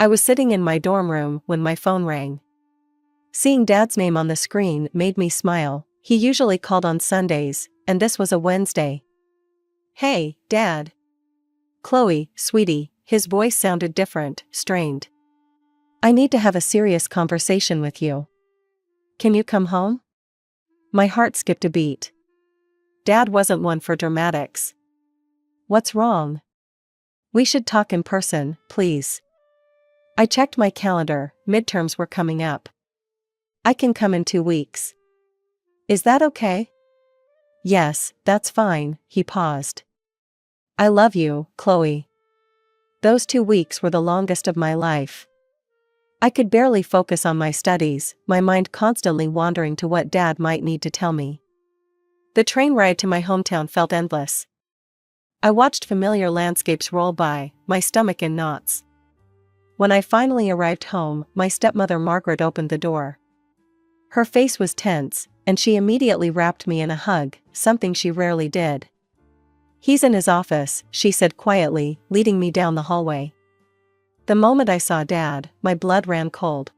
I was sitting in my dorm room when my phone rang. Seeing Dad's name on the screen made me smile. He usually called on Sundays, and this was a Wednesday. "Hey, Dad." "Chloe, sweetie," his voice sounded different, strained. "I need to have a serious conversation with you. Can you come home?" My heart skipped a beat. Dad wasn't one for dramatics. "What's wrong?" "We should talk in person, please." I checked my calendar, midterms were coming up. "I can come in 2 weeks. Is that okay?" "Yes, that's fine," he paused. "I love you, Chloe." Those 2 weeks were the longest of my life. I could barely focus on my studies, my mind constantly wandering to what Dad might need to tell me. The train ride to my hometown felt endless. I watched familiar landscapes roll by, my stomach in knots. When I finally arrived home, my stepmother Margaret opened the door. Her face was tense, and she immediately wrapped me in a hug, something she rarely did. "He's in his office," she said quietly, leading me down the hallway. The moment I saw Dad, my blood ran cold.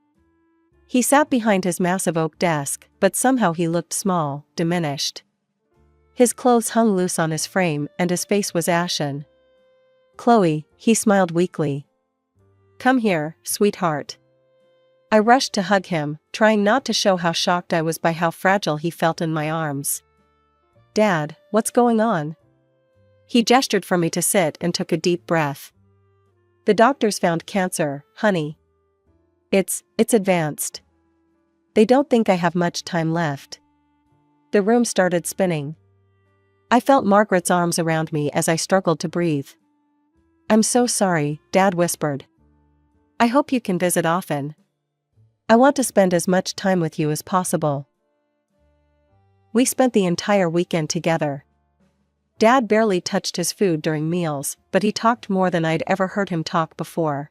He sat behind his massive oak desk, but somehow he looked small, diminished. His clothes hung loose on his frame and his face was ashen. "Chloe," he smiled weakly. "Come here, sweetheart." I rushed to hug him, trying not to show how shocked I was by how fragile he felt in my arms. "Dad, what's going on?" He gestured for me to sit and took a deep breath. "The doctors found cancer, honey. It's advanced. They don't think I have much time left." The room started spinning. I felt Margaret's arms around me as I struggled to breathe. "I'm so sorry," Dad whispered. "I hope you can visit often. I want to spend as much time with you as possible." We spent the entire weekend together. Dad barely touched his food during meals, but he talked more than I'd ever heard him talk before.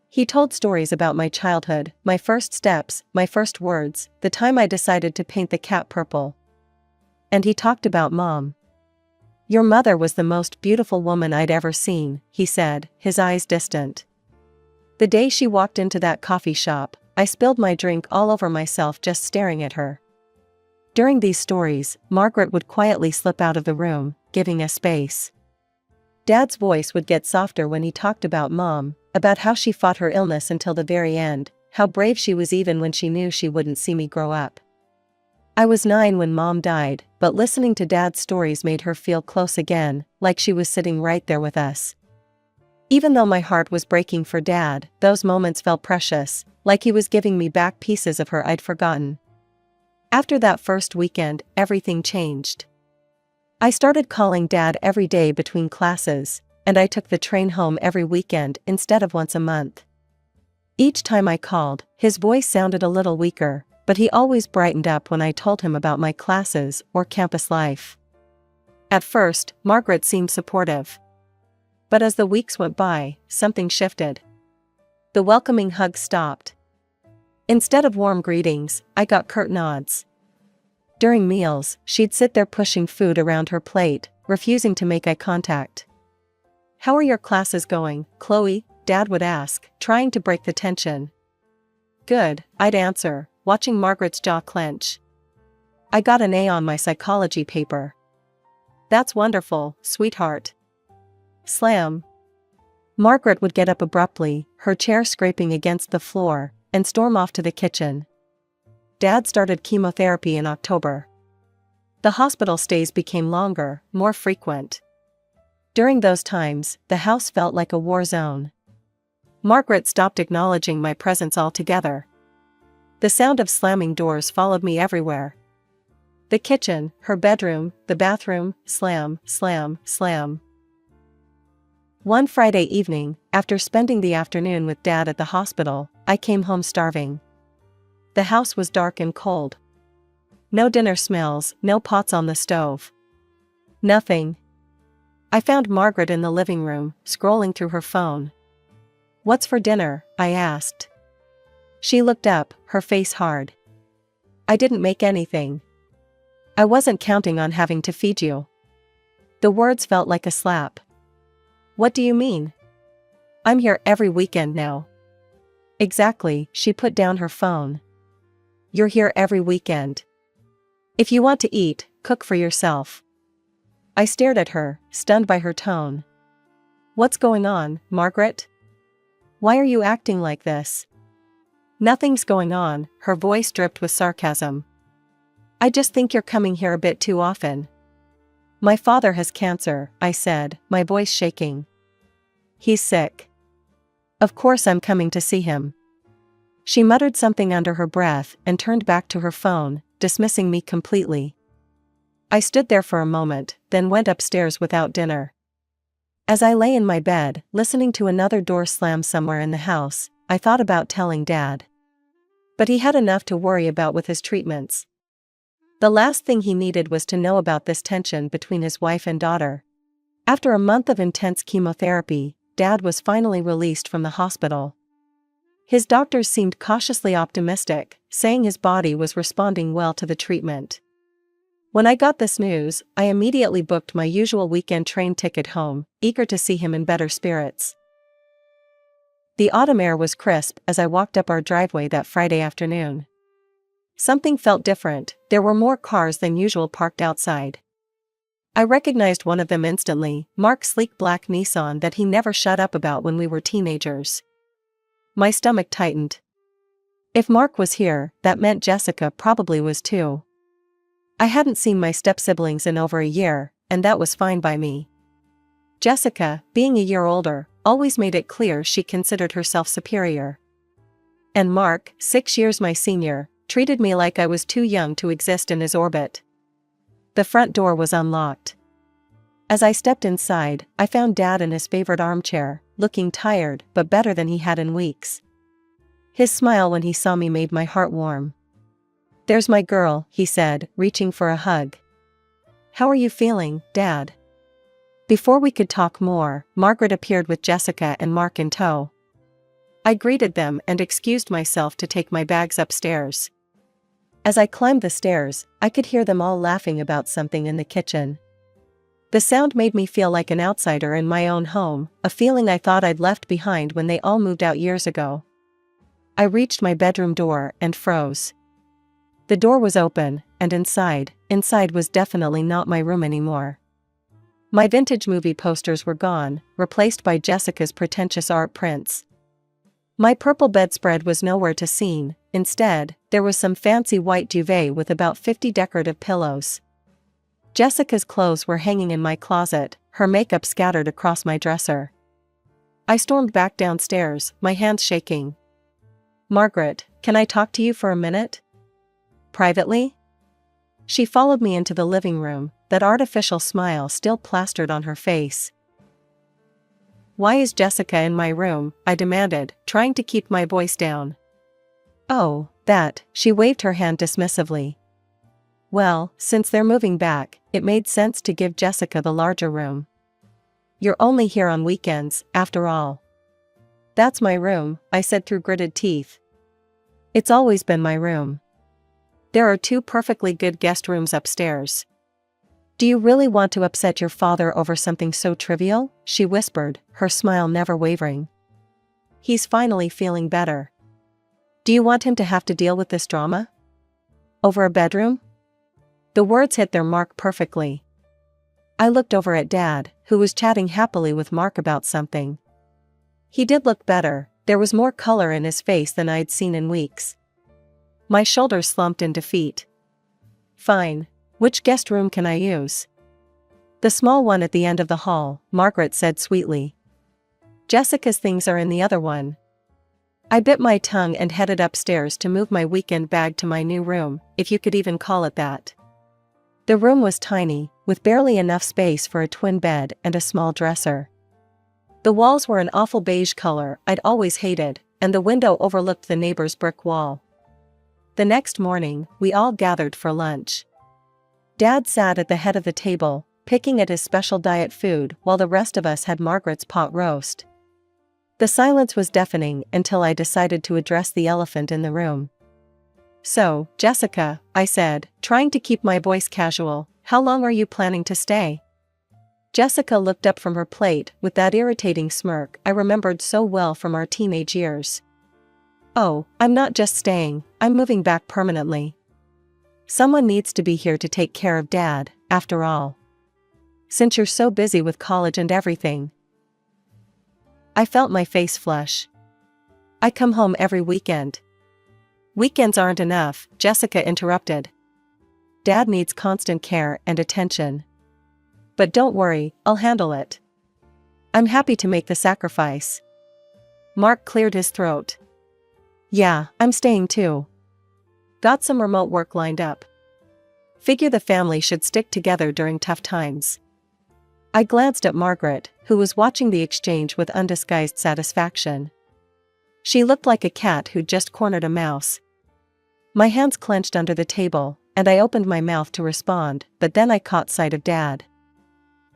He told stories about my childhood, my first steps, my first words, the time I decided to paint the cat purple. And he talked about Mom. "Your mother was the most beautiful woman I'd ever seen," he said, his eyes distant. "The day she walked into that coffee shop, I spilled my drink all over myself just staring at her." During these stories, Margaret would quietly slip out of the room, giving us space. Dad's voice would get softer when he talked about Mom, about how she fought her illness until the very end, how brave she was even when she knew she wouldn't see me grow up. I was 9 when Mom died, but listening to Dad's stories made her feel close again, like she was sitting right there with us. Even though my heart was breaking for Dad, those moments felt precious, like he was giving me back pieces of her I'd forgotten. After that first weekend, everything changed. I started calling Dad every day between classes, and I took the train home every weekend instead of once a month. Each time I called, his voice sounded a little weaker, but he always brightened up when I told him about my classes or campus life. At first, Margaret seemed supportive. But as the weeks went by, something shifted. The welcoming hugs stopped. Instead of warm greetings, I got curt nods. During meals, she'd sit there pushing food around her plate, refusing to make eye contact. "How are your classes going, Chloe?" Dad would ask, trying to break the tension. "Good," I'd answer, watching Margaret's jaw clench. "I got an A on my psychology paper." "That's wonderful, sweetheart." Slam. Margaret would get up abruptly, her chair scraping against the floor, and storm off to the kitchen. Dad started chemotherapy in October. The hospital stays became longer, more frequent. During those times, the house felt like a war zone. Margaret stopped acknowledging my presence altogether. The sound of slamming doors followed me everywhere. The kitchen, her bedroom, the bathroom, slam, slam, slam. One Friday evening, after spending the afternoon with Dad at the hospital, I came home starving. The house was dark and cold. No dinner smells, no pots on the stove. Nothing. I found Margaret in the living room, scrolling through her phone. "What's for dinner?" I asked. She looked up, her face hard. "I didn't make anything. I wasn't counting on having to feed you." The words felt like a slap. "What do you mean? I'm here every weekend now." Exactly, she put down her phone. You're here every weekend. If you want to eat, cook for yourself. I stared at her, stunned by her tone. What's going on, Margaret? Why are you acting like this? Nothing's going on, her voice dripped with sarcasm. I just think you're coming here a bit too often. My father has cancer, I said, my voice shaking. He's sick. Of course I'm coming to see him. She muttered something under her breath and turned back to her phone, dismissing me completely. I stood there for a moment, then went upstairs without dinner. As I lay in my bed, listening to another door slam somewhere in the house, I thought about telling Dad. But he had enough to worry about with his treatments. The last thing he needed was to know about this tension between his wife and daughter. After a month of intense chemotherapy, Dad was finally released from the hospital. His doctors seemed cautiously optimistic, saying his body was responding well to the treatment. When I got this news, I immediately booked my usual weekend train ticket home, eager to see him in better spirits. The autumn air was crisp as I walked up our driveway that Friday afternoon. Something felt different, there were more cars than usual parked outside. I recognized one of them instantly, Mark's sleek black Nissan that he never shut up about when we were teenagers. My stomach tightened. If Mark was here, that meant Jessica probably was too. I hadn't seen my step-siblings in over a year, and that was fine by me. Jessica, being a year older, always made it clear she considered herself superior. And Mark, 6 years my senior, treated me like I was too young to exist in his orbit. The front door was unlocked. As I stepped inside, I found Dad in his favorite armchair, looking tired but better than he had in weeks. His smile when he saw me made my heart warm. There's my girl, he said, reaching for a hug. How are you feeling, Dad? Before we could talk more, Margaret appeared with Jessica and Mark in tow. I greeted them and excused myself to take my bags upstairs. As I climbed the stairs, I could hear them all laughing about something in the kitchen. The sound made me feel like an outsider in my own home, a feeling I thought I'd left behind when they all moved out years ago. I reached my bedroom door and froze. The door was open, and inside was definitely not my room anymore. My vintage movie posters were gone, replaced by Jessica's pretentious art prints. My purple bedspread was nowhere to seen, instead, there was some fancy white duvet with about 50 decorative pillows. Jessica's clothes were hanging in my closet, her makeup scattered across my dresser. I stormed back downstairs, my hands shaking. Margaret, can I talk to you for a minute? Privately? She followed me into the living room, that artificial smile still plastered on her face. Why is Jessica in my room? I demanded, trying to keep my voice down. Oh, that, she waved her hand dismissively. Well, since they're moving back, it made sense to give Jessica the larger room. You're only here on weekends, after all. That's my room, I said through gritted teeth. It's always been my room. There are 2 perfectly good guest rooms upstairs. Do you really want to upset your father over something so trivial? She whispered, her smile never wavering. He's finally feeling better. Do you want him to have to deal with this drama? Over a bedroom? The words hit their mark perfectly. I looked over at Dad, who was chatting happily with Mark about something. He did look better, there was more color in his face than I'd seen in weeks. My shoulders slumped in defeat. Fine. Which guest room can I use? The small one at the end of the hall, Margaret said sweetly. Jessica's things are in the other one. I bit my tongue and headed upstairs to move my weekend bag to my new room, if you could even call it that. The room was tiny, with barely enough space for a twin bed and a small dresser. The walls were an awful beige color I'd always hated, and the window overlooked the neighbor's brick wall. The next morning, we all gathered for lunch. Dad sat at the head of the table, picking at his special diet food while the rest of us had Margaret's pot roast. The silence was deafening until I decided to address the elephant in the room. So, Jessica, I said, trying to keep my voice casual, how long are you planning to stay? Jessica looked up from her plate with that irritating smirk I remembered so well from our teenage years. Oh, I'm not just staying, I'm moving back permanently. Someone needs to be here to take care of Dad, after all. Since you're so busy with college and everything. I felt my face flush. I come home every weekend. Weekends aren't enough, Jessica interrupted. Dad needs constant care and attention. But don't worry, I'll handle it. I'm happy to make the sacrifice. Mark cleared his throat. Yeah, I'm staying too. Got some remote work lined up. Figure the family should stick together during tough times. I glanced at Margaret, who was watching the exchange with undisguised satisfaction. She looked like a cat who'd just cornered a mouse. My hands clenched under the table, and I opened my mouth to respond, but then I caught sight of Dad.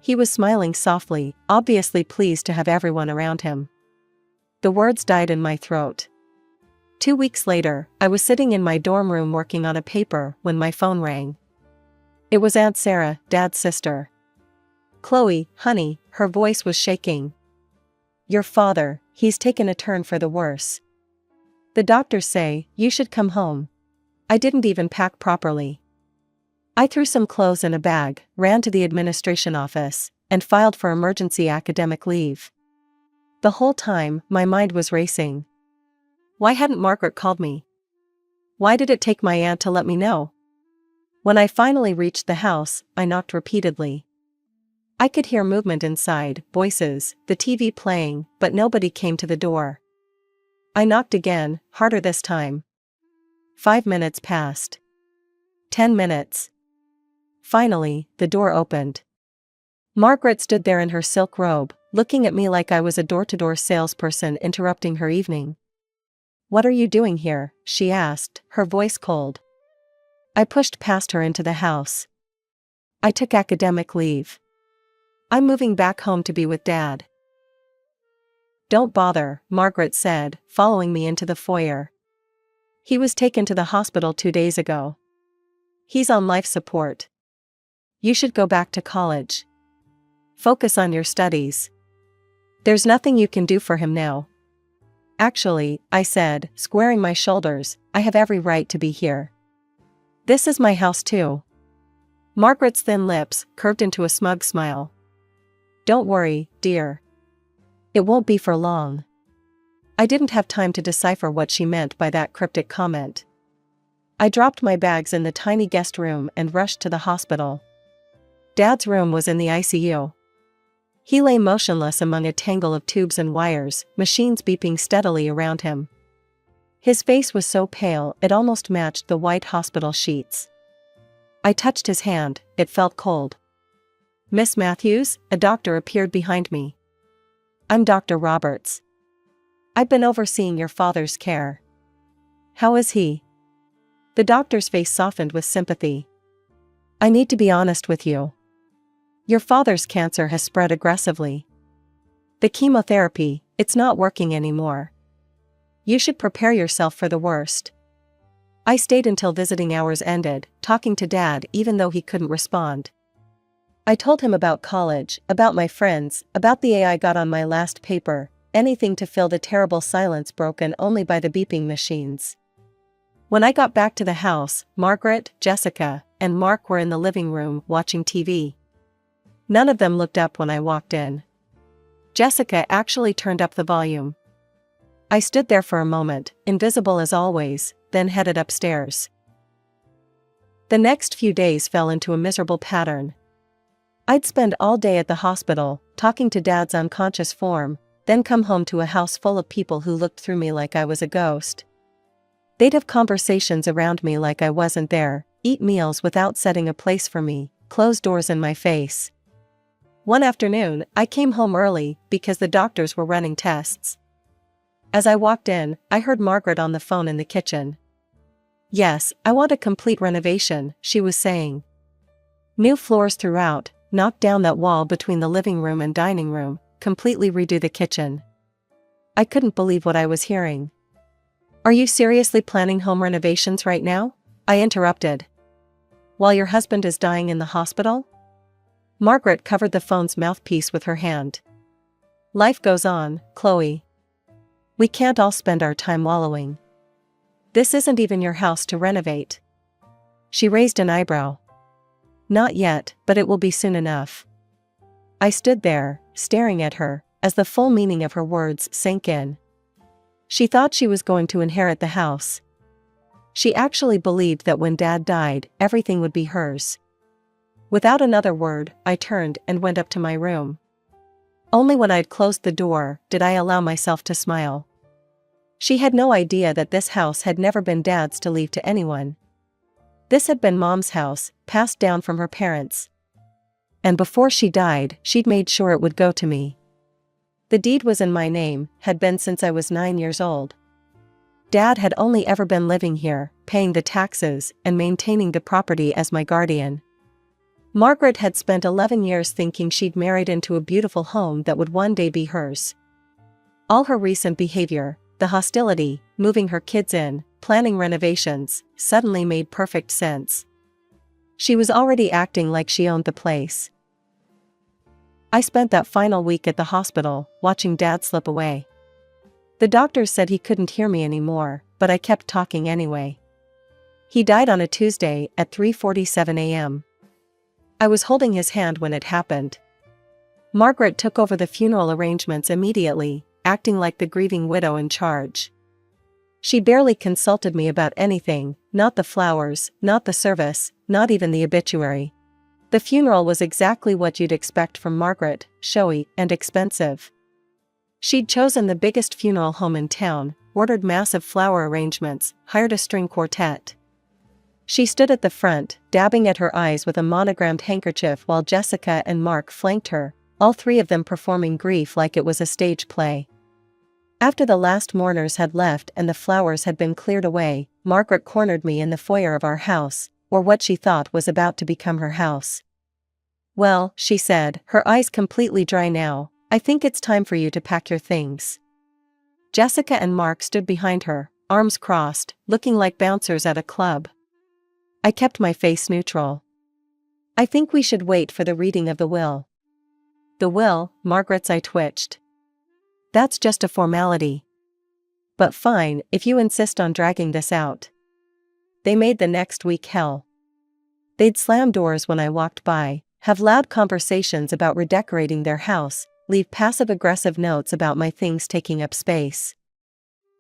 He was smiling softly, obviously pleased to have everyone around him. The words died in my throat. 2 weeks later, I was sitting in my dorm room working on a paper when my phone rang. It was Aunt Sarah, Dad's sister. Chloe, honey, her voice was shaking. Your father, he's taken a turn for the worse. The doctors say, you should come home. I didn't even pack properly. I threw some clothes in a bag, ran to the administration office, and filed for emergency academic leave. The whole time, my mind was racing. Why hadn't Margaret called me? Why did it take my aunt to let me know? When I finally reached the house, I knocked repeatedly. I could hear movement inside, voices, the TV playing, but nobody came to the door. I knocked again, harder this time. 5 minutes passed. 10 minutes. Finally, the door opened. Margaret stood there in her silk robe, looking at me like I was a door-to-door salesperson interrupting her evening. What are you doing here? She asked, her voice cold. I pushed past her into the house. I took academic leave. I'm moving back home to be with Dad. Don't bother, Margaret said, following me into the foyer. He was taken to the hospital 2 days ago. He's on life support. You should go back to college. Focus on your studies. There's nothing you can do for him now. Actually, I said, squaring my shoulders, I have every right to be here. This is my house too. Margaret's thin lips curved into a smug smile. Don't worry, dear. It won't be for long. I didn't have time to decipher what she meant by that cryptic comment. I dropped my bags in the tiny guest room and rushed to the hospital. Dad's room was in the ICU. He lay motionless among a tangle of tubes and wires, machines beeping steadily around him. His face was so pale it almost matched the white hospital sheets. I touched his hand, it felt cold. Miss Matthews, a doctor appeared behind me. I'm Dr. Roberts. I've been overseeing your father's care. How is he? The doctor's face softened with sympathy. I need to be honest with you. Your father's cancer has spread aggressively. The chemotherapy, it's not working anymore. You should prepare yourself for the worst. I stayed until visiting hours ended, talking to Dad even though he couldn't respond. I told him about college, about my friends, about the AI I got on my last paper, anything to fill the terrible silence broken only by the beeping machines. When I got back to the house, Margaret, Jessica, and Mark were in the living room watching TV. None of them looked up when I walked in. Jessica actually turned up the volume. I stood there for a moment, invisible as always, then headed upstairs. The next few days fell into a miserable pattern. I'd spend all day at the hospital, talking to Dad's unconscious form, then come home to a house full of people who looked through me like I was a ghost. They'd have conversations around me like I wasn't there, eat meals without setting a place for me, close doors in my face. One afternoon, I came home early because the doctors were running tests. As I walked in, I heard Margaret on the phone in the kitchen. Yes, I want a complete renovation, she was saying. New floors throughout, knock down that wall between the living room and dining room, completely redo the kitchen. I couldn't believe what I was hearing. Are you seriously planning home renovations right now? I interrupted. While your husband is dying in the hospital? Margaret covered the phone's mouthpiece with her hand. Life goes on, Chloe. We can't all spend our time wallowing. This isn't even your house to renovate. She raised an eyebrow. Not yet, but it will be soon enough. I stood there, staring at her, as the full meaning of her words sank in. She thought she was going to inherit the house. She actually believed that when Dad died, everything would be hers. Without another word, I turned and went up to my room. Only when I'd closed the door did I allow myself to smile. She had no idea that this house had never been Dad's to leave to anyone. This had been Mom's house, passed down from her parents. And before she died, she'd made sure it would go to me. The deed was in my name, had been since I was 9 years old. Dad had only ever been living here, paying the taxes and maintaining the property as my guardian. Margaret had spent 11 years thinking she'd married into a beautiful home that would one day be hers. All her recent behavior, the hostility, moving her kids in, planning renovations, suddenly made perfect sense. She was already acting like she owned the place. I spent that final week at the hospital, watching Dad slip away. The doctors said he couldn't hear me anymore, but I kept talking anyway. He died on a Tuesday at 3:47 a.m. I was holding his hand when it happened. Margaret took over the funeral arrangements immediately, acting like the grieving widow in charge. She barely consulted me about anything, not the flowers, not the service, not even the obituary. The funeral was exactly what you'd expect from Margaret, showy and expensive. She'd chosen the biggest funeral home in town, ordered massive flower arrangements, hired a string quartet. She stood at the front, dabbing at her eyes with a monogrammed handkerchief while Jessica and Mark flanked her, all three of them performing grief like it was a stage play. After the last mourners had left and the flowers had been cleared away, Margaret cornered me in the foyer of our house, or what she thought was about to become her house. "Well," she said, her eyes completely dry now, "I think it's time for you to pack your things." Jessica and Mark stood behind her, arms crossed, looking like bouncers at a club. I kept my face neutral. "I think we should wait for the reading of the will." "The will?" Margaret's eye twitched. "That's just a formality." "But fine, if you insist on dragging this out." They made the next week hell. They'd slam doors when I walked by, have loud conversations about redecorating their house, leave passive-aggressive notes about my things taking up space.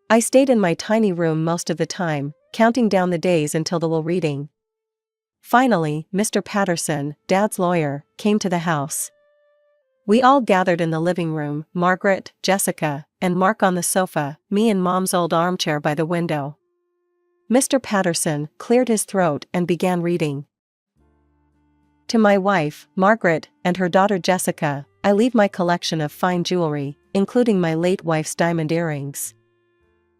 I stayed in my tiny room most of the time, counting down the days until the will reading. Finally, Mr. Patterson, Dad's lawyer, came to the house. We all gathered in the living room, Margaret, Jessica, and Mark on the sofa, me in Mom's old armchair by the window. Mr. Patterson cleared his throat and began reading. "To my wife, Margaret, and her daughter Jessica, I leave my collection of fine jewelry, including my late wife's diamond earrings."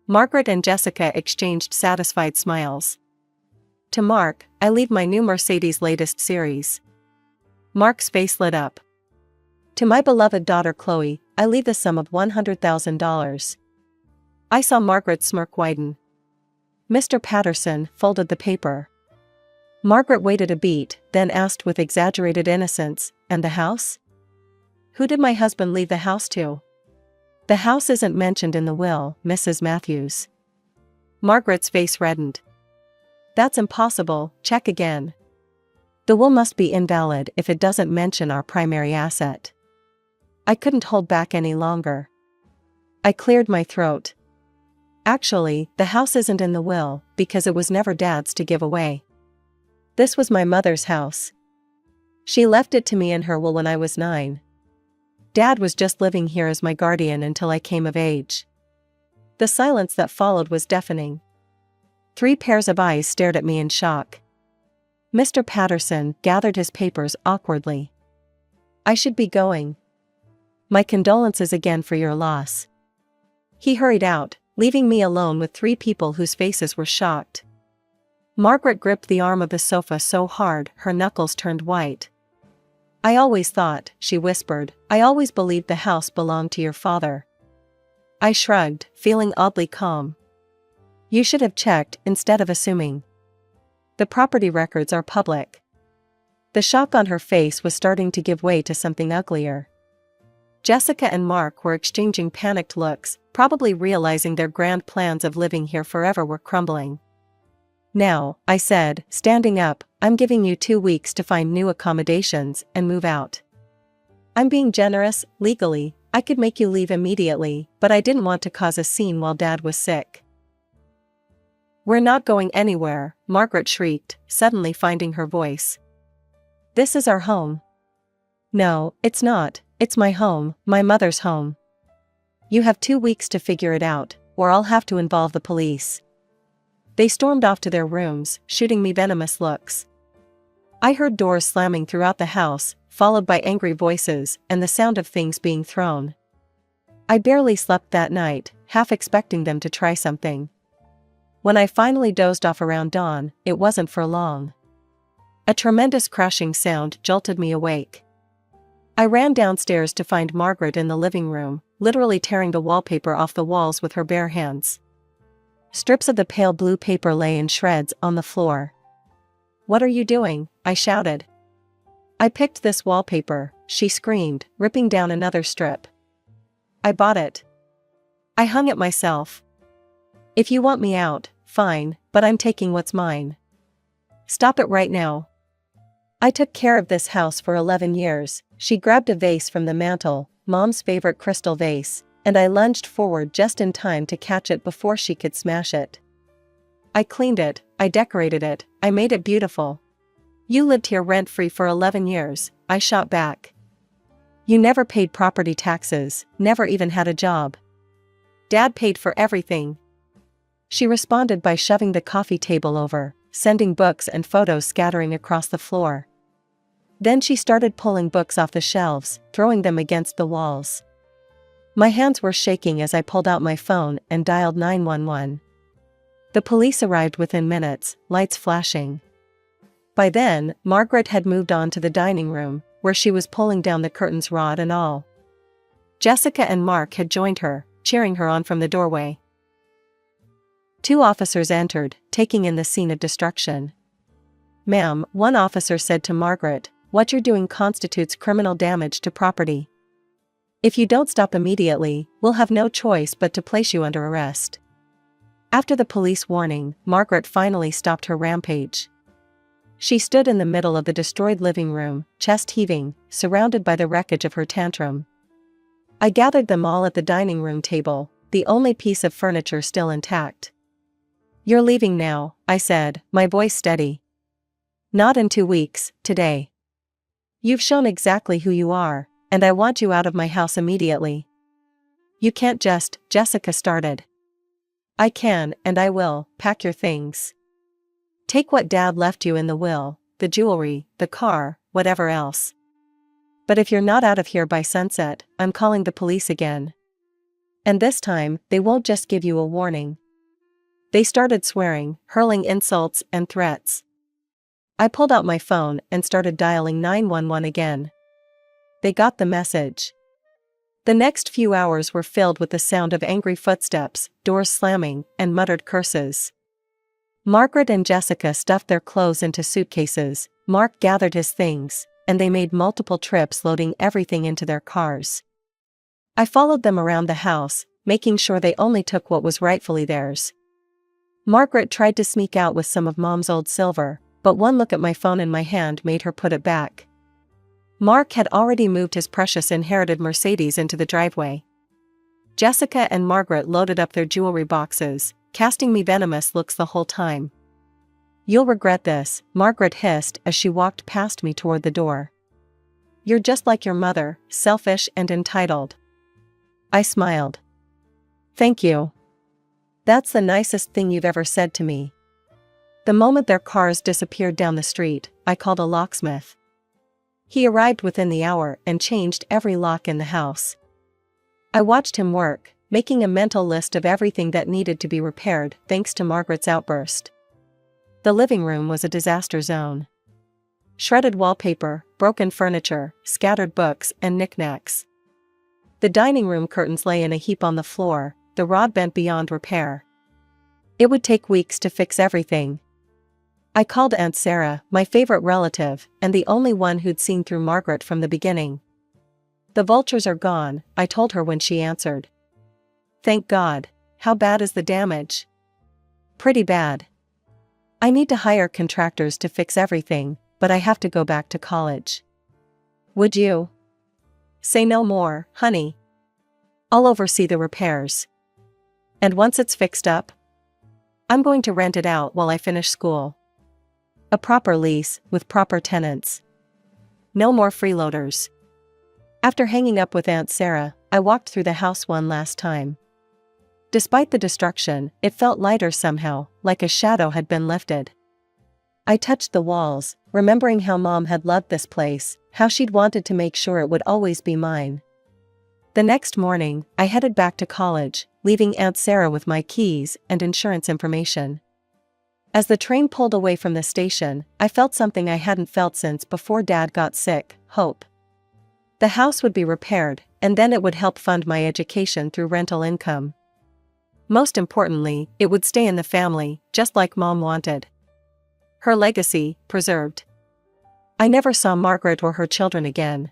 Margaret and Jessica exchanged satisfied smiles. "To Mark, I leave my new Mercedes latest series." Mark's face lit up. "To my beloved daughter Chloe, I leave the sum of $100,000. I saw Margaret's smirk widen. Mr. Patterson folded the paper. Margaret waited a beat, then asked with exaggerated innocence, "And the house? Who did my husband leave the house to?" "The house isn't mentioned in the will, Mrs. Matthews." Margaret's face reddened. "That's impossible, check again. The will must be invalid if it doesn't mention our primary asset." I couldn't hold back any longer. I cleared my throat. "Actually, the house isn't in the will, because it was never Dad's to give away. This was my mother's house. She left it to me in her will when I was 9. Dad was just living here as my guardian until I came of age." The silence that followed was deafening. 3 pairs of eyes stared at me in shock. Mr. Patterson gathered his papers awkwardly. "I should be going. My condolences again for your loss." He hurried out, leaving me alone with 3 people whose faces were shocked. Margaret gripped the arm of the sofa so hard her knuckles turned white. "I always thought," she whispered, "I always believed the house belonged to your father." I shrugged, feeling oddly calm. "You should have checked instead of assuming. The property records are public." The shock on her face was starting to give way to something uglier. Jessica and Mark were exchanging panicked looks, probably realizing their grand plans of living here forever were crumbling. "Now," I said, standing up, "I'm giving you 2 weeks to find new accommodations and move out. I'm being generous, legally, I could make you leave immediately, but I didn't want to cause a scene while Dad was sick." "We're not going anywhere," Margaret shrieked, suddenly finding her voice. "This is our home." "No, it's not, it's my home, my mother's home. You have 2 weeks to figure it out, or I'll have to involve the police." They stormed off to their rooms, shooting me venomous looks. I heard doors slamming throughout the house, followed by angry voices and the sound of things being thrown. I barely slept that night, half expecting them to try something. When I finally dozed off around dawn, it wasn't for long. A tremendous crashing sound jolted me awake. I ran downstairs to find Margaret in the living room, literally tearing the wallpaper off the walls with her bare hands. Strips of the pale blue paper lay in shreds on the floor. "What are you doing?" I shouted. "I picked this wallpaper," she screamed, ripping down another strip. "I bought it. I hung it myself. If you want me out, fine, but I'm taking what's mine. Stop it right now. I took care of this house for 11 years, she grabbed a vase from the mantel, Mom's favorite crystal vase, and I lunged forward just in time to catch it before she could smash it. I cleaned it, I decorated it, I made it beautiful. You lived here rent-free for 11 years, I shot back. You never paid property taxes, never even had a job. Dad paid for everything." She responded by shoving the coffee table over, sending books and photos scattering across the floor. Then she started pulling books off the shelves, throwing them against the walls. My hands were shaking as I pulled out my phone and dialed 911. The police arrived within minutes, lights flashing. By then, Margaret had moved on to the dining room, where she was pulling down the curtains rod and all. Jessica and Mark had joined her, cheering her on from the doorway. 2 officers entered, taking in the scene of destruction. "Ma'am," one officer said to Margaret, "what you're doing constitutes criminal damage to property. If you don't stop immediately, we'll have no choice but to place you under arrest." After the police warning, Margaret finally stopped her rampage. She stood in the middle of the destroyed living room, chest heaving, surrounded by the wreckage of her tantrum. I gathered them all at the dining room table, the only piece of furniture still intact. "You're leaving now," I said, my voice steady. "Not in 2 weeks, today. You've shown exactly who you are, and I want you out of my house immediately." "You can't just," Jessica started. "I can, and I will. Pack your things. Take what Dad left you in the will, the jewelry, the car, whatever else. But if you're not out of here by sunset, I'm calling the police again. And this time, they won't just give you a warning." They started swearing, hurling insults and threats. I pulled out my phone and started dialing 911 again. They got the message. The next few hours were filled with the sound of angry footsteps, doors slamming, and muttered curses. Margaret and Jessica stuffed their clothes into suitcases, Mark gathered his things, and they made multiple trips loading everything into their cars. I followed them around the house, making sure they only took what was rightfully theirs. Margaret tried to sneak out with some of Mom's old silver, but one look at my phone in my hand made her put it back. Mark had already moved his precious inherited Mercedes into the driveway. Jessica and Margaret loaded up their jewelry boxes, casting me venomous looks the whole time. "You'll regret this," Margaret hissed as she walked past me toward the door. "You're just like your mother, selfish and entitled." I smiled. "Thank you. That's the nicest thing you've ever said to me." The moment their cars disappeared down the street, I called a locksmith. He arrived within the hour and changed every lock in the house. I watched him work, making a mental list of everything that needed to be repaired thanks to Margaret's outburst. The living room was a disaster zone. Shredded wallpaper, broken furniture, scattered books and knickknacks. The dining room curtains lay in a heap on the floor, the rod bent beyond repair. It would take weeks to fix everything. I called Aunt Sarah, my favorite relative, and the only one who'd seen through Margaret from the beginning. The vultures are gone, I told her when she answered. Thank God. How bad is the damage? Pretty bad. I need to hire contractors to fix everything, but I have to go back to college. Would you? Say no more, honey. I'll oversee the repairs. And once it's fixed up, I'm going to rent it out while I finish school. A proper lease, with proper tenants. No more freeloaders. After hanging up with Aunt Sarah, I walked through the house one last time. Despite the destruction, it felt lighter somehow, like a shadow had been lifted. I touched the walls, remembering how Mom had loved this place, how she'd wanted to make sure it would always be mine. The next morning, I headed back to college, leaving Aunt Sarah with my keys and insurance information. As the train pulled away from the station, I felt something I hadn't felt since before Dad got sick: hope. The house would be repaired, and then it would help fund my education through rental income. Most importantly, it would stay in the family, just like Mom wanted. Her legacy, preserved. I never saw Margaret or her children again.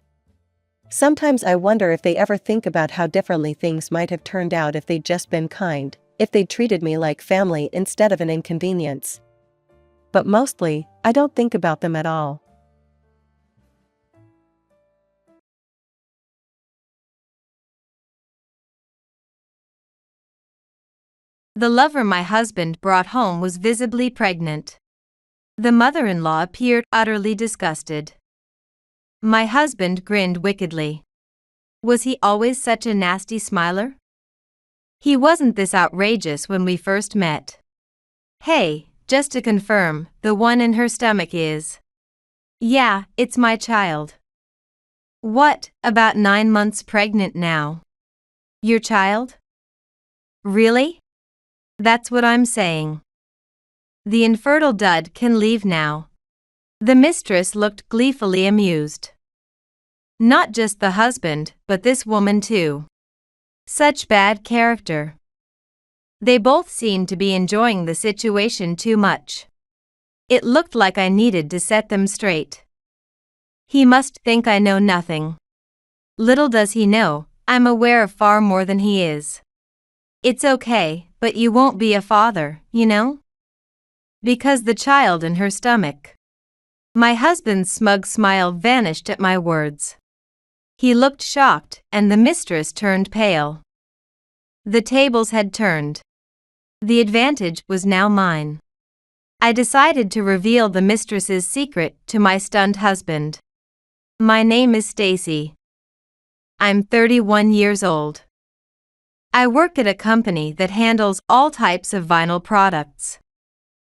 Sometimes I wonder if they ever think about how differently things might have turned out if they'd just been kind, if they'd treated me like family instead of an inconvenience. But mostly, I don't think about them at all. The lover my husband brought home was visibly pregnant. The mother-in-law appeared utterly disgusted. My husband grinned wickedly. Was he always such a nasty smiler? He wasn't this outrageous when we first met. Hey, just to confirm, the one in her stomach is... Yeah, it's my child. What, about 9 months pregnant now? Your child? Really? That's what I'm saying. The infertile dud can leave now. The mistress looked gleefully amused. Not just the husband, but this woman too. Such bad character. They both seemed to be enjoying the situation too much. It looked like I needed to set them straight. He must think I know nothing. Little does he know, I'm aware of far more than he is. It's okay, but you won't be a father, you know? Because the child in her stomach. My husband's smug smile vanished at my words. He looked shocked, and the mistress turned pale. The tables had turned. The advantage was now mine. I decided to reveal the mistress's secret to my stunned husband. My name is Stacy. I'm 31 years old. I work at a company that handles all types of vinyl products.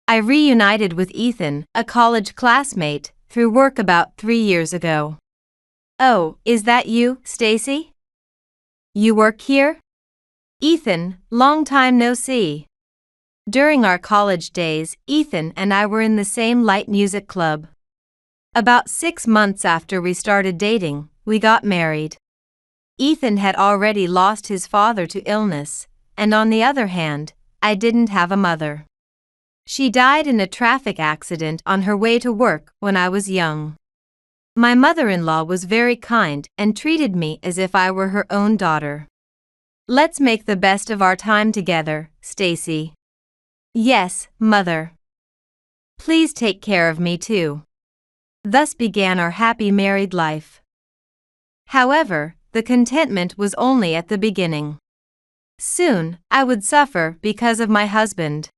I reunited with Ethan, a college classmate, through work about 3 years ago. Oh, is that you, Stacy? You work here? Ethan, long time no see. During our college days, Ethan and I were in the same light music club. About 6 months after we started dating, we got married. Ethan had already lost his father to illness, and on the other hand, I didn't have a mother. She died in a traffic accident on her way to work when I was young. My mother-in-law was very kind and treated me as if I were her own daughter. Let's make the best of our time together, Stacy. Yes, Mother. Please take care of me too. Thus began our happy married life. However, the contentment was only at the beginning. Soon, I would suffer because of my husband.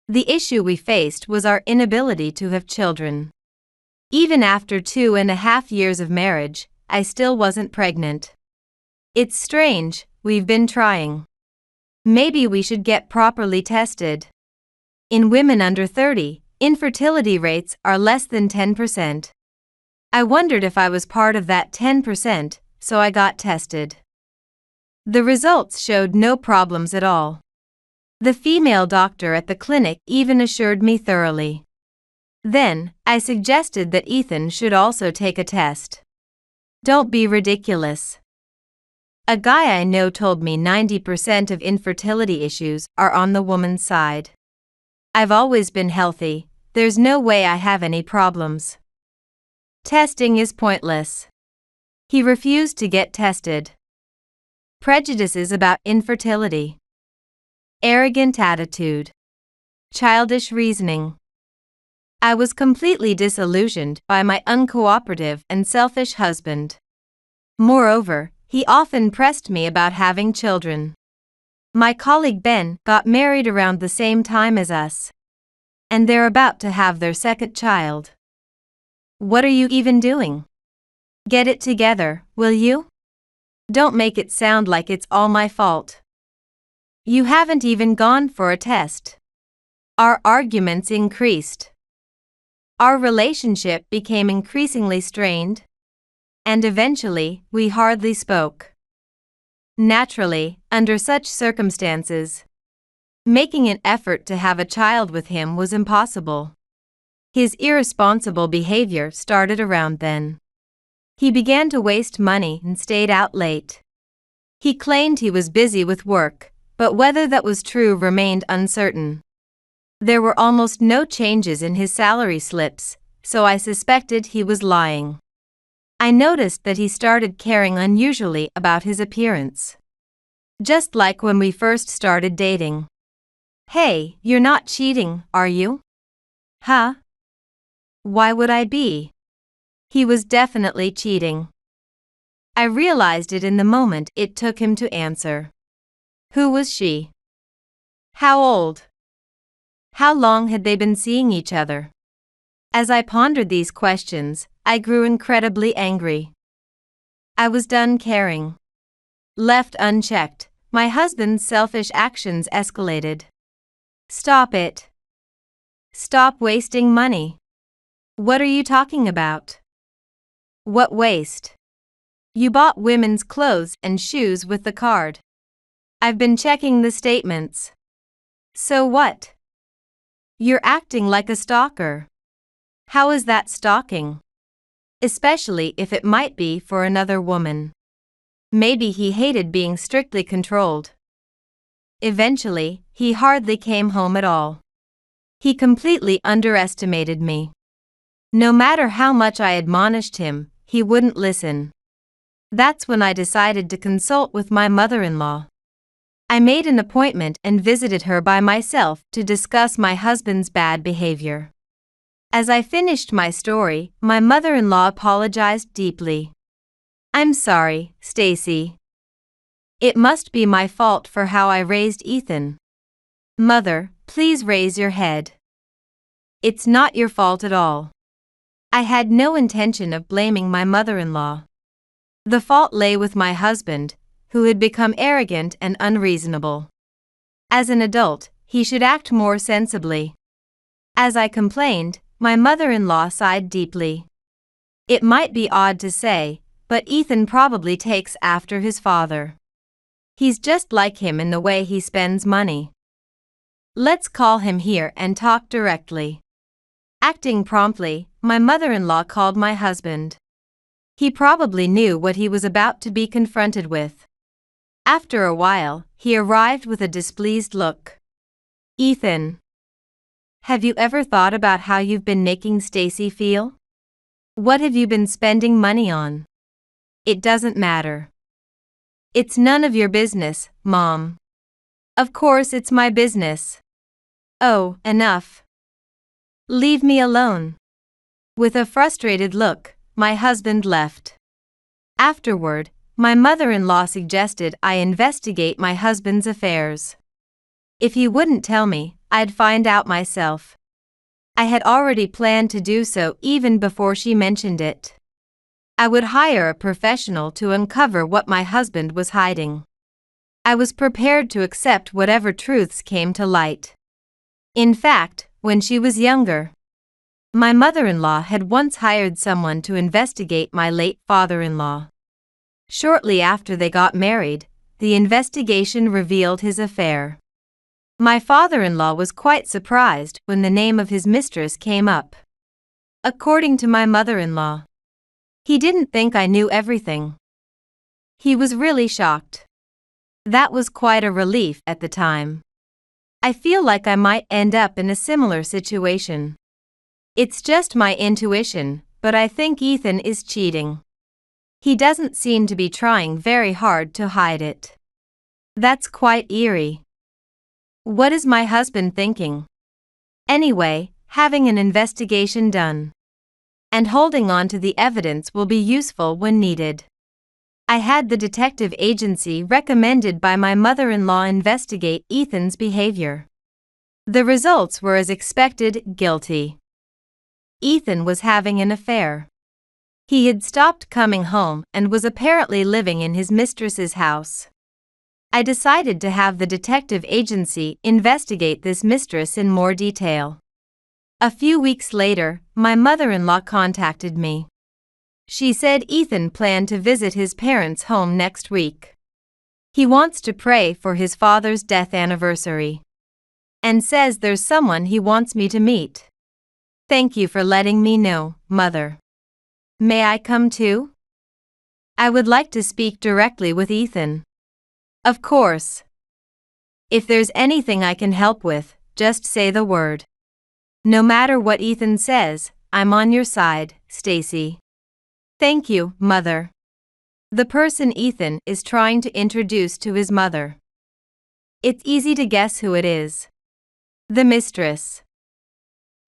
The issue we faced was our inability to have children. Even after 2.5 years of marriage, I still wasn't pregnant. It's strange, we've been trying. Maybe we should get properly tested. In women under 30, infertility rates are less than 10%. I wondered if I was part of that 10%, so I got tested. The results showed no problems at all. The female doctor at the clinic even assured me thoroughly. Then, I suggested that Ethan should also take a test. Don't be ridiculous. A guy I know told me 90% of infertility issues are on the woman's side. I've always been healthy, there's no way I have any problems. Testing is pointless. He refused to get tested. Prejudices about infertility. Arrogant attitude. Childish reasoning. I was completely disillusioned by my uncooperative and selfish husband. Moreover, he often pressed me about having children. My colleague Ben got married around the same time as us, and they're about to have their second child. What are you even doing? Get it together, will you? Don't make it sound like it's all my fault. You haven't even gone for a test. Our arguments increased. Our relationship became increasingly strained, and eventually, we hardly spoke. Naturally, under such circumstances, making an effort to have a child with him was impossible. His irresponsible behavior started around then. He began to waste money and stayed out late. He claimed he was busy with work, but whether that was true remained uncertain. There were almost no changes in his salary slips, so I suspected he was lying. I noticed that he started caring unusually about his appearance. Just like when we first started dating. Hey, you're not cheating, are you? Huh? Why would I be? He was definitely cheating. I realized it in the moment it took him to answer. Who was she? How old? How long had they been seeing each other? As I pondered these questions, I grew incredibly angry. I was done caring. Left unchecked, my husband's selfish actions escalated. Stop it. Stop wasting money. What are you talking about? What waste? You bought women's clothes and shoes with the card. I've been checking the statements. So what? You're acting like a stalker. How is that stalking? Especially if it might be for another woman. Maybe he hated being strictly controlled. Eventually, he hardly came home at all. He completely underestimated me. No matter how much I admonished him, he wouldn't listen. That's when I decided to consult with my mother-in-law. I made an appointment and visited her by myself to discuss my husband's bad behavior. As I finished my story, my mother-in-law apologized deeply. I'm sorry, Stacy. It must be my fault for how I raised Ethan. Mother, please raise your head. It's not your fault at all. I had no intention of blaming my mother-in-law. The fault lay with my husband, who had become arrogant and unreasonable. As an adult, he should act more sensibly. As I complained, my mother-in-law sighed deeply. It might be odd to say, but Ethan probably takes after his father. He's just like him in the way he spends money. Let's call him here and talk directly. Acting promptly, my mother-in-law called my husband. He probably knew what he was about to be confronted with. After a while, he arrived with a displeased look. Ethan, have you ever thought about how you've been making Stacy feel? What have you been spending money on? It doesn't matter. It's none of your business, Mom. Of course it's my business. Oh, enough. Leave me alone. With a frustrated look, my husband left. Afterward, my mother-in-law suggested I investigate my husband's affairs. If he wouldn't tell me, I'd find out myself. I had already planned to do so even before she mentioned it. I would hire a professional to uncover what my husband was hiding. I was prepared to accept whatever truths came to light. In fact, when she was younger, my mother-in-law had once hired someone to investigate my late father-in-law. Shortly after they got married, the investigation revealed his affair. My father-in-law was quite surprised when the name of his mistress came up. According to my mother-in-law, he didn't think I knew everything. He was really shocked. That was quite a relief at the time. I feel like I might end up in a similar situation. It's just my intuition, but I think Ethan is cheating. He doesn't seem to be trying very hard to hide it. That's quite eerie. What is my husband thinking? Anyway, having an investigation done and holding on to the evidence will be useful when needed. I had the detective agency recommended by my mother-in-law investigate Ethan's behavior. The results were as expected, guilty. Ethan was having an affair. He had stopped coming home and was apparently living in his mistress's house. I decided to have the detective agency investigate this mistress in more detail. A few weeks later, my mother-in-law contacted me. She said Ethan planned to visit his parents' home next week. He wants to pray for his father's death anniversary and says there's someone he wants me to meet. Thank you for letting me know, Mother. May I come too? I would like to speak directly with Ethan. Of course. If there's anything I can help with, just say the word. No matter what Ethan says, I'm on your side, Stacy. Thank you, Mother. The person Ethan is trying to introduce to his mother. It's easy to guess who it is. The mistress.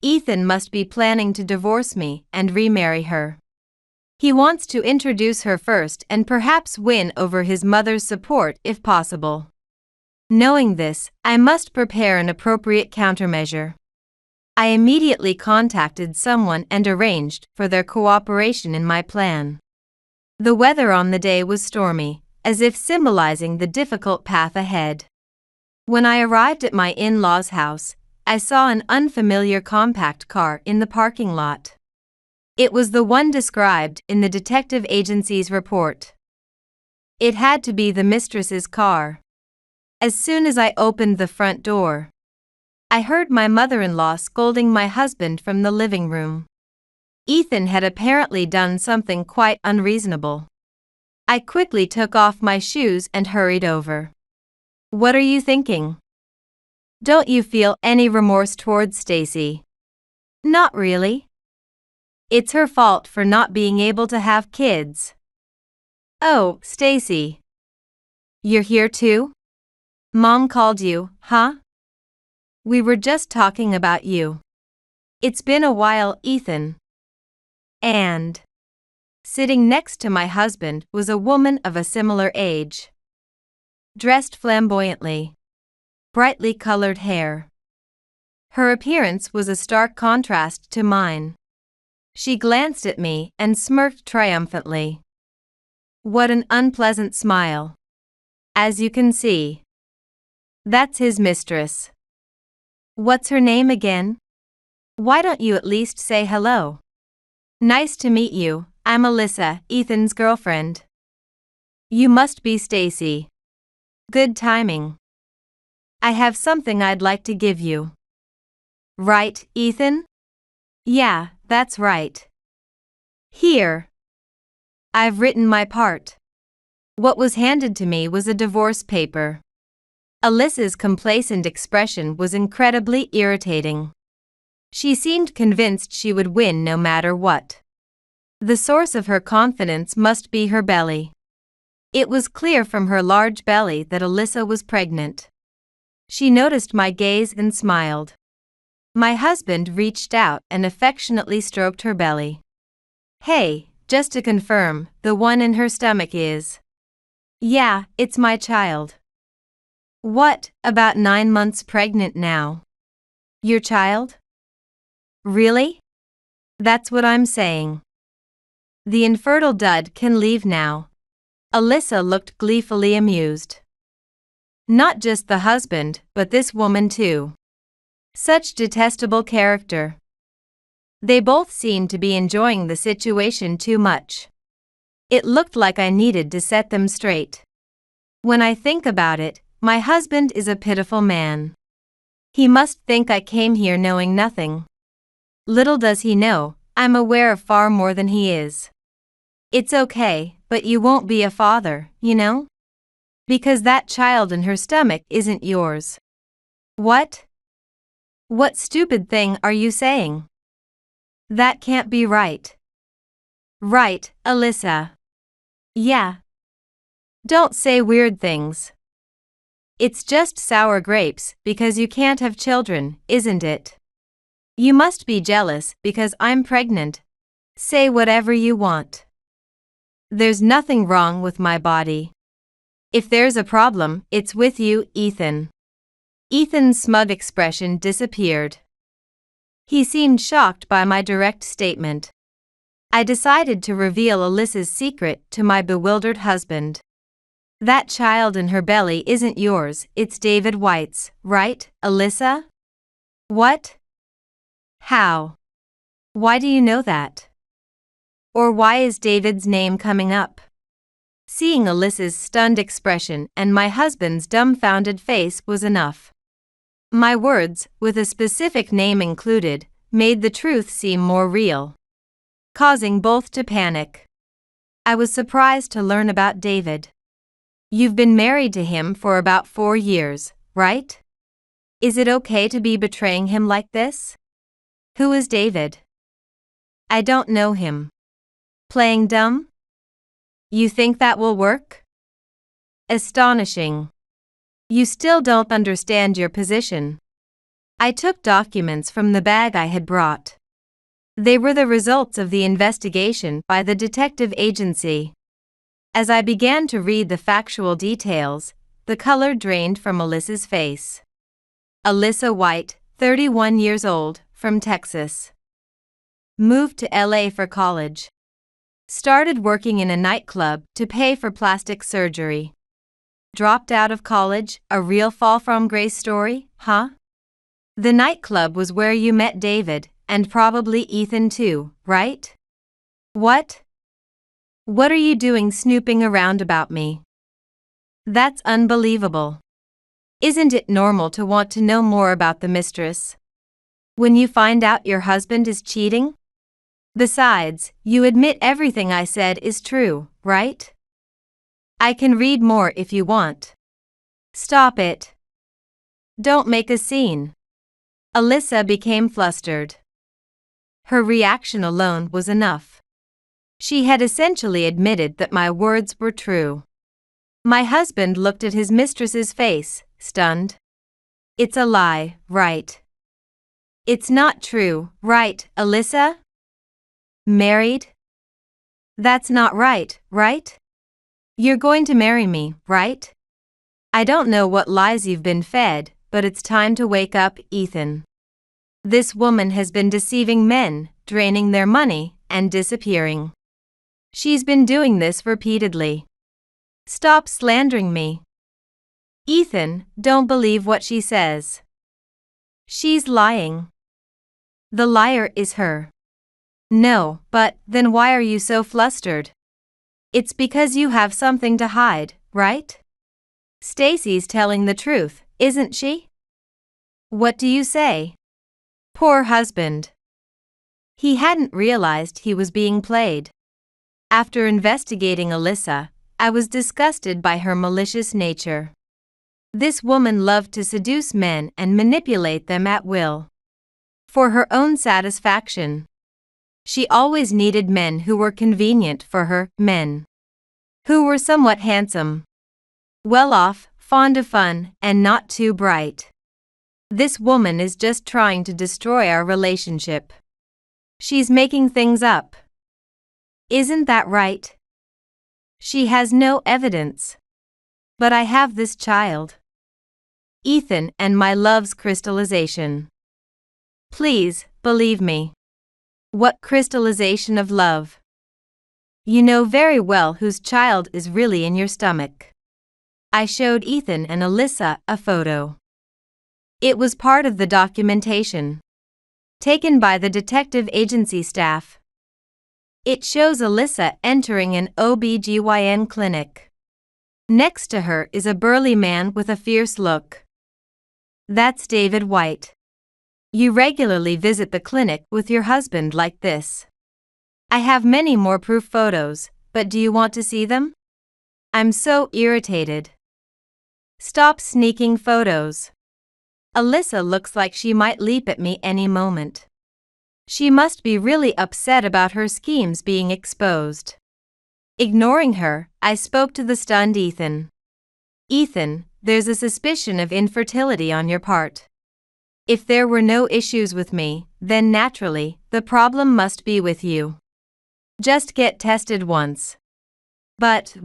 Ethan must be planning to divorce me and remarry her. He wants to introduce her first and perhaps win over his mother's support if possible. Knowing this, I must prepare an appropriate countermeasure. I immediately contacted someone and arranged for their cooperation in my plan. The weather on the day was stormy, as if symbolizing the difficult path ahead. When I arrived at my in-laws' house, I saw an unfamiliar compact car in the parking lot. It was the one described in the detective agency's report. It had to be the mistress's car. As soon as I opened the front door, I heard my mother-in-law scolding my husband from the living room. Ethan had apparently done something quite unreasonable. I quickly took off my shoes and hurried over. What are you thinking? Don't you feel any remorse towards Stacy? Not really. It's her fault for not being able to have kids. Oh, Stacy. You're here too? Mom called you, huh? We were just talking about you. It's been a while, Ethan. And sitting next to my husband was a woman of a similar age. Dressed flamboyantly. Brightly colored hair. Her appearance was a stark contrast to mine. She glanced at me and smirked triumphantly. What an unpleasant smile. As you can see. That's his mistress. What's her name again? Why don't you at least say hello? Nice to meet you, I'm Alyssa, Ethan's girlfriend. You must be Stacy. Good timing. I have something I'd like to give you. Right, Ethan? Yeah, that's right. Here. I've written my part. What was handed to me was a divorce paper. Alyssa's complacent expression was incredibly irritating. She seemed convinced she would win no matter what. The source of her confidence must be her belly. It was clear from her large belly that Alyssa was pregnant. She noticed my gaze and smiled. My husband reached out and affectionately stroked her belly. Hey, just to confirm, the one in her stomach is... Yeah, it's my child. What, about 9 months pregnant now? Your child? Really? That's what I'm saying. The infertile dud can leave now. Alyssa looked gleefully amused. Not just the husband, but this woman too. Such detestable character. They both seemed to be enjoying the situation too much. It looked like I needed to set them straight. When I think about it, my husband is a pitiful man. He must think I came here knowing nothing. Little does he know, I'm aware of far more than he is. It's okay, but you won't be a father, you know? Because that child in her stomach isn't yours. What? What stupid thing are you saying? That can't be right. Right, Alyssa. Yeah. Don't say weird things. It's just sour grapes because you can't have children, isn't it? You must be jealous because I'm pregnant. Say whatever you want. There's nothing wrong with my body. If there's a problem, it's with you, Ethan. Ethan's smug expression disappeared. He seemed shocked by my direct statement. I decided to reveal Alyssa's secret to my bewildered husband. That child in her belly isn't yours, it's David White's, right, Alyssa? What? How? Why do you know that? Or why is David's name coming up? Seeing Alyssa's stunned expression and my husband's dumbfounded face was enough. My words, with a specific name included, made the truth seem more real, causing both to panic. I was surprised to learn about David. You've been married to him for about 4 years, right? Is it okay to be betraying him like this? Who is David? I don't know him. Playing dumb? You think that will work? Astonishing. You still don't understand your position. I took documents from the bag I had brought. They were the results of the investigation by the detective agency. As I began to read the factual details, the color drained from Alyssa's face. Alyssa White, 31 years old, from Texas. Moved to LA for college. Started working in a nightclub to pay for plastic surgery. Dropped out of college, a real fall from grace story, huh? The nightclub was where you met David, and probably Ethan too, right? What? What are you doing snooping around about me? That's unbelievable. Isn't it normal to want to know more about the mistress when you find out your husband is cheating? Besides, you admit everything I said is true, right? I can read more if you want. Stop it. Don't make a scene. Alyssa became flustered. Her reaction alone was enough. She had essentially admitted that my words were true. My husband looked at his mistress's face, stunned. It's a lie, right? It's not true, right, Alyssa? Married? That's not right, right? You're going to marry me, right? I don't know what lies you've been fed, but it's time to wake up, Ethan. This woman has been deceiving men, draining their money, and disappearing. She's been doing this repeatedly. Stop slandering me. Ethan, don't believe what she says. She's lying. The liar is her. No, but then why are you so flustered? It's because you have something to hide, right? Stacy's telling the truth, isn't she? What do you say? Poor husband. He hadn't realized he was being played. After investigating Alyssa, I was disgusted by her malicious nature. This woman loved to seduce men and manipulate them at will. For her own satisfaction. She always needed men who were convenient for her, men who were somewhat handsome, well off, fond of fun, and not too bright. This woman is just trying to destroy our relationship. She's making things up. Isn't that right? She has no evidence. But I have this child. Ethan and my love's crystallization. Please, believe me. What crystallization of love? You know very well whose child is really in your stomach. I showed Ethan and Alyssa a photo. It was part of the documentation, taken by the detective agency staff. It shows Alyssa entering an OB/GYN clinic. Next to her is a burly man with a fierce look. That's David White. You regularly visit the clinic with your husband like this. I have many more proof photos, but do you want to see them? I'm so irritated. Stop sneaking photos. Alyssa looks like she might leap at me any moment. She must be really upset about her schemes being exposed. Ignoring her, I spoke to the stunned Ethan. Ethan, there's a suspicion of infertility on your part. If there were no issues with me, then naturally, the problem must be with you. Just get tested once. But,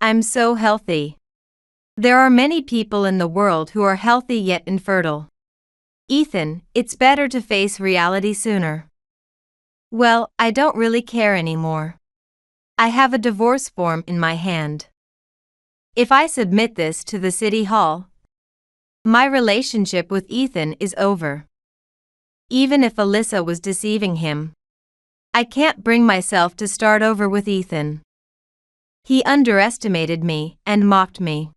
I'm so healthy. There are many people in the world who are healthy yet infertile. Ethan, it's better to face reality sooner. Well, I don't really care anymore. I have a divorce form in my hand. If I submit this to the city hall, my relationship with Ethan is over. Even if Alyssa was deceiving him, I can't bring myself to start over with Ethan. He underestimated me and mocked me.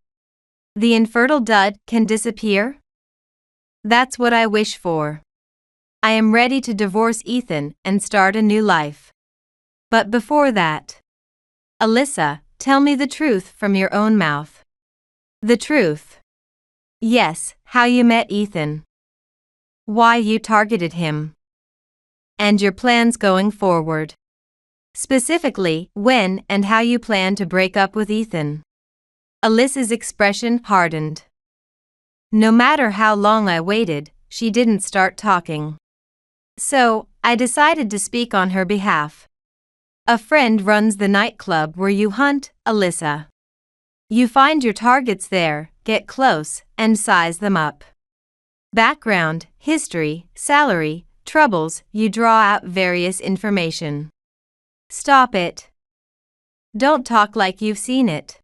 The infertile dud can disappear? That's what I wish for. I am ready to divorce Ethan and start a new life. But before that, Alyssa, tell me the truth from your own mouth. The truth. Yes, how you met Ethan. Why you targeted him. And your plans going forward. Specifically, when and how you plan to break up with Ethan. Alyssa's expression hardened. No matter how long I waited, she didn't start talking. So, I decided to speak on her behalf. A friend runs the nightclub where you hunt, Alyssa. You find your targets there, get close, and size them up. Background, history, salary, troubles, you draw out various information. Stop it. Don't talk like you've seen it.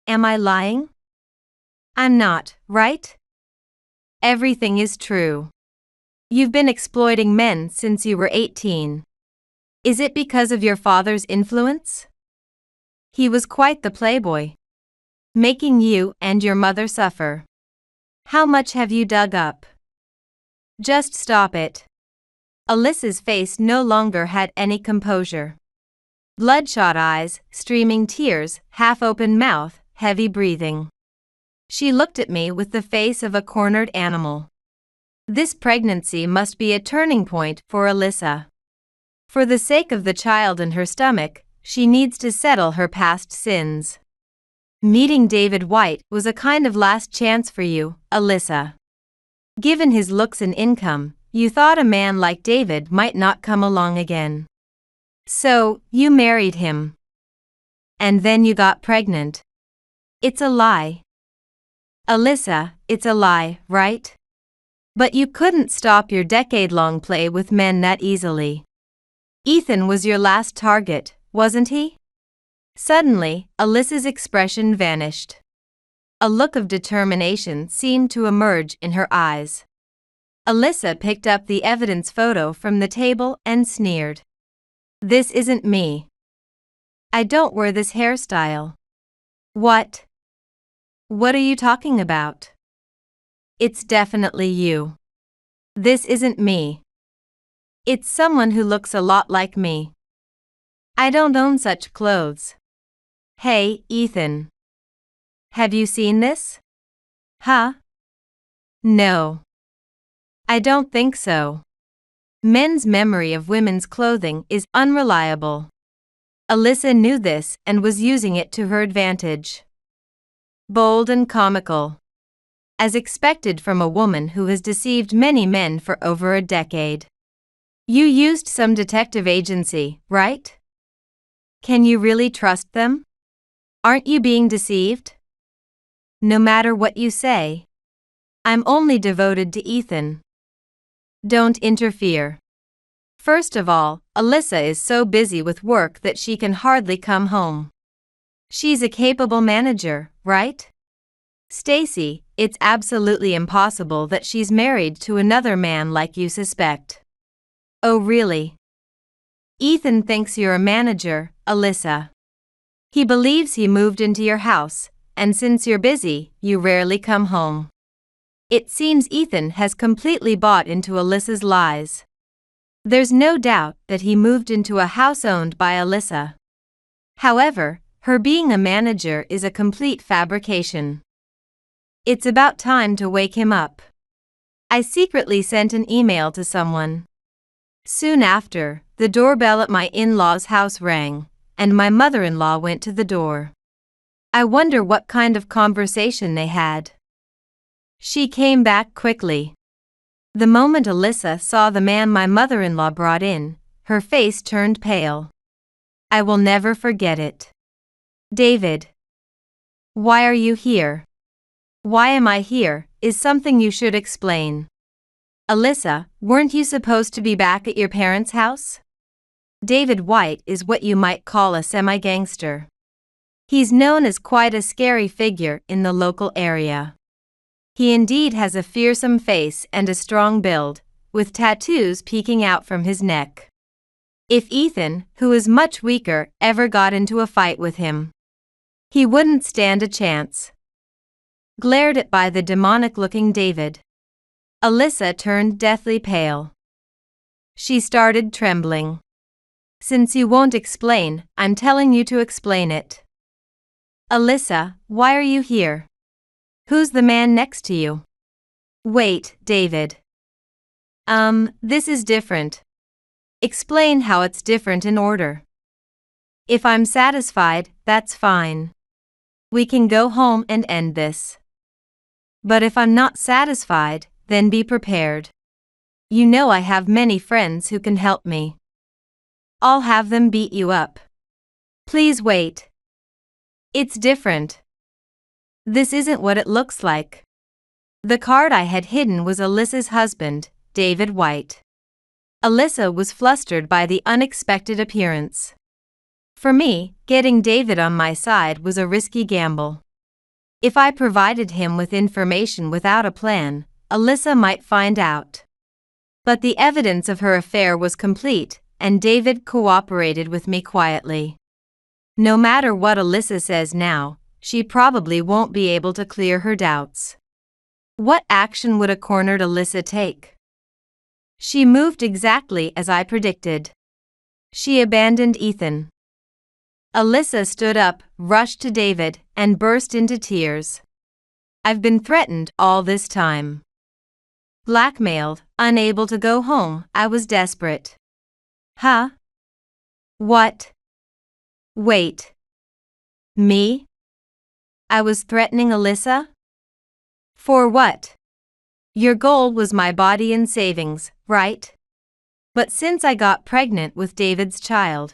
Am I lying? I'm not, right? Everything is true. You've been exploiting men since you were 18. Is it because of your father's influence? He was quite the playboy, making you and your mother suffer. How much have you dug up? Just stop it. Alyssa's face no longer had any composure. Bloodshot eyes, streaming tears, half-open mouth, heavy breathing. She looked at me with the face of a cornered animal. This pregnancy must be a turning point for Alyssa. For the sake of the child in her stomach, she needs to settle her past sins. Meeting David White was a kind of last chance for you, Alyssa. Given his looks and income, you thought a man like David might not come along again. So, you married him. And then you got pregnant. It's a lie. Alyssa, it's a lie, right? But you couldn't stop your decade-long play with men that easily. Ethan was your last target, wasn't he? Suddenly, Alyssa's expression vanished. A look of determination seemed to emerge in her eyes. Alyssa picked up the evidence photo from the table and sneered. This isn't me. I don't wear this hairstyle. What? What are you talking about? It's definitely you. This isn't me. It's someone who looks a lot like me. I don't own such clothes. Hey, Ethan. Have you seen this? Huh? No. I don't think so. Men's memory of women's clothing is unreliable. Alyssa knew this and was using it to her advantage. Bold and comical. As expected from a woman who has deceived many men for over a decade. You used some detective agency, right? Can you really trust them? Aren't you being deceived? No matter what you say, I'm only devoted to Ethan. Don't interfere. First of all, Alyssa is so busy with work that she can hardly come home. She's a capable manager, right? Stacy, it's absolutely impossible that she's married to another man like you suspect. Oh really? Ethan thinks you're a manager, Alyssa. He believes he moved into your house, and since you're busy, you rarely come home. It seems Ethan has completely bought into Alyssa's lies. There's no doubt that he moved into a house owned by Alyssa. However, her being a manager is a complete fabrication. It's about time to wake him up. I secretly sent an email to someone. Soon after, the doorbell at my in-laws' house rang, and my mother-in-law went to the door. I wonder what kind of conversation they had. She came back quickly. The moment Alyssa saw the man my mother-in-law brought in, her face turned pale. I will never forget it. David. Why are you here? Why am I here, is something you should explain. Alyssa, weren't you supposed to be back at your parents' house? David White is what you might call a semi-gangster. He's known as quite a scary figure in the local area. He indeed has a fearsome face and a strong build, with tattoos peeking out from his neck. If Ethan, who is much weaker, ever got into a fight with him, he wouldn't stand a chance. Glared at by the demonic-looking David, Alyssa turned deathly pale. She started trembling. Since you won't explain, I'm telling you to explain it. Alyssa, why are you here? Who's the man next to you? Wait, David. This is different. Explain how it's different in order. If I'm satisfied, that's fine. We can go home and end this. But if I'm not satisfied, then be prepared. You know I have many friends who can help me. I'll have them beat you up. Please wait. It's different. This isn't what it looks like. The card I had hidden was Alyssa's husband, David White. Alyssa was flustered by the unexpected appearance. For me, getting David on my side was a risky gamble. If I provided him with information without a plan, Alyssa might find out. But the evidence of her affair was complete, and David cooperated with me quietly. No matter what Alyssa says now, she probably won't be able to clear her doubts. What action would a cornered Alyssa take? She moved exactly as I predicted. She abandoned Ethan. Alyssa stood up, rushed to David, and burst into tears. I've been threatened all this time. Blackmailed, unable to go home, I was desperate. Huh? What? Wait. Me? I was threatening Alyssa? For what? Your goal was my body and savings, right? But since I got pregnant with David's child,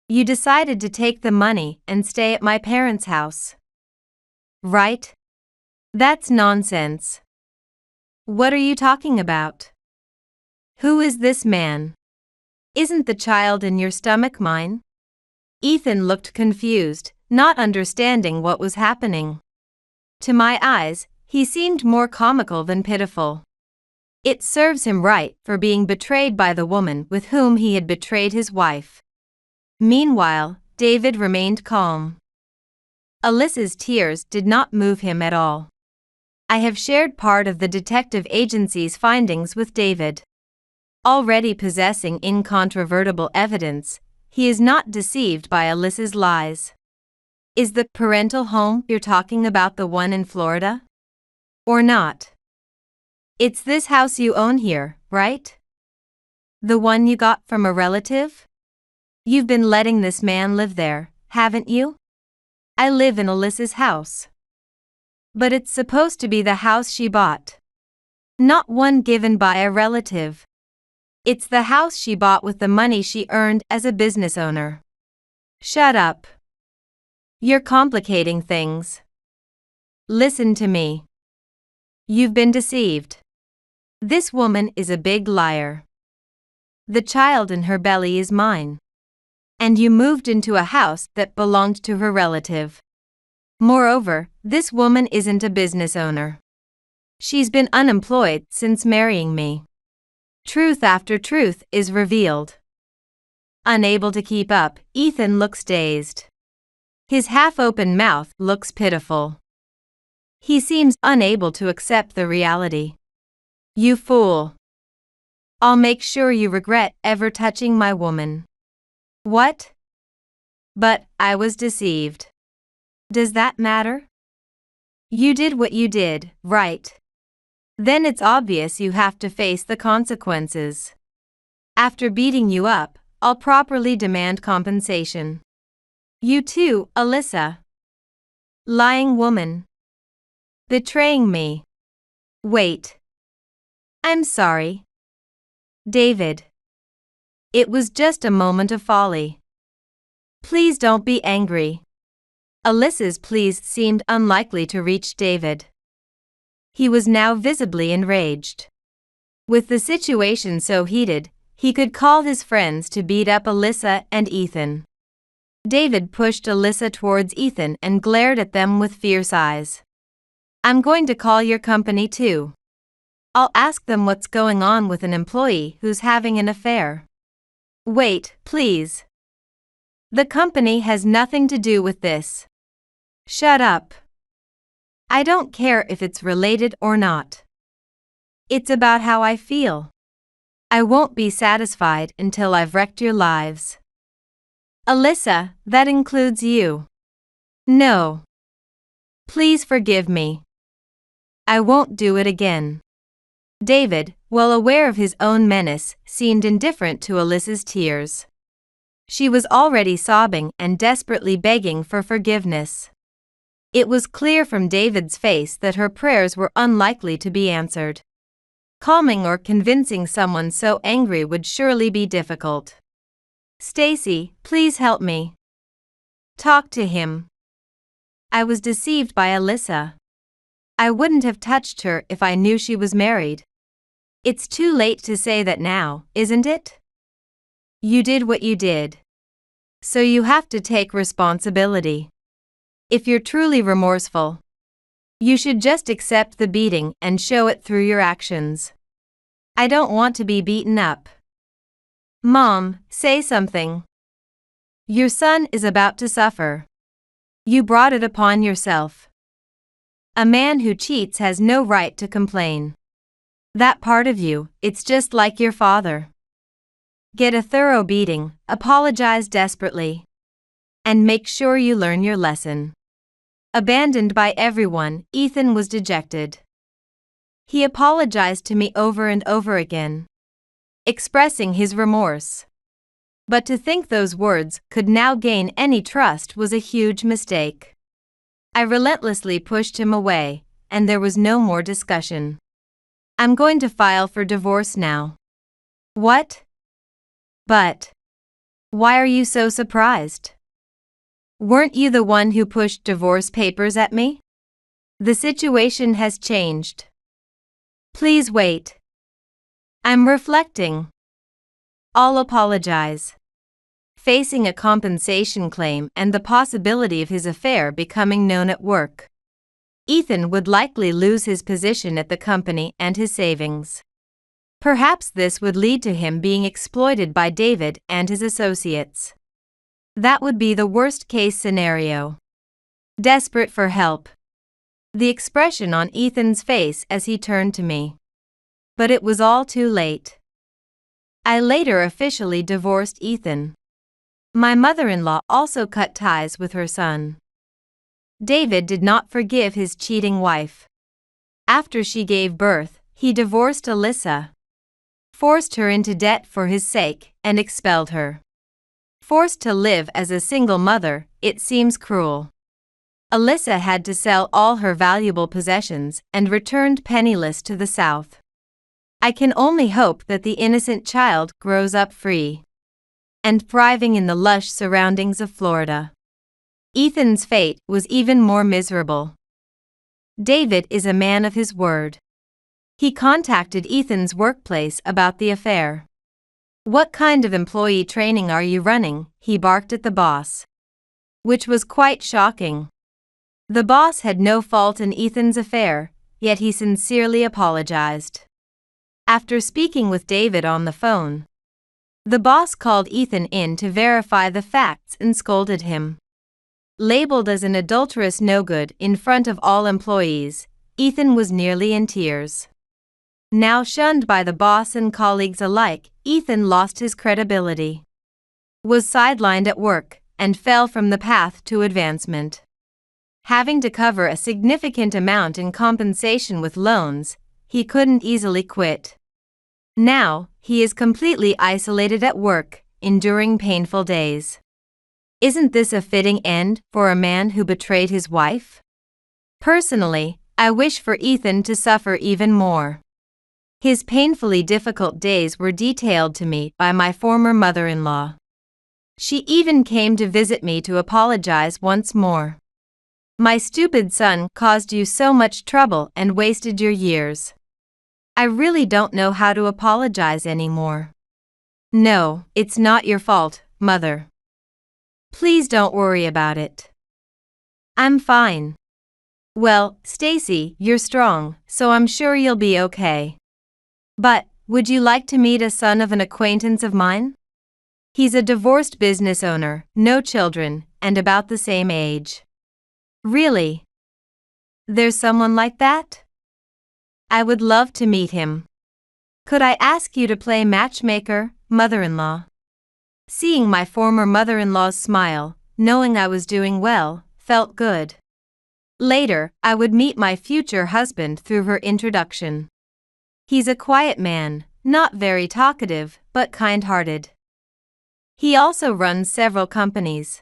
you decided to take the money and stay at my parents' house. Right? That's nonsense. What are you talking about? Who is this man? Isn't the child in your stomach mine? Ethan looked confused, not understanding what was happening. To my eyes, he seemed more comical than pitiful. It serves him right for being betrayed by the woman with whom he had betrayed his wife. Meanwhile, David remained calm. Alyssa's tears did not move him at all. I have shared part of the detective agency's findings with David. Already possessing incontrovertible evidence, he is not deceived by Alyssa's lies. Is the parental home you're talking about the one in Florida? Or not? It's this house you own here, right? The one you got from a relative? You've been letting this man live there, haven't you? I live in Alyssa's house. But it's supposed to be the house she bought. Not one given by a relative. It's the house she bought with the money she earned as a business owner. Shut up. You're complicating things. Listen to me. You've been deceived. This woman is a big liar. The child in her belly is mine. And you moved into a house that belonged to her relative. Moreover, this woman isn't a business owner. She's been unemployed since marrying me. Truth after truth is revealed. Unable to keep up, Ethan looks dazed. His half-open mouth looks pitiful. He seems unable to accept the reality. You fool. I'll make sure you regret ever touching my woman. What? But I was deceived. Does that matter? You did what you did, right? Then it's obvious you have to face the consequences. After beating you up, I'll properly demand compensation. You too, Alyssa. Lying woman. Betraying me. Wait. I'm sorry. David. It was just a moment of folly. Please don't be angry. Alyssa's pleas seemed unlikely to reach David. He was now visibly enraged. With the situation so heated, he could call his friends to beat up Alyssa and Ethan. David pushed Alyssa towards Ethan and glared at them with fierce eyes. I'm going to call your company too. I'll ask them what's going on with an employee who's having an affair. Wait, please. The company has nothing to do with this. Shut up. I don't care if it's related or not. It's about how I feel. I won't be satisfied until I've wrecked your lives. Alyssa, that includes you. No. Please forgive me. I won't do it again. David, well aware of his own menace, seemed indifferent to Alyssa's tears. She was already sobbing and desperately begging for forgiveness. It was clear from David's face that her prayers were unlikely to be answered. Calming or convincing someone so angry would surely be difficult. Stacy, please help me. Talk to him. I was deceived by Alyssa. I wouldn't have touched her if I knew she was married. It's too late to say that now, isn't it? You did what you did. So you have to take responsibility. If you're truly remorseful, you should just accept the beating and show it through your actions. I don't want to be beaten up. Mom, say something. Your son is about to suffer. You brought it upon yourself. A man who cheats has no right to complain. That part of you, it's just like your father. Get a thorough beating, apologize desperately. And make sure you learn your lesson. Abandoned by everyone, Ethan was dejected. He apologized to me over and over again, expressing his remorse. But to think those words could now gain any trust was a huge mistake. I relentlessly pushed him away, and there was no more discussion. I'm going to file for divorce now. What? But why are you so surprised? Weren't you the one who pushed divorce papers at me? The situation has changed. Please wait. I'm reflecting. I'll apologize. Facing a compensation claim and the possibility of his affair becoming known at work, Ethan would likely lose his position at the company and his savings. Perhaps this would lead to him being exploited by David and his associates. That would be the worst-case scenario. Desperate for help. The expression on Ethan's face as he turned to me. But it was all too late. I later officially divorced Ethan. My mother-in-law also cut ties with her son. David did not forgive his cheating wife. After she gave birth, he divorced Alyssa, forced her into debt for his sake, and expelled her. Forced to live as a single mother, it seems cruel. Alyssa had to sell all her valuable possessions and returned penniless to the South. I can only hope that the innocent child grows up free and thriving in the lush surroundings of Florida. Ethan's fate was even more miserable. David is a man of his word. He contacted Ethan's workplace about the affair. What kind of employee training are you running? He barked at the boss. Which was quite shocking. The boss had no fault in Ethan's affair, yet he sincerely apologized. After speaking with David on the phone, the boss called Ethan in to verify the facts and scolded him. Labeled as an adulterous no-good in front of all employees, Ethan was nearly in tears. Now shunned by the boss and colleagues alike, Ethan lost his credibility, was sidelined at work, and fell from the path to advancement. Having to cover a significant amount in compensation with loans, he couldn't easily quit. Now, he is completely isolated at work, enduring painful days. Isn't this a fitting end for a man who betrayed his wife? Personally, I wish for Ethan to suffer even more. His painfully difficult days were detailed to me by my former mother-in-law. She even came to visit me to apologize once more. My stupid son caused you so much trouble and wasted your years. I really don't know how to apologize anymore. No, it's not your fault, Mother. Please don't worry about it. I'm fine. Well, Stacy, you're strong, so I'm sure you'll be okay. But, would you like to meet a son of an acquaintance of mine? He's a divorced business owner, no children, and about the same age. Really? There's someone like that? I would love to meet him. Could I ask you to play matchmaker, mother-in-law? Seeing my former mother-in-law's smile, knowing I was doing well, felt good. Later, I would meet my future husband through her introduction. He's a quiet man, not very talkative, but kind-hearted. He also runs several companies.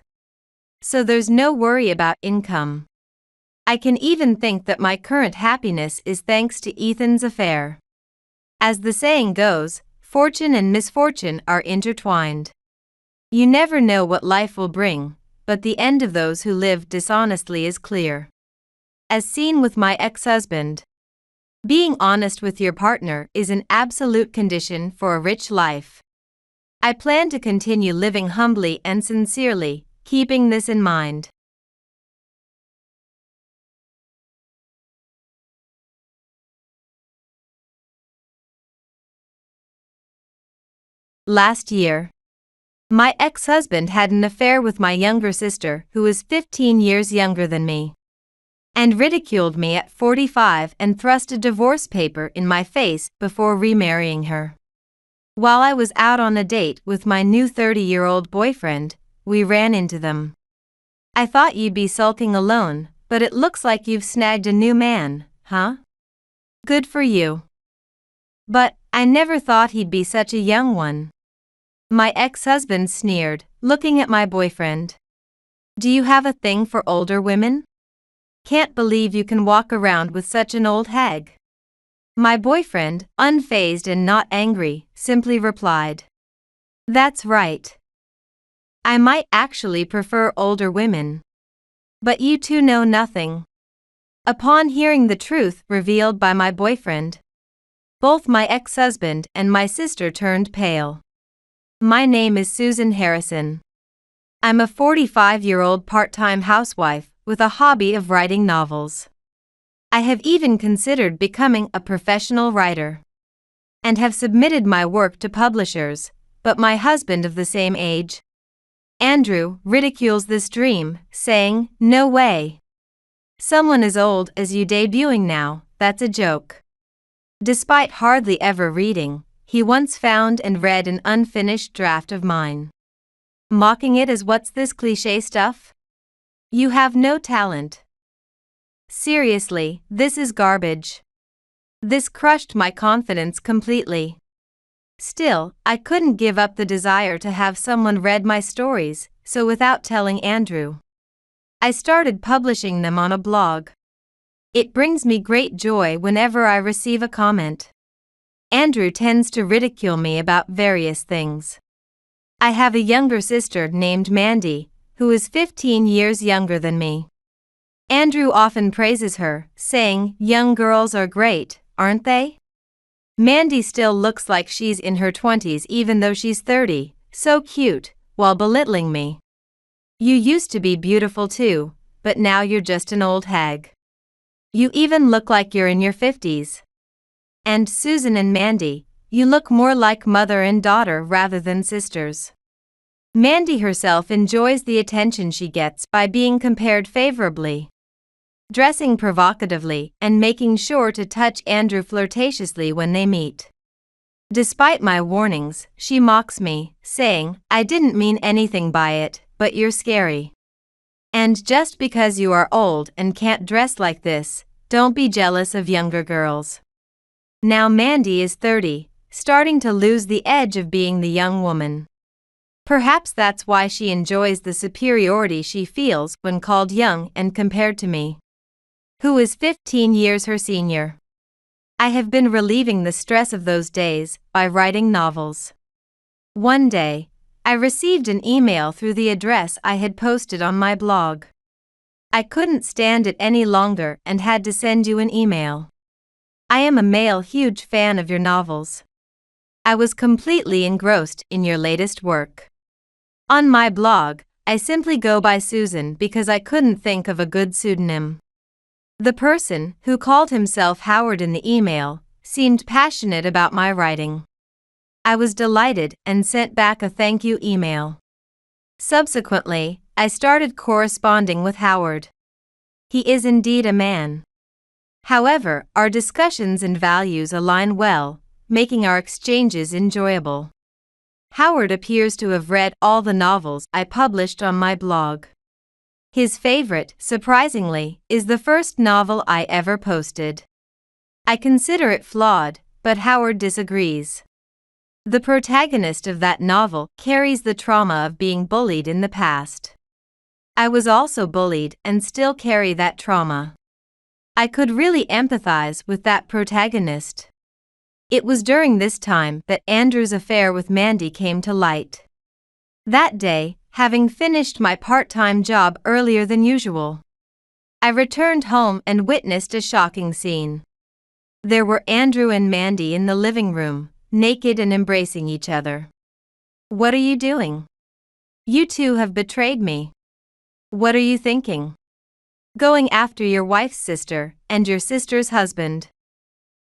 So there's no worry about income. I can even think that my current happiness is thanks to Ethan's affair. As the saying goes, fortune and misfortune are intertwined. You never know what life will bring, but the end of those who live dishonestly is clear. As seen with my ex-husband. Being honest with your partner is an absolute condition for a rich life. I plan to continue living humbly and sincerely, keeping this in mind. Last year, my ex-husband had an affair with my younger sister, who is 15 years younger than me, and ridiculed me at 45 and thrust a divorce paper in my face before remarrying her. While I was out on a date with my new 30-year-old boyfriend, we ran into them. I thought you'd be sulking alone, but it looks like you've snagged a new man, huh? Good for you. But I never thought he'd be such a young one. My ex-husband sneered, looking at my boyfriend. Do you have a thing for older women? Can't believe you can walk around with such an old hag. My boyfriend, unfazed and not angry, simply replied, That's right. I might actually prefer older women. But you two know nothing. Upon hearing the truth revealed by my boyfriend, both my ex-husband and my sister turned pale. My name is Susan Harrison. I'm a 45-year-old part-time housewife with a hobby of writing novels. I have even considered becoming a professional writer, and have submitted my work to publishers, but my husband of the same age, Andrew, ridicules this dream, saying, No way. Someone as old as you debuting now, that's a joke. Despite hardly ever reading, he once found and read an unfinished draft of mine, mocking it as what's this cliché stuff? You have no talent. Seriously, this is garbage. This crushed my confidence completely. Still, I couldn't give up the desire to have someone read my stories, so without telling Andrew, I started publishing them on a blog. It brings me great joy whenever I receive a comment. Andrew tends to ridicule me about various things. I have a younger sister named Mandy, who is 15 years younger than me. Andrew often praises her, saying, Young girls are great, aren't they? Mandy still looks like she's in her 20s even though she's 30, so cute, while belittling me. You used to be beautiful too, but now you're just an old hag. You even look like you're in your 50s. And Susan and Mandy, you look more like mother and daughter rather than sisters. Mandy herself enjoys the attention she gets by being compared favorably, dressing provocatively and making sure to touch Andrew flirtatiously when they meet. Despite my warnings, she mocks me, saying, I didn't mean anything by it, but you're scary. And just because you are old and can't dress like this, don't be jealous of younger girls. Now Mandy is 30, starting to lose the edge of being the young woman. Perhaps that's why she enjoys the superiority she feels when called young and compared to me, who is 15 years her senior. I have been relieving the stress of those days by writing novels. One day, I received an email through the address I had posted on my blog. I couldn't stand it any longer and had to send you an email. I am a male huge fan of your novels. I was completely engrossed in your latest work. On my blog, I simply go by Susan because I couldn't think of a good pseudonym. The person, who called himself Howard in the email, seemed passionate about my writing. I was delighted and sent back a thank you email. Subsequently, I started corresponding with Howard. He is indeed a man. However, our discussions and values align well, making our exchanges enjoyable. Howard appears to have read all the novels I published on my blog. His favorite, surprisingly, is the first novel I ever posted. I consider it flawed, but Howard disagrees. The protagonist of that novel carries the trauma of being bullied in the past. I was also bullied and still carry that trauma. I could really empathize with that protagonist. It was during this time that Andrew's affair with Mandy came to light. That day, having finished my part-time job earlier than usual, I returned home and witnessed a shocking scene. There were Andrew and Mandy in the living room, naked and embracing each other. What are you doing? You two have betrayed me. What are you thinking? Going after your wife's sister and your sister's husband.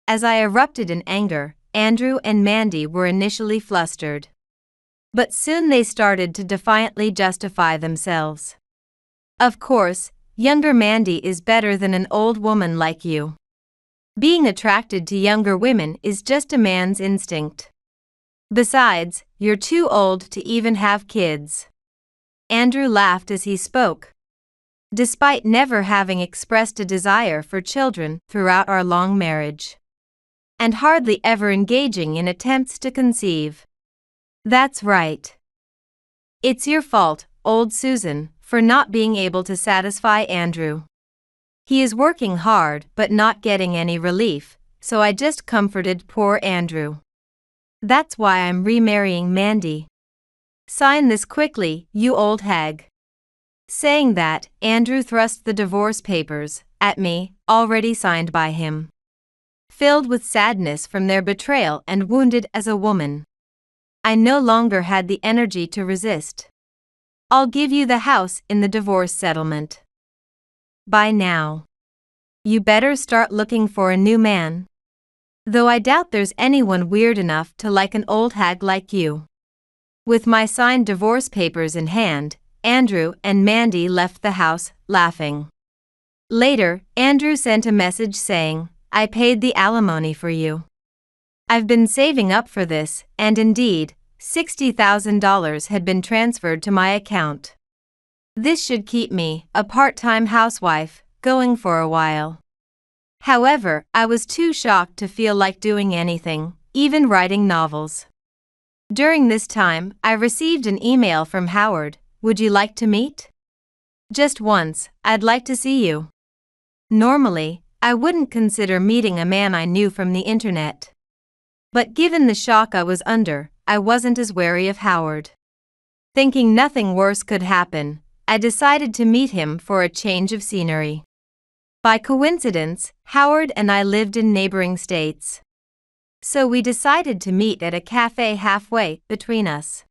As I erupted in anger, Andrew and Mandy were initially flustered. But soon they started to defiantly justify themselves. Of course, younger Mandy is better than an old woman like you. Being attracted to younger women is just a man's instinct. Besides, you're too old to even have kids. Andrew laughed as he spoke. Despite never having expressed a desire for children throughout our long marriage, and hardly ever engaging in attempts to conceive. That's right. It's your fault, old Susan, for not being able to satisfy Andrew. He is working hard but not getting any relief, so I just comforted poor Andrew. That's why I'm remarrying Mandy. Sign this quickly, you old hag. Saying that, Andrew thrust the divorce papers at me, already signed by him. Filled with sadness from their betrayal and wounded as a woman, I no longer had the energy to resist. I'll give you the house in the divorce settlement. Bye now. You better start looking for a new man. Though I doubt there's anyone weird enough to like an old hag like you. With my signed divorce papers in hand, Andrew and Mandy left the house, laughing. Later, Andrew sent a message saying, I paid the alimony for you. I've been saving up for this, and indeed, $60,000 had been transferred to my account. This should keep me, a part-time housewife, going for a while. However, I was too shocked to feel like doing anything, even writing novels. During this time, I received an email from Howard. Would you like to meet? Just once, I'd like to see you. Normally, I wouldn't consider meeting a man I knew from the internet. But given the shock I was under, I wasn't as wary of Howard. Thinking nothing worse could happen, I decided to meet him for a change of scenery. By coincidence, Howard and I lived in neighboring states. So we decided to meet at a cafe halfway between us.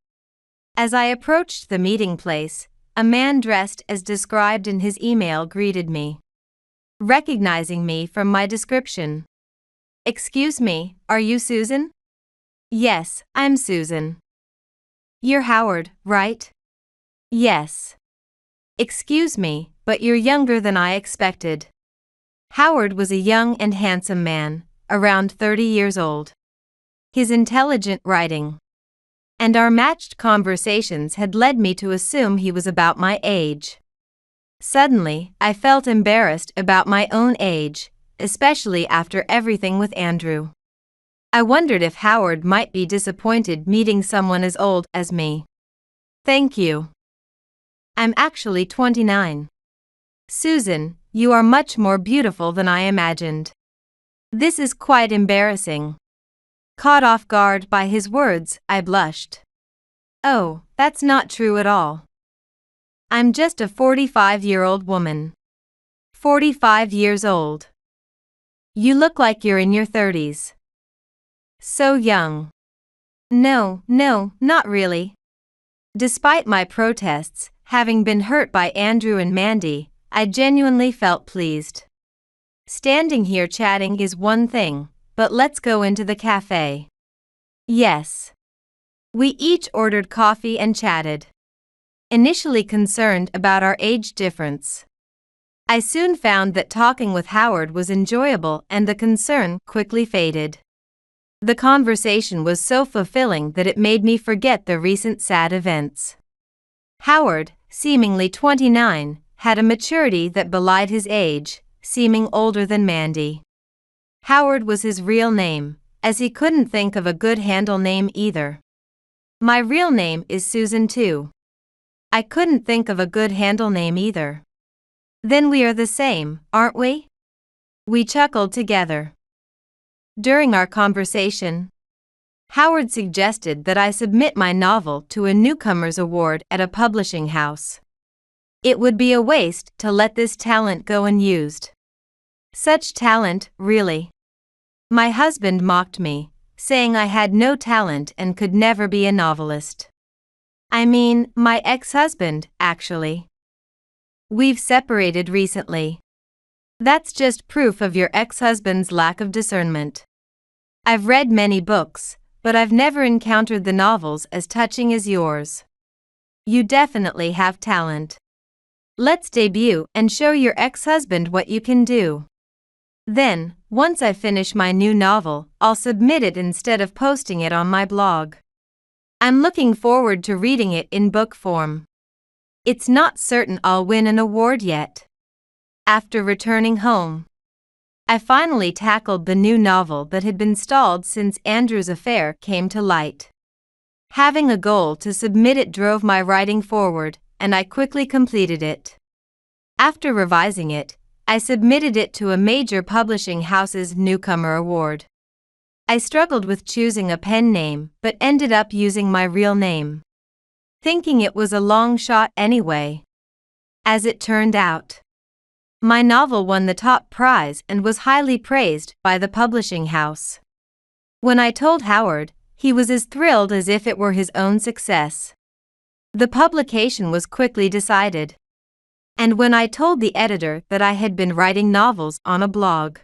As I approached the meeting place, a man dressed as described in his email greeted me. Recognizing me from my description. Excuse me, are you Susan? Yes, I'm Susan. You're Howard, right? Yes. Excuse me, but you're younger than I expected. Howard was a young and handsome man, around 30 years old. His intelligent writing and our matched conversations had led me to assume he was about my age. Suddenly, I felt embarrassed about my own age, especially after everything with Andrew. I wondered if Howard might be disappointed meeting someone as old as me. Thank you. I'm actually 29. Susan, you are much more beautiful than I imagined. This is quite embarrassing. Caught off guard by his words, I blushed. Oh, that's not true at all. I'm just a 45-year-old woman. 45 years old. You look like you're in your 30s. So young. No, not really. Despite my protests, having been hurt by Andrew and Mandy, I genuinely felt pleased. Standing here chatting is one thing, but let's go into the cafe. Yes. We each ordered coffee and chatted. Initially concerned about our age difference, I soon found that talking with Howard was enjoyable and the concern quickly faded. The conversation was so fulfilling that it made me forget the recent sad events. Howard, seemingly 29, had a maturity that belied his age, seeming older than Mandy. Howard was his real name, as he couldn't think of a good handle name either. My real name is Susan too. I couldn't think of a good handle name either. Then we are the same, aren't we? We chuckled together. During our conversation, Howard suggested that I submit my novel to a newcomers award at a publishing house. It would be a waste to let this talent go unused. Such talent, really? My husband mocked me, saying I had no talent and could never be a novelist. I mean, my ex-husband, actually. We've separated recently. That's just proof of your ex-husband's lack of discernment. I've read many books, but I've never encountered the novels as touching as yours. You definitely have talent. Let's debut and show your ex-husband what you can do. Then, once I finish my new novel, I'll submit it instead of posting it on my blog. I'm looking forward to reading it in book form. It's not certain I'll win an award yet. After returning home, I finally tackled the new novel that had been stalled since Andrew's affair came to light. Having a goal to submit it drove my writing forward, and I quickly completed it. After revising it, I submitted it to a major publishing house's newcomer award. I struggled with choosing a pen name but ended up using my real name, thinking it was a long shot anyway. As it turned out, my novel won the top prize and was highly praised by the publishing house. When I told Howard, he was as thrilled as if it were his own success. The publication was quickly decided. And when I told the editor that I had been writing novels on a blog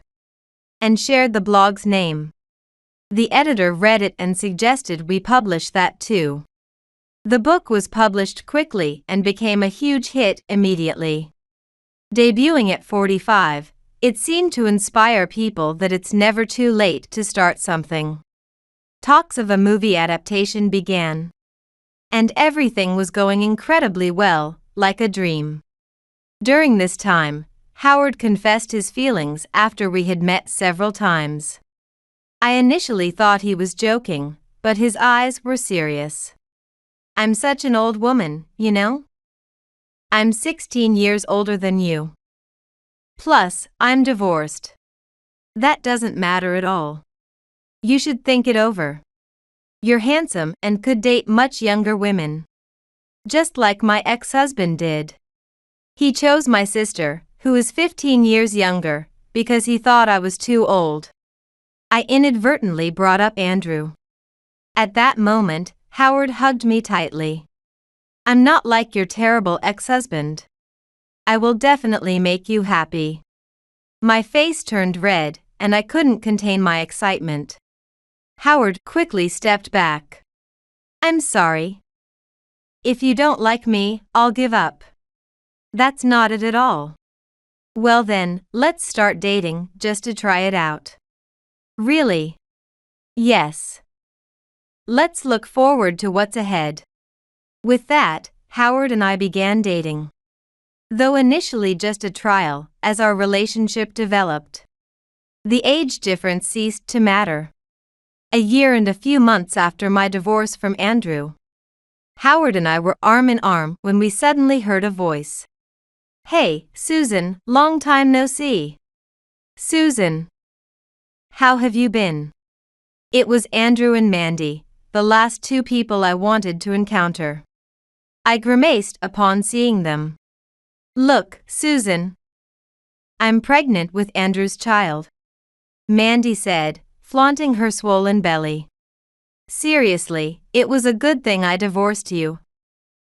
and shared the blog's name, the editor read it and suggested we publish that too. The book was published quickly and became a huge hit immediately. Debuting at 45, it seemed to inspire people that it's never too late to start something. Talks of a movie adaptation began. And everything was going incredibly well, like a dream. During this time, Howard confessed his feelings after we had met several times. I initially thought he was joking, but his eyes were serious. I'm such an old woman, you know? I'm 16 years older than you. Plus, I'm divorced. That doesn't matter at all. You should think it over. You're handsome and could date much younger women. Just like my ex-husband did. He chose my sister, who is 15 years younger, because he thought I was too old. I inadvertently brought up Andrew. At that moment, Howard hugged me tightly. I'm not like your terrible ex-husband. I will definitely make you happy. My face turned red, and I couldn't contain my excitement. Howard quickly stepped back. I'm sorry. If you don't like me, I'll give up. That's not it at all. Well then, let's start dating, just to try it out. Really? Yes. Let's look forward to what's ahead. With that, Howard and I began dating. Though initially just a trial, as our relationship developed, the age difference ceased to matter. A year and a few months after my divorce from Andrew, Howard and I were arm in arm when we suddenly heard a voice. "Hey, Susan, long time no see." "Susan, how have you been?" It was Andrew and Mandy, the last two people I wanted to encounter. I grimaced upon seeing them. "Look, Susan. I'm pregnant with Andrew's child," Mandy said, flaunting her swollen belly. "Seriously, it was a good thing I divorced you.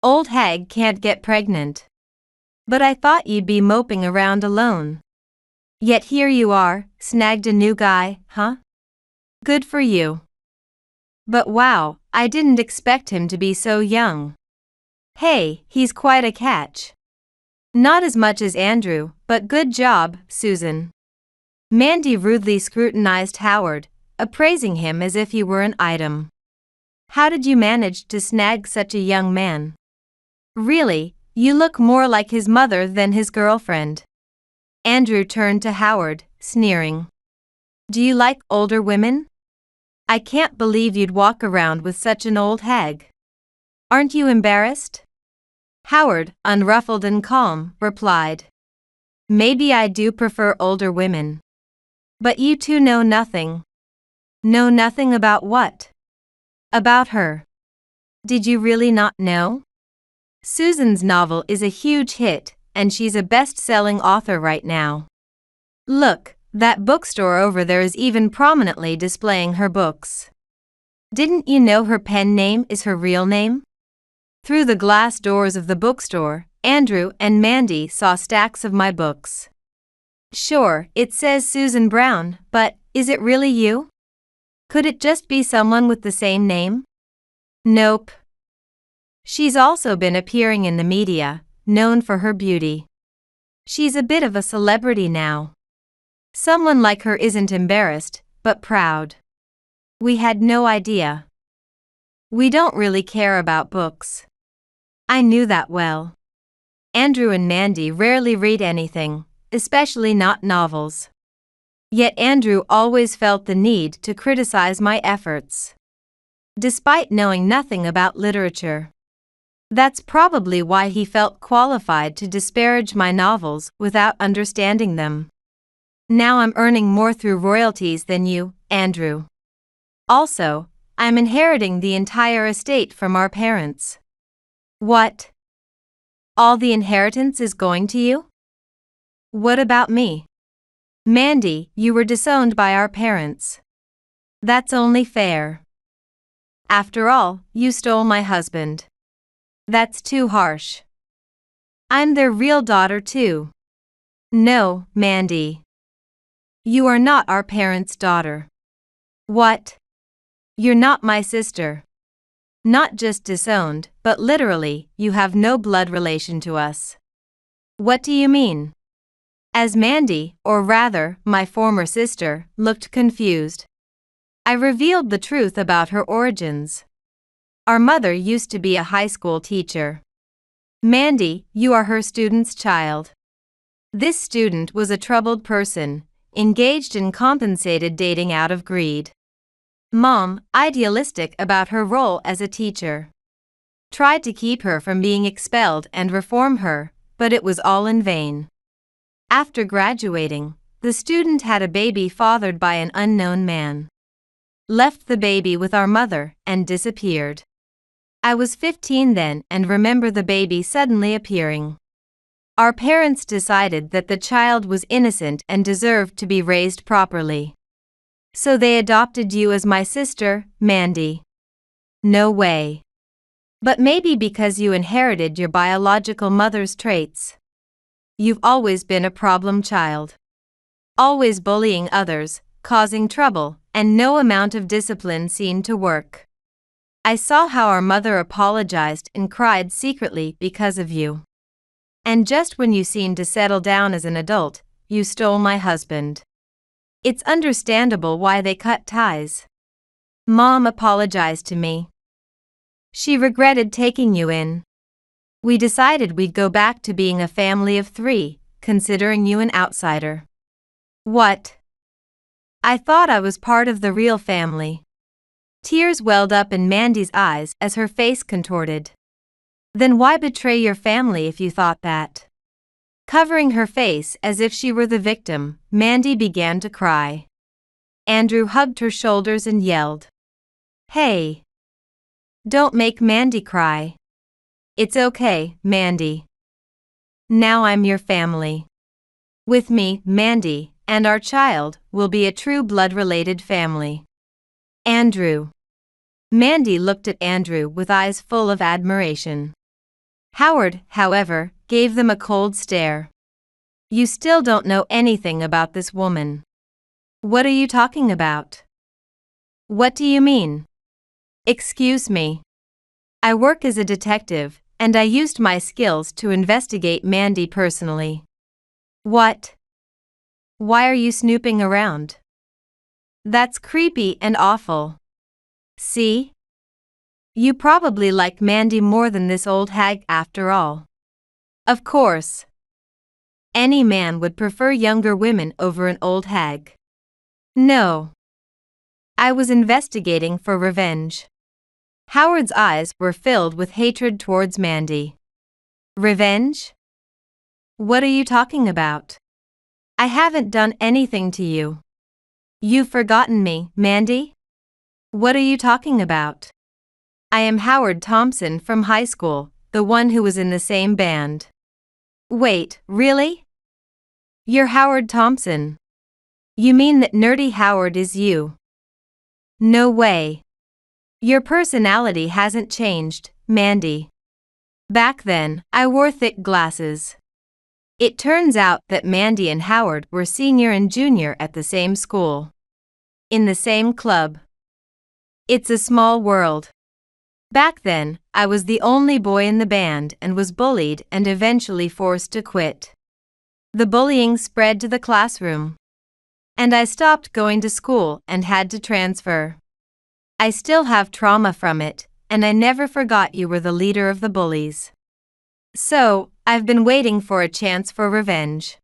Old hag can't get pregnant. But I thought you'd be moping around alone. Yet here you are, snagged a new guy, huh? Good for you. But wow, I didn't expect him to be so young. Hey, he's quite a catch. Not as much as Andrew, but good job, Susan." Mandy rudely scrutinized Howard, appraising him as if he were an item. "How did you manage to snag such a young man? Really, you look more like his mother than his girlfriend." Andrew turned to Howard, sneering. "Do you like older women? I can't believe you'd walk around with such an old hag. Aren't you embarrassed?" Howard, unruffled and calm, replied, "Maybe I do prefer older women. But you two know nothing." "Know nothing about what?" "About her. Did you really not know? Susan's novel is a huge hit, and she's a best-selling author right now. Look, that bookstore over there is even prominently displaying her books. Didn't you know her pen name is her real name?" Through the glass doors of the bookstore, Andrew and Mandy saw stacks of my books. "Sure, it says Susan Brown, but is it really you? Could it just be someone with the same name?" "Nope. She's also been appearing in the media, known for her beauty. She's a bit of a celebrity now. Someone like her isn't embarrassed, but proud." We had no idea. We don't really care about books. I knew that well. Andrew and Mandy rarely read anything, especially not novels. Yet Andrew always felt the need to criticize my efforts, despite knowing nothing about literature. That's probably why he felt qualified to disparage my novels without understanding them. Now I'm earning more through royalties than you, Andrew. Also, I'm inheriting the entire estate from our parents." "What? All the inheritance is going to you? What about me?" "Mandy, you were disowned by our parents. That's only fair. After all, you stole my husband. That's too harsh. I'm their real daughter too." "No, Mandy. You are not our parents' daughter." "What? You're not my sister. Not just disowned, but literally, you have no blood relation to us." "What do you mean?" As Mandy, or rather, my former sister, looked confused, I revealed the truth about her origins. Our mother used to be a high school teacher. Mandy, you are her student's child. This student was a troubled person, engaged in compensated dating out of greed. Mom, idealistic about her role as a teacher, tried to keep her from being expelled and reform her, but it was all in vain. After graduating, the student had a baby fathered by an unknown man, left the baby with our mother, and disappeared. I was 15 then and remember the baby suddenly appearing. Our parents decided that the child was innocent and deserved to be raised properly. So they adopted you as my sister, Mandy. No way. But maybe because you inherited your biological mother's traits. You've always been a problem child. Always bullying others, causing trouble, and no amount of discipline seemed to work. I saw how our mother apologized and cried secretly because of you. And just when you seemed to settle down as an adult, you stole my husband. It's understandable why they cut ties. Mom apologized to me. She regretted taking you in. We decided we'd go back to being a family of 3, considering you an outsider." "What? I thought I was part of the real family." Tears welled up in Mandy's eyes as her face contorted. Then why betray your family if you thought that? Covering her face as if she were the victim, Mandy began to cry. Andrew hugged her shoulders and yelled, "Hey! Don't make Mandy cry. It's okay, Mandy. Now I'm your family. With me, Mandy, and our child will be a true blood-related family." Andrew. Mandy looked at Andrew with eyes full of admiration. Howard, however, gave them a cold stare. "You still don't know anything about this woman. What are you talking about? What do you mean?" "Excuse me. I work as a detective, and I used my skills to investigate Mandy personally." "What? Why are you snooping around? That's creepy and awful. See? You probably like Mandy more than this old hag after all." "Of course. Any man would prefer younger women over an old hag." "No. I was investigating for revenge." Howard's eyes were filled with hatred towards Mandy. "Revenge? What are you talking about? I haven't done anything to you. You've forgotten me, Mandy? What are you talking about? I am Howard Thompson from high school, the one who was in the same band." "Wait, really? You're Howard Thompson? You mean that nerdy Howard is you?" "No way. Your personality hasn't changed, Mandy. Back then, I wore thick glasses." It turns out that Mandy and Howard were senior and junior at the same school. In the same club. It's a small world. Back then, I was the only boy in the band and was bullied and eventually forced to quit. The bullying spread to the classroom. And I stopped going to school and had to transfer. I still have trauma from it, and I never forgot you were the leader of the bullies. So, I've been waiting for a chance for revenge.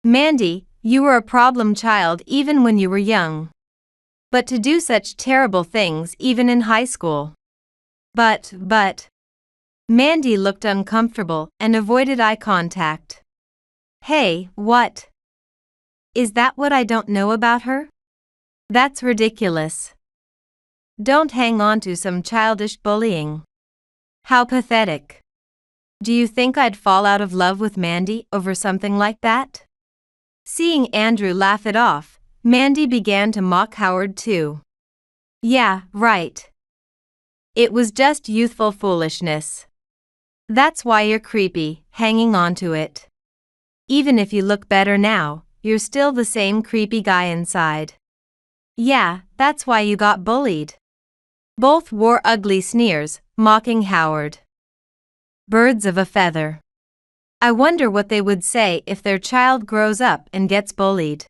Mandy, you were a problem child even when you were young. But to do such terrible things even in high school. But. Mandy looked uncomfortable and avoided eye contact. "Hey, what? Is that what I don't know about her? That's ridiculous. Don't hang on to some childish bullying. How pathetic. Do you think I'd fall out of love with Mandy over something like that?" Seeing Andrew laugh it off, Mandy began to mock Howard too. "Yeah, right. It was just youthful foolishness. That's why you're creepy, hanging on to it. Even if you look better now, you're still the same creepy guy inside. Yeah, that's why you got bullied." Both wore ugly sneers, mocking Howard. Birds of a feather. I wonder what they would say if their child grows up and gets bullied.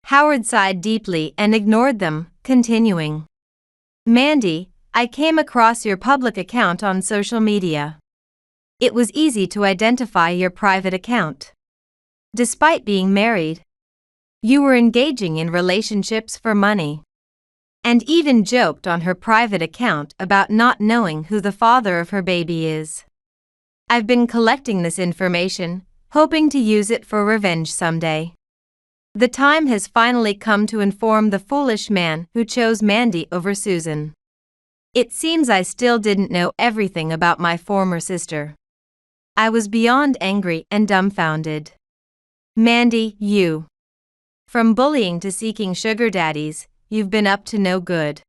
Howard sighed deeply and ignored them, continuing. "Mandy, I came across your public account on social media. It was easy to identify your private account. Despite being married, you were engaging in relationships for money. And even joked on her private account about not knowing who the father of her baby is. I've been collecting this information, hoping to use it for revenge someday. The time has finally come to inform the foolish man who chose Mandy over Susan. It seems I still didn't know everything about my former sister. I was beyond angry and dumbfounded. Mandy, you. From bullying to seeking sugar daddies, you've been up to no good.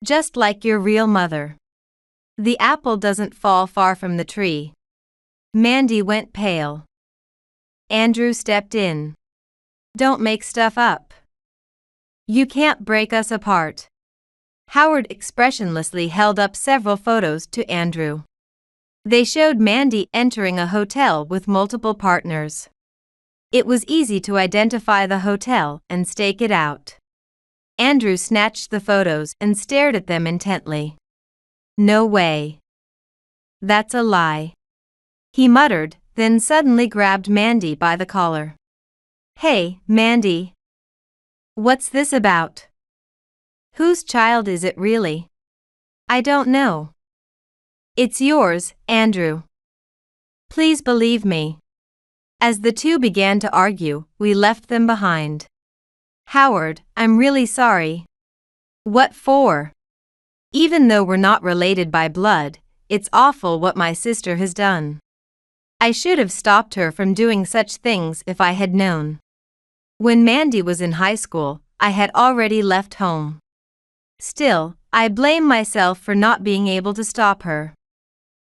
Just like your real mother. The apple doesn't fall far from the tree." Mandy went pale. Andrew stepped in. "Don't make stuff up. You can't break us apart." Howard expressionlessly held up several photos to Andrew. They showed Mandy entering a hotel with multiple partners. It was easy to identify the hotel and stake it out. Andrew snatched the photos and stared at them intently. "No way. That's a lie," he muttered, then suddenly grabbed Mandy by the collar. "Hey, Mandy. What's this about? Whose child is it really?" "I don't know. It's yours, Andrew. Please believe me. As the two began to argue, we left them behind. Howard, I'm really sorry. What for? Even though we're not related by blood, it's awful what my sister has done. I should have stopped her from doing such things if I had known. When Mandy was in high school, I had already left home. Still, I blame myself for not being able to stop her.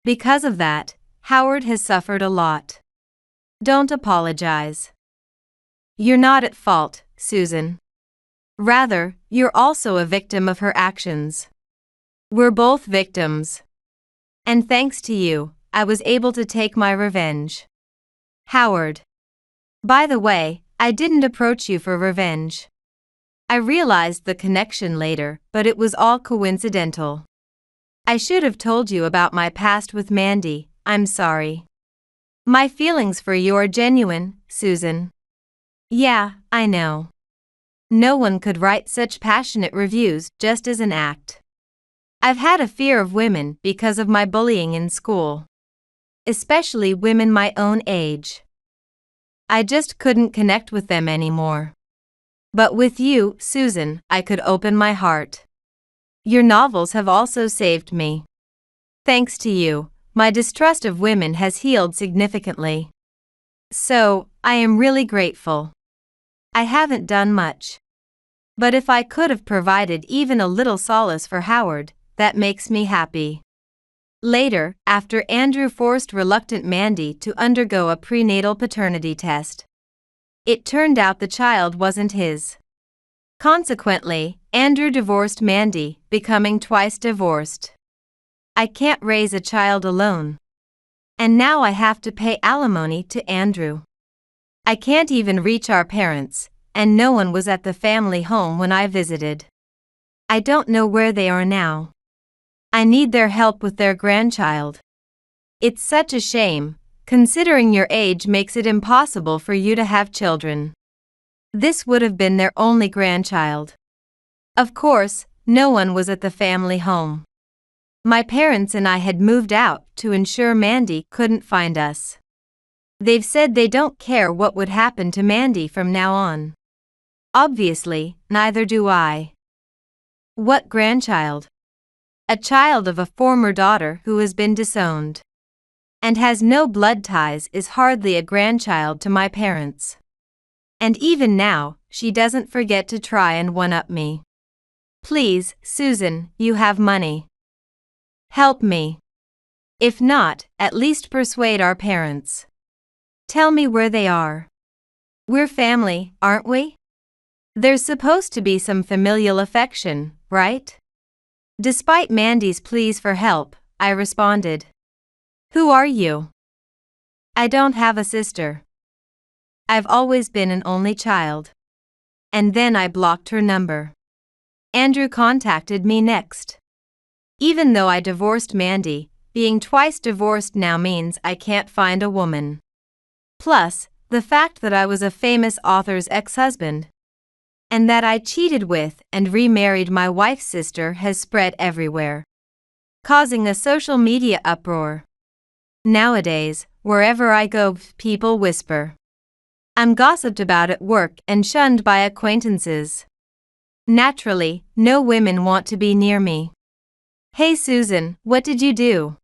Because of that, Howard has suffered a lot. Don't apologize. You're not at fault, Susan. Rather, you're also a victim of her actions. We're both victims. And thanks to you, I was able to take my revenge. Howard. By the way, I didn't approach you for revenge. I realized the connection later, but it was all coincidental. I should have told you about my past with Mandy. I'm sorry. My feelings for you are genuine, Susan. Yeah, I know. No one could write such passionate reviews just as an act. I've had a fear of women because of my bullying in school. Especially women my own age. I just couldn't connect with them anymore. But with you, Susan, I could open my heart. Your novels have also saved me. Thanks to you, my distrust of women has healed significantly. So, I am really grateful. I haven't done much. But if I could have provided even a little solace for Howard, that makes me happy. Later, after Andrew forced reluctant Mandy to undergo a prenatal paternity test, it turned out the child wasn't his. Consequently, Andrew divorced Mandy, becoming twice divorced. I can't raise a child alone. And now I have to pay alimony to Andrew. I can't even reach our parents, and no one was at the family home when I visited. I don't know where they are now. I need their help with their grandchild. It's such a shame, considering your age makes it impossible for you to have children. This would have been their only grandchild. Of course, no one was at the family home. My parents and I had moved out to ensure Mandy couldn't find us. They've said they don't care what would happen to Mandy from now on. Obviously, neither do I. What grandchild? A child of a former daughter who has been disowned. And has no blood ties is hardly a grandchild to my parents. And even now, she doesn't forget to try and one-up me. Please, Susan, you have money. Help me. If not, at least persuade our parents. Tell me where they are. We're family, aren't we? There's supposed to be some familial affection, right? Despite Mandy's pleas for help, I responded. Who are you? I don't have a sister. I've always been an only child. And then I blocked her number. Andrew contacted me next. Even though I divorced Mandy, being twice divorced now means I can't find a woman. Plus, the fact that I was a famous author's ex-husband, and that I cheated with and remarried my wife's sister has spread everywhere, causing a social media uproar. Nowadays, wherever I go, people whisper. I'm gossiped about at work and shunned by acquaintances. Naturally, no women want to be near me. Hey Susan, what did you do?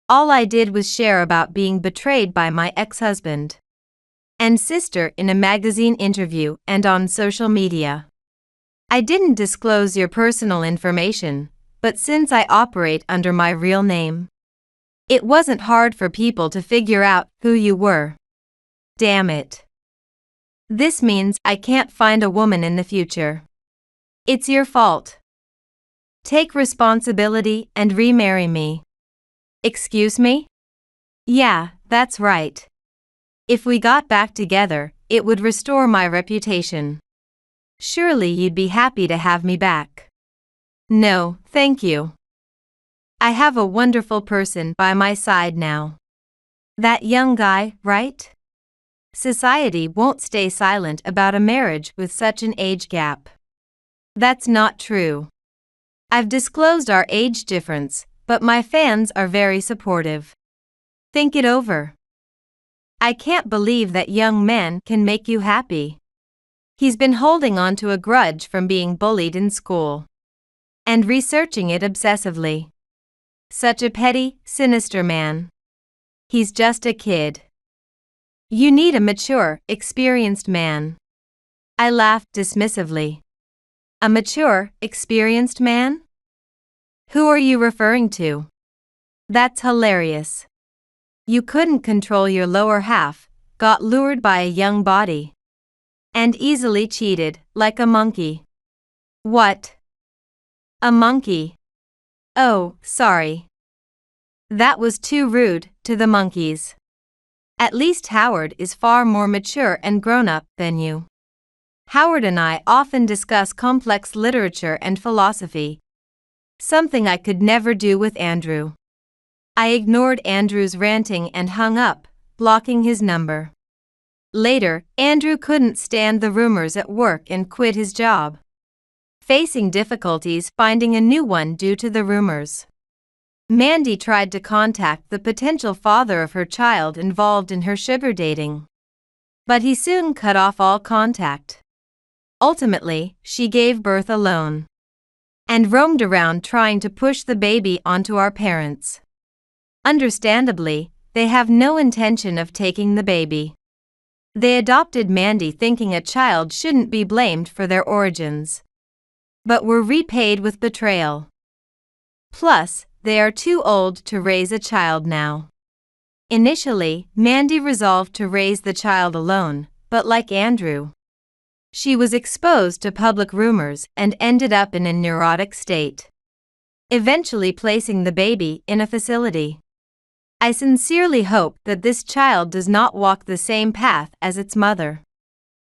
All I did was share about being betrayed by my ex-husband and sister in a magazine interview and on social media. I didn't disclose your personal information, but since I operate under my real name, it wasn't hard for people to figure out who you were. Damn it. This means I can't find a woman in the future. It's your fault. Take responsibility and remarry me. Excuse me? Yeah, that's right. If we got back together, it would restore my reputation. Surely you'd be happy to have me back. No, thank you. I have a wonderful person by my side now. That young guy, right? Society won't stay silent about a marriage with such an age gap. That's not true. I've disclosed our age difference, but my fans are very supportive. Think it over. I can't believe that young man can make you happy. He's been holding on to a grudge from being bullied in school and researching it obsessively. Such a petty, sinister man. He's just a kid. You need a mature, experienced man. I laughed dismissively. A mature, experienced man? Who are you referring to? That's hilarious. You couldn't control your lower half, got lured by a young body, and easily cheated, like a monkey. What? A monkey? Oh, sorry. That was too rude to the monkeys. At least Howard is far more mature and grown-up than you. Howard and I often discuss complex literature and philosophy, something I could never do with Andrew. I ignored Andrew's ranting and hung up, blocking his number. Later, Andrew couldn't stand the rumors at work and quit his job, facing difficulties finding a new one due to the rumors. Mandy tried to contact the potential father of her child involved in her sugar dating, but he soon cut off all contact. Ultimately, she gave birth alone and roamed around trying to push the baby onto our parents. Understandably, they have no intention of taking the baby. They adopted Mandy thinking a child shouldn't be blamed for their origins, but were repaid with betrayal. Plus, they are too old to raise a child now. Initially, Mandy resolved to raise the child alone, but like Andrew, she was exposed to public rumors and ended up in a neurotic state, eventually placing the baby in a facility. I sincerely hope that this child does not walk the same path as its mother.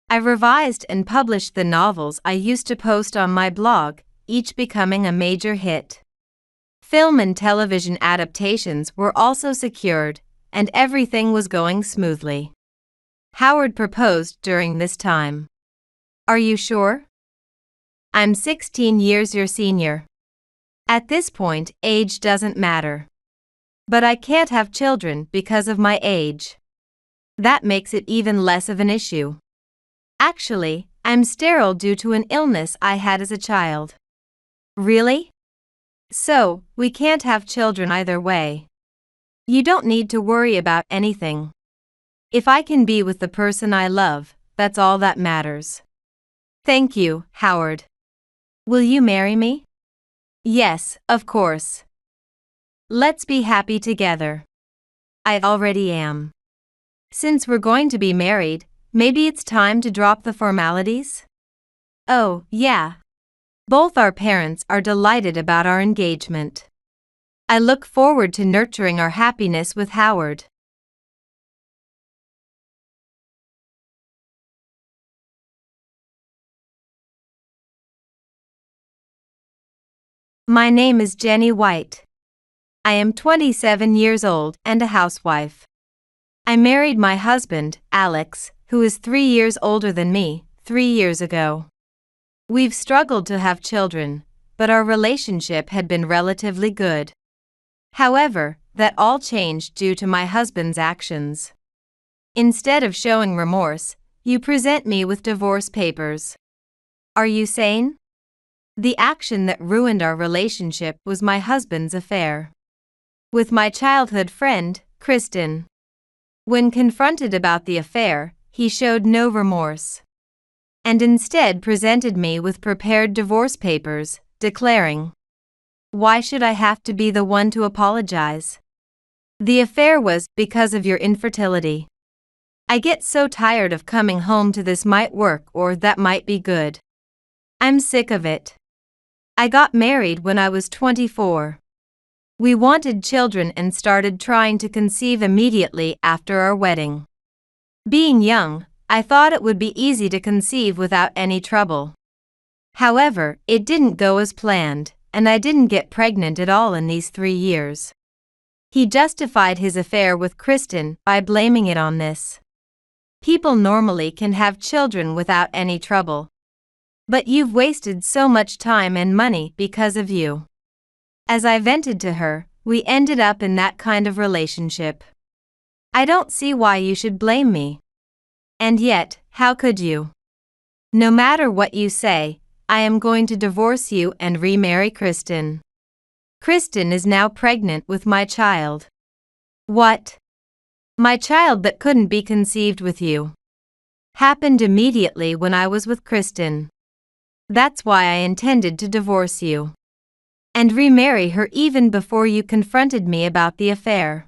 I revised and published the novels I used to post on my blog, each becoming a major hit. Film and television adaptations were also secured, and everything was going smoothly. Howard proposed during this time. Are you sure? I'm 16 years your senior. At this point, age doesn't matter. But I can't have children because of my age. That makes it even less of an issue. Actually, I'm sterile due to an illness I had as a child. Really? So, we can't have children either way. You don't need to worry about anything. If I can be with the person I love, that's all that matters. Thank you, Howard. Will you marry me? Yes, of course. Let's be happy together. I already am. Since we're going to be married, maybe it's time to drop the formalities? Oh, yeah. Both our parents are delighted about our engagement. I look forward to nurturing our happiness with Howard. My name is Jenny White. I am 27 years old and a housewife. I married my husband, Alex, who is 3 years older than me, 3 years ago. We've struggled to have children, but our relationship had been relatively good. However, that all changed due to my husband's actions. Instead of showing remorse, you present me with divorce papers. Are you sane? The action that ruined our relationship was my husband's affair with my childhood friend, Kristen. When confronted about the affair, he showed no remorse and instead presented me with prepared divorce papers, declaring, "Why should I have to be the one to apologize? The affair was because of your infertility. I get so tired of coming home to this might work or that might be good. I'm sick of it. I got married when I was 24. We wanted children and started trying to conceive immediately after our wedding. Being young, I thought it would be easy to conceive without any trouble. However, it didn't go as planned, and I didn't get pregnant at all in these 3 years." He justified his affair with Kristen by blaming it on this. People normally can have children without any trouble. But you've wasted so much time and money because of you. As I vented to her, we ended up in that kind of relationship. I don't see why you should blame me. And yet, how could you? No matter what you say, I am going to divorce you and remarry Kristen. Kristen is now pregnant with my child. What? My child that couldn't be conceived with you. Happened immediately when I was with Kristen. That's why I intended to divorce you. And remarry her even before you confronted me about the affair.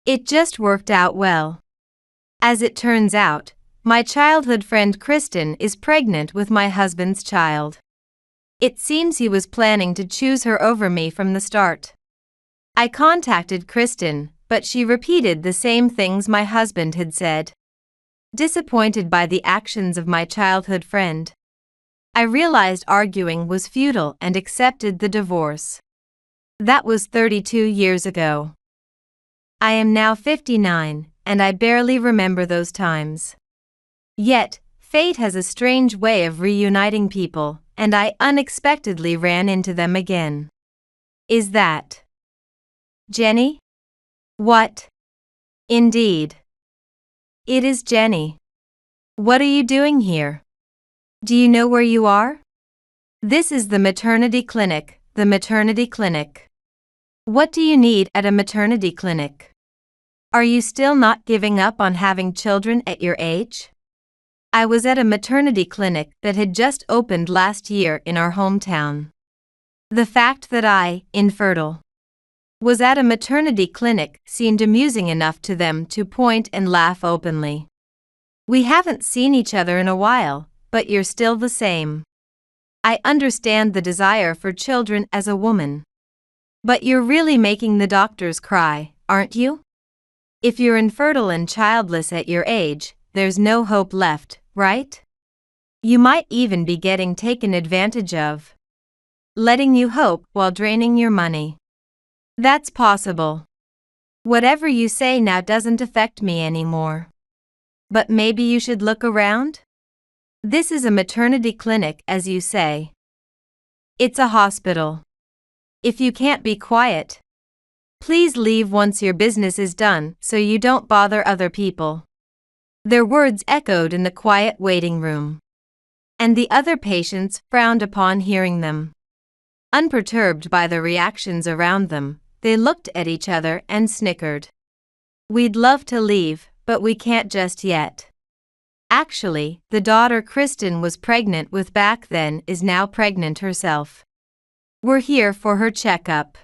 It just worked out well. As it turns out, my childhood friend Kristen is pregnant with my husband's child. It seems he was planning to choose her over me from the start. I contacted Kristen, but she repeated the same things my husband had said. Disappointed by the actions of my childhood friend, I realized arguing was futile and accepted the divorce. That was 32 years ago. I am now 59, and I barely remember those times. Yet, fate has a strange way of reuniting people, and I unexpectedly ran into them again. Is that Jenny? What? Indeed. It is Jenny. What are you doing here? Do you know where you are? This is the maternity clinic, the maternity clinic. What do you need at a maternity clinic? Are you still not giving up on having children at your age? I was at a maternity clinic that had just opened last year in our hometown. The fact that I, infertile, was at a maternity clinic seemed amusing enough to them to point and laugh openly. We haven't seen each other in a while, but you're still the same. I understand the desire for children as a woman. But you're really making the doctors cry, aren't you? If you're infertile and childless at your age, there's no hope left, right? You might even be getting taken advantage of, letting you hope while draining your money. That's possible. Whatever you say now doesn't affect me anymore. But maybe you should look around? This is a maternity clinic, as you say. It's a hospital. If you can't be quiet, please leave once your business is done so you don't bother other people. Their words echoed in the quiet waiting room, and the other patients frowned upon hearing them. Unperturbed by the reactions around them, they looked at each other and snickered. We'd love to leave, but we can't just yet. Actually, the daughter Kristen was pregnant with back then is now pregnant herself. We're here for her checkup.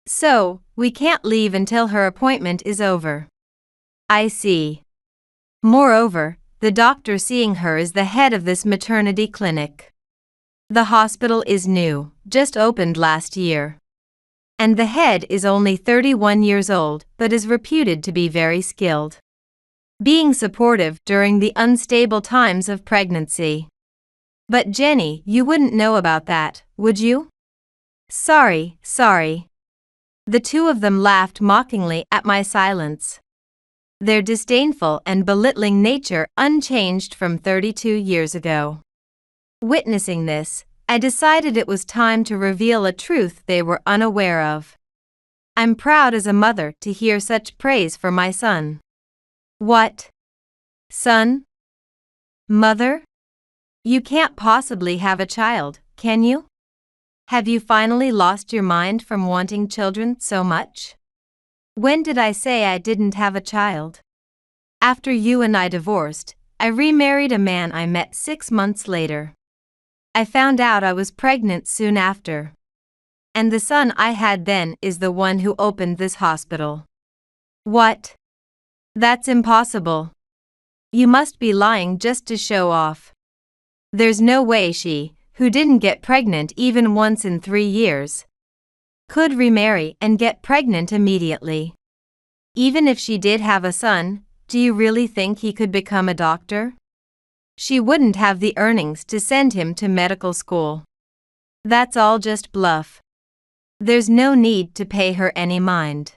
So, we can't leave until her appointment is over. I see. Moreover, the doctor seeing her is the head of this maternity clinic. The hospital is new, just opened last year. And the head is only 31 years old but is reputed to be very skilled, being supportive during the unstable times of pregnancy. But Jenny, you wouldn't know about that, would you? Sorry. The two of them laughed mockingly at my silence, their disdainful and belittling nature unchanged from 32 years ago. Witnessing this, I decided it was time to reveal a truth they were unaware of. I'm proud as a mother to hear such praise for my son. What? Son? Mother? You can't possibly have a child, can you? Have you finally lost your mind from wanting children so much? When did I say I didn't have a child? After you and I divorced, I remarried a man I met 6 months later. I found out I was pregnant soon after. And the son I had then is the one who opened this hospital. What? That's impossible. You must be lying just to show off. There's no way she, who didn't get pregnant even once in 3 years, could remarry and get pregnant immediately. Even if she did have a son, do you really think he could become a doctor? She wouldn't have the earnings to send him to medical school. That's all just bluff. There's no need to pay her any mind.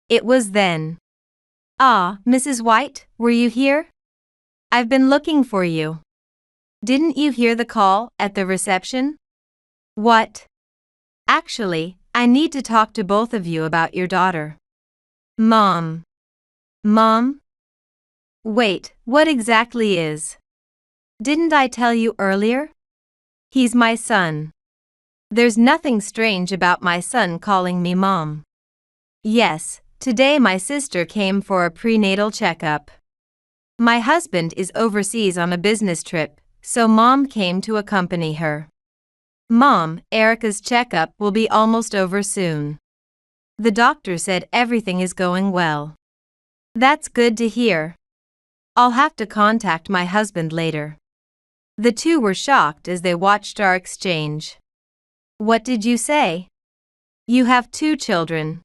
It was then. Ah, Mrs. White, were you here? I've been looking for you. Didn't you hear the call at the reception? What? Actually, I need to talk to both of you about your daughter. Mom. Mom? Wait, what exactly is? Didn't I tell you earlier? He's my son. There's nothing strange about my son calling me mom. Yes, today my sister came for a prenatal checkup. My husband is overseas on a business trip, so mom came to accompany her. Mom, Erica's checkup will be almost over soon. The doctor said everything is going well. That's good to hear. I'll have to contact my husband later. The two were shocked as they watched our exchange. What did you say? You have 2 children.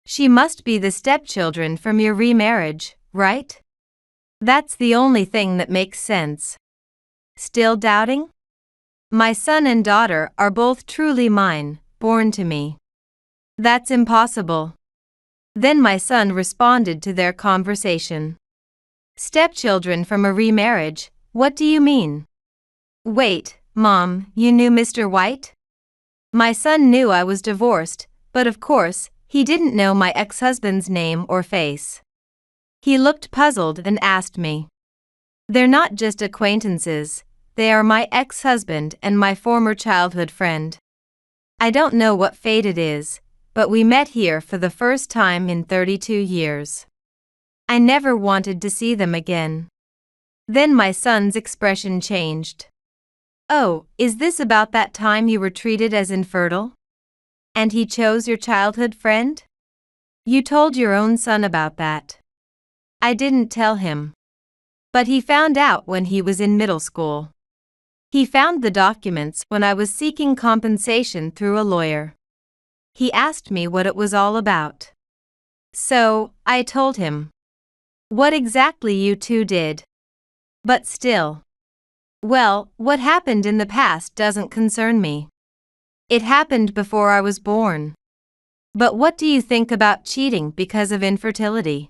She must be the stepchildren from your remarriage, right? That's the only thing that makes sense. Still doubting? My son and daughter are both truly mine, born to me. That's impossible. Then my son responded to their conversation. Stepchildren from a remarriage, what do you mean? Wait, Mom, you knew Mr. White? My son knew I was divorced, but of course, he didn't know my ex-husband's name or face. He looked puzzled and asked me. They're not just acquaintances, they are my ex-husband and my former childhood friend. I don't know what fate it is, but we met here for the first time in 32 years. I never wanted to see them again. Then my son's expression changed. Oh, is this about that time you were treated as infertile? And he chose your childhood friend? You told your own son about that. I didn't tell him. But he found out when he was in middle school. He found the documents when I was seeking compensation through a lawyer. He asked me what it was all about. So, I told him. What exactly you two did. But still. Well, what happened in the past doesn't concern me. It happened before I was born. But what do you think about cheating because of infertility?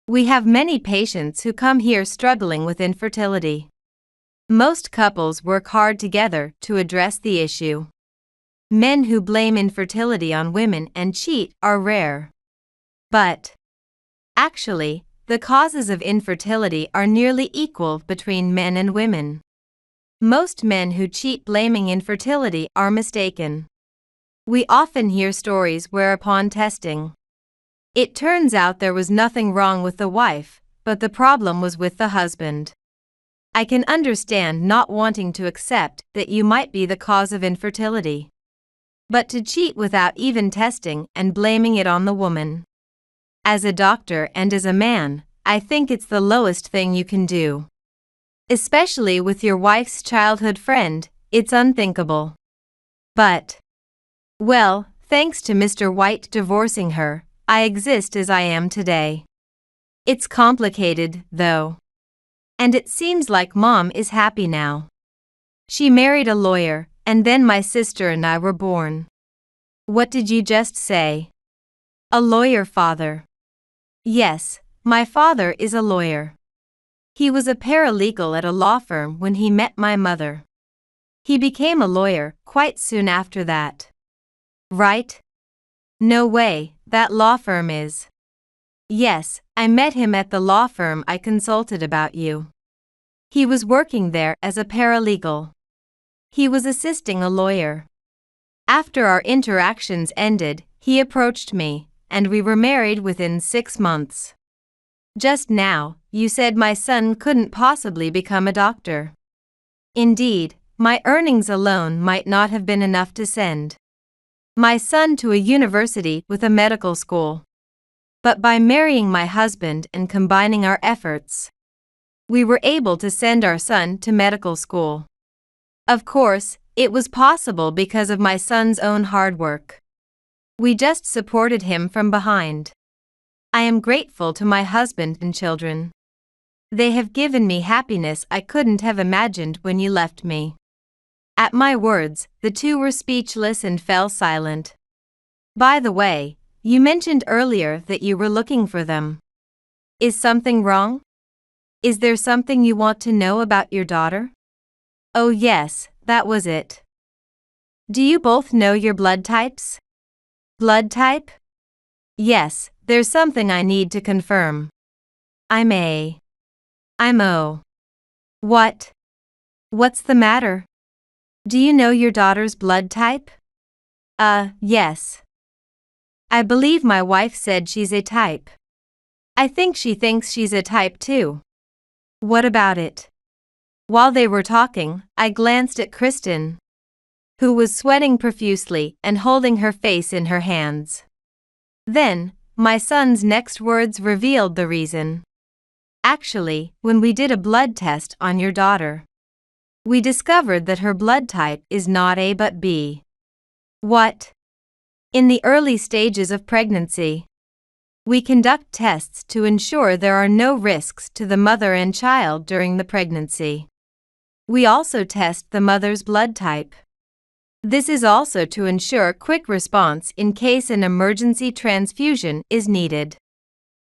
We have many patients who come here struggling with infertility. Most couples work hard together to address the issue. Men who blame infertility on women and cheat are rare. But actually, the causes of infertility are nearly equal between men and women. Most men who cheat blaming infertility are mistaken. We often hear stories where upon testing, it turns out there was nothing wrong with the wife, but the problem was with the husband. I can understand not wanting to accept that you might be the cause of infertility. But to cheat without even testing and blaming it on the woman. As a doctor and as a man, I think it's the lowest thing you can do. Especially with your wife's childhood friend, it's unthinkable. But, well, thanks to Mr. White divorcing her, I exist as I am today. It's complicated, though. And it seems like Mom is happy now. She married a lawyer, and then my sister and I were born. What did you just say? A lawyer, father. Yes, my father is a lawyer. He was a paralegal at a law firm when he met my mother. He became a lawyer quite soon after that. Right? No way, that law firm is. Yes, I met him at the law firm I consulted about you. He was working there as a paralegal. He was assisting a lawyer. After our interactions ended, he approached me, and we were married within 6 months. Just now, you said my son couldn't possibly become a doctor. Indeed, my earnings alone might not have been enough to send my son to a university with a medical school. But by marrying my husband and combining our efforts, we were able to send our son to medical school. Of course, it was possible because of my son's own hard work. We just supported him from behind. I am grateful to my husband and children. They have given me happiness I couldn't have imagined when you left me. At my words, the two were speechless and fell silent. By the way, you mentioned earlier that you were looking for them. Is something wrong? Is there something you want to know about your daughter? Oh yes, that was it. Do you both know your blood types? Blood type? Yes, there's something I need to confirm. I'm A. I'm O. What? What's the matter? Do you know your daughter's blood type? Yes. I believe my wife said she's a type. I think she thinks she's a type too. What about it? While they were talking, I glanced at Kristen, who was sweating profusely and holding her face in her hands. Then, my son's next words revealed the reason. Actually, when we did a blood test on your daughter, we discovered that her blood type is not A but B. What? In the early stages of pregnancy, we conduct tests to ensure there are no risks to the mother and child during the pregnancy. We also test the mother's blood type. This is also to ensure quick response in case an emergency transfusion is needed.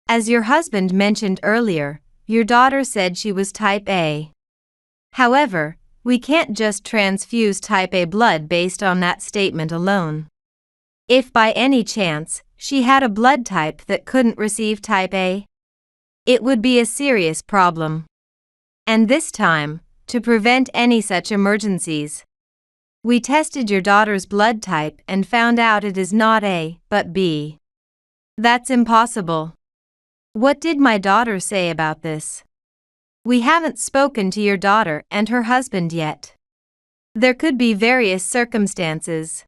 As your husband mentioned earlier, your daughter said she was type A. However, we can't just transfuse type A blood based on that statement alone. If by any chance she had a blood type that couldn't receive type A, it would be a serious problem. And this time, to prevent any such emergencies, we tested your daughter's blood type and found out it is not A, but B. That's impossible. What did my daughter say about this? We haven't spoken to your daughter and her husband yet. There could be various circumstances.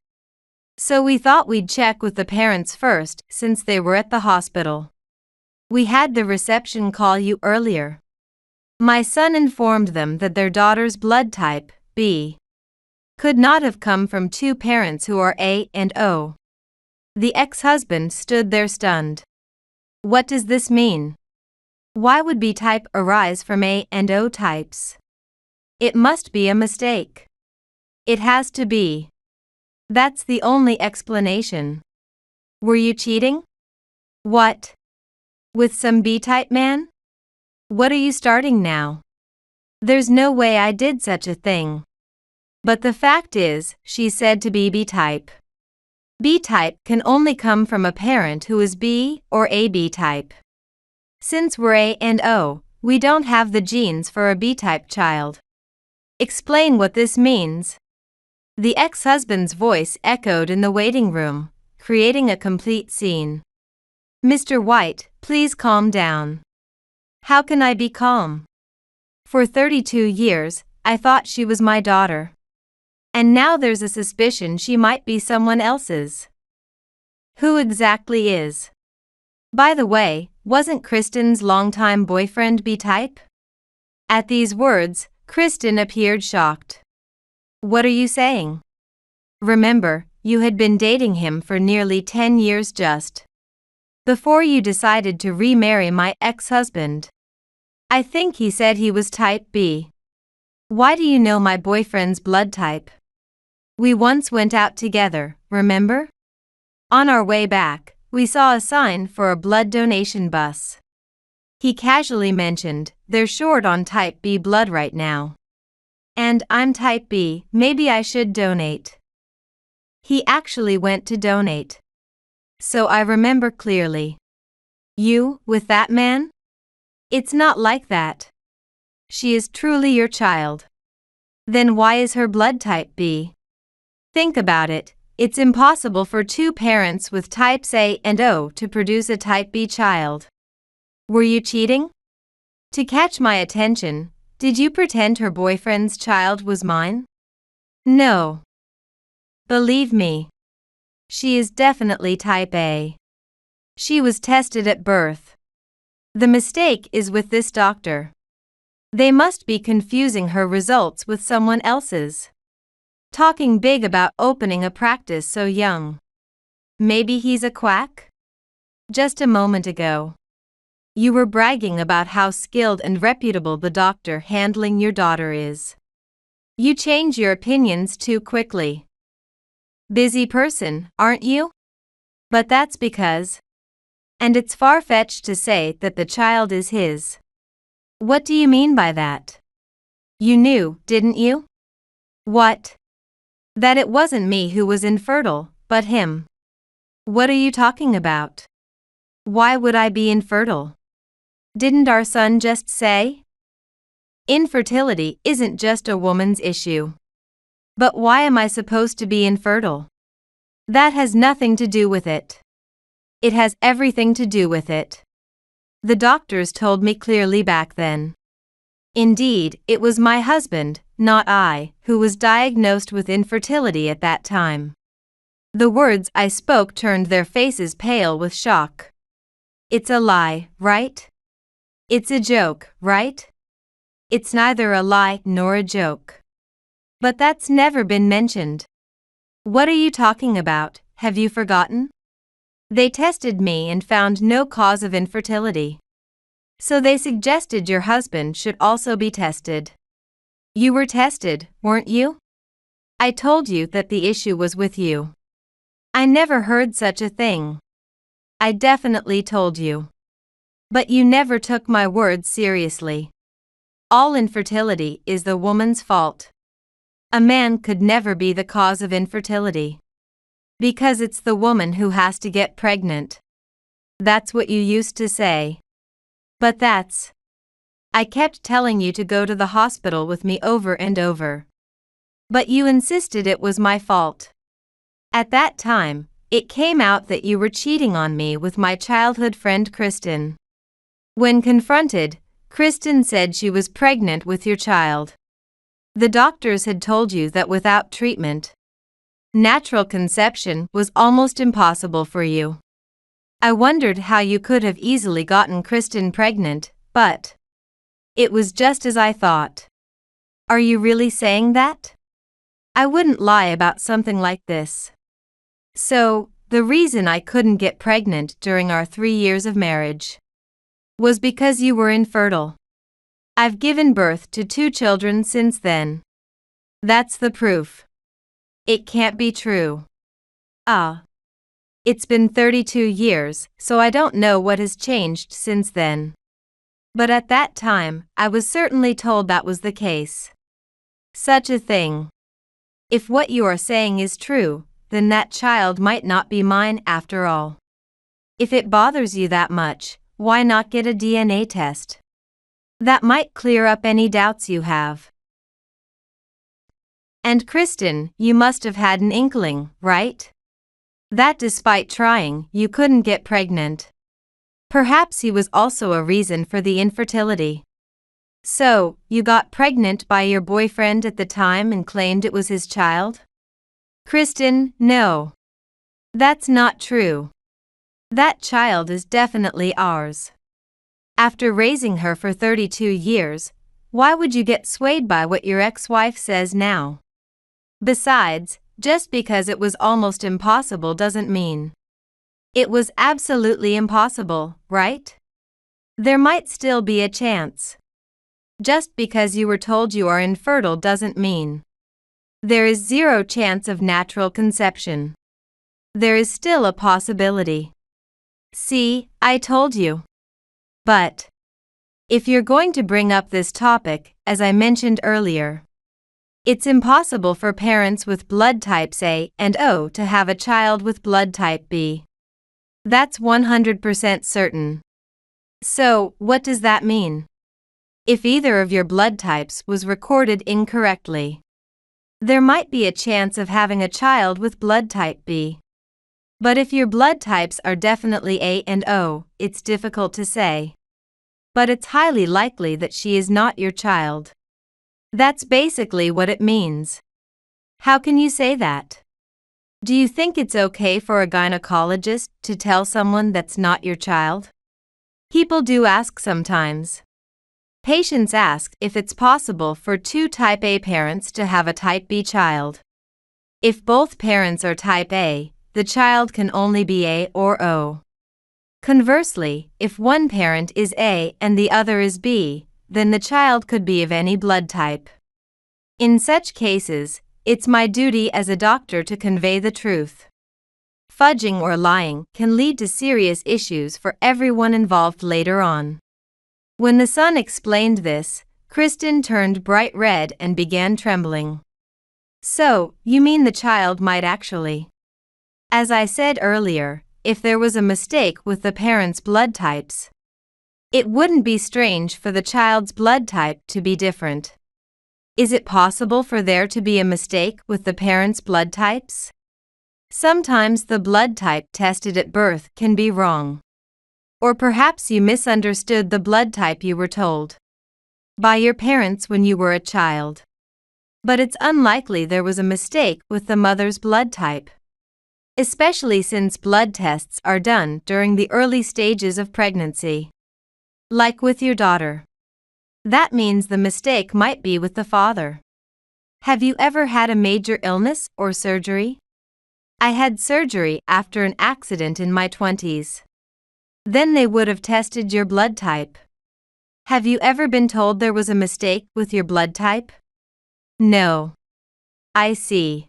So we thought we'd check with the parents first since they were at the hospital. We had the reception call you earlier. My son informed them that their daughter's blood type, B, could not have come from two parents who are A and O. The ex-husband stood there stunned. What does this mean? Why would B type arise from A and O types? It must be a mistake. It has to be. That's the only explanation. Were you cheating? What? With some B-type man? What are you starting now? There's no way I did such a thing. But the fact is, she's said to be B-type. B-type can only come from a parent who is B or AB type. Since we're A and O, we don't have the genes for a B-type child. Explain what this means. The ex-husband's voice echoed in the waiting room, creating a complete scene. Mr. White, please calm down. How can I be calm? For 32 years, I thought she was my daughter. And now there's a suspicion she might be someone else's. Who exactly is? By the way, wasn't Kristen's longtime boyfriend B-type? At these words, Kristen appeared shocked. What are you saying? Remember, you had been dating him for nearly 10 years just before you decided to remarry my ex-husband. I think he said he was type B. Why do you know my boyfriend's blood type? We once went out together, remember? On our way back, we saw a sign for a blood donation bus. He casually mentioned, they're short on type B blood right now. And I'm type B, maybe I should donate. He actually went to donate. So I remember clearly. You, with that man? It's not like that. She is truly your child. Then why is her blood type B? Think about it, it's impossible for two parents with types A and O to produce a type B child. Were you cheating? To catch my attention, did you pretend her boyfriend's child was mine? No. Believe me. She is definitely type A. She was tested at birth. The mistake is with this doctor. They must be confusing her results with someone else's. Talking big about opening a practice so young. Maybe he's a quack? Just a moment ago, you were bragging about how skilled and reputable the doctor handling your daughter is. You change your opinions too quickly. Busy person, aren't you? But that's because. And it's far-fetched to say that the child is his. What do you mean by that? You knew, didn't you? What? That it wasn't me who was infertile, but him. What are you talking about? Why would I be infertile? Didn't our son just say? Infertility isn't just a woman's issue. But why am I supposed to be infertile? That has nothing to do with it. It has everything to do with it. The doctors told me clearly back then. Indeed, it was my husband, not I, who was diagnosed with infertility at that time. The words I spoke turned their faces pale with shock. It's a lie, right? It's a joke, right? It's neither a lie nor a joke. But that's never been mentioned. What are you talking about? Have you forgotten? They tested me and found no cause of infertility. So they suggested your husband should also be tested. You were tested, weren't you? I told you that the issue was with you. I never heard such a thing. I definitely told you. But you never took my words seriously. All infertility is the woman's fault. A man could never be the cause of infertility. Because it's the woman who has to get pregnant. That's what you used to say. But I kept telling you to go to the hospital with me over and over. But you insisted it was my fault. At that time, it came out that you were cheating on me with my childhood friend Kristen. When confronted, Kristen said she was pregnant with your child. The doctors had told you that without treatment, natural conception was almost impossible for you. I wondered how you could have easily gotten Kristen pregnant, but it was just as I thought. Are you really saying that? I wouldn't lie about something like this. So, the reason I couldn't get pregnant during our 3 years of marriage was because you were infertile. I've given birth to 2 children since then. That's the proof. It can't be true. It's been 32 years, so I don't know what has changed since then. But at that time, I was certainly told that was the case. Such a thing. If what you are saying is true, then that child might not be mine after all. If it bothers you that much, why not get a DNA test? That might clear up any doubts you have. And Kristen, you must have had an inkling, right? That despite trying, you couldn't get pregnant. Perhaps he was also a reason for the infertility. So, you got pregnant by your boyfriend at the time and claimed it was his child? Kristen, no. That's not true. That child is definitely ours. After raising her for 32 years, why would you get swayed by what your ex-wife says now? Besides, just because it was almost impossible doesn't mean it was absolutely impossible, right? There might still be a chance. Just because you were told you are infertile doesn't mean there is 0 chance of natural conception. There is still a possibility. See, I told you. But if you're going to bring up this topic, as I mentioned earlier, it's impossible for parents with blood types A and O to have a child with blood type B. That's 100% certain. So, what does that mean? If either of your blood types was recorded incorrectly, there might be a chance of having a child with blood type B. But if your blood types are definitely A and O, it's difficult to say. But it's highly likely that she is not your child. That's basically what it means. How can you say that? Do you think it's okay for a gynecologist to tell someone that's not your child? People do ask sometimes. Patients ask if it's possible for 2 type A parents to have a type B child. If both parents are type A, the child can only be A or O. Conversely, if one parent is A and the other is B, then the child could be of any blood type. In such cases, it's my duty as a doctor to convey the truth. Fudging or lying can lead to serious issues for everyone involved later on. When the son explained this, Kristen turned bright red and began trembling. So, you mean the child might actually As I said earlier, if there was a mistake with the parents' blood types, it wouldn't be strange for the child's blood type to be different. Is it possible for there to be a mistake with the parents' blood types? Sometimes the blood type tested at birth can be wrong. Or perhaps you misunderstood the blood type you were told by your parents when you were a child. But it's unlikely there was a mistake with the mother's blood type, especially since blood tests are done during the early stages of pregnancy. Like with your daughter. That means the mistake might be with the father. Have you ever had a major illness or surgery? I had surgery after an accident in my 20s. Then they would have tested your blood type. Have you ever been told there was a mistake with your blood type? No. I see.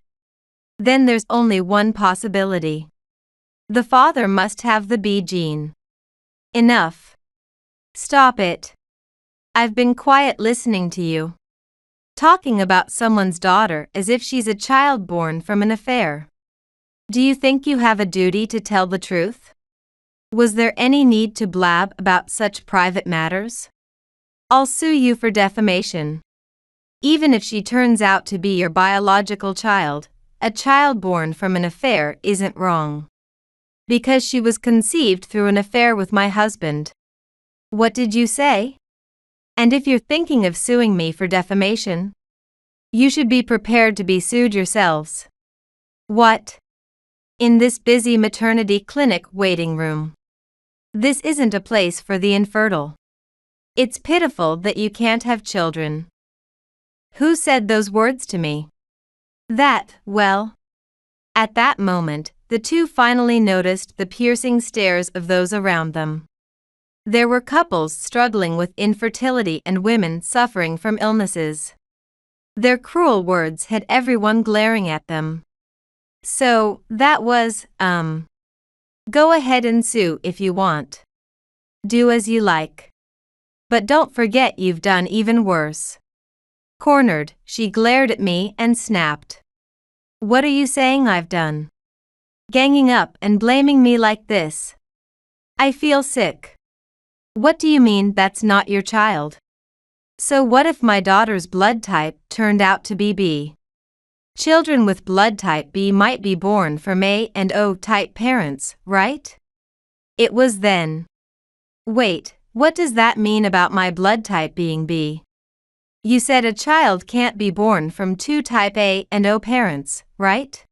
Then there's only one possibility. The father must have the B gene. Enough. Stop it. I've been quiet listening to you. Talking about someone's daughter as if she's a child born from an affair. Do you think you have a duty to tell the truth? Was there any need to blab about such private matters? I'll sue you for defamation. Even if she turns out to be your biological child, a child born from an affair isn't wrong. Because she was conceived through an affair with my husband. What did you say? And if you're thinking of suing me for defamation, you should be prepared to be sued yourselves. What? In this busy maternity clinic waiting room. This isn't a place for the infertile. It's pitiful that you can't have children. Who said those words to me? Well. At that moment, the two finally noticed the piercing stares of those around them. There were couples struggling with infertility and women suffering from illnesses. Their cruel words had everyone glaring at them. So, that was, Go ahead and sue if you want. Do as you like. But don't forget you've done even worse. Cornered, she glared at me and snapped. What are you saying I've done? Ganging up and blaming me like this. I feel sick. What do you mean that's not your child? So what if my daughter's blood type turned out to be B? Children with blood type B might be born from A and O type parents, right? It was then. Wait, what does that mean about my blood type being B? You said a child can't be born from two type A and O parents, right?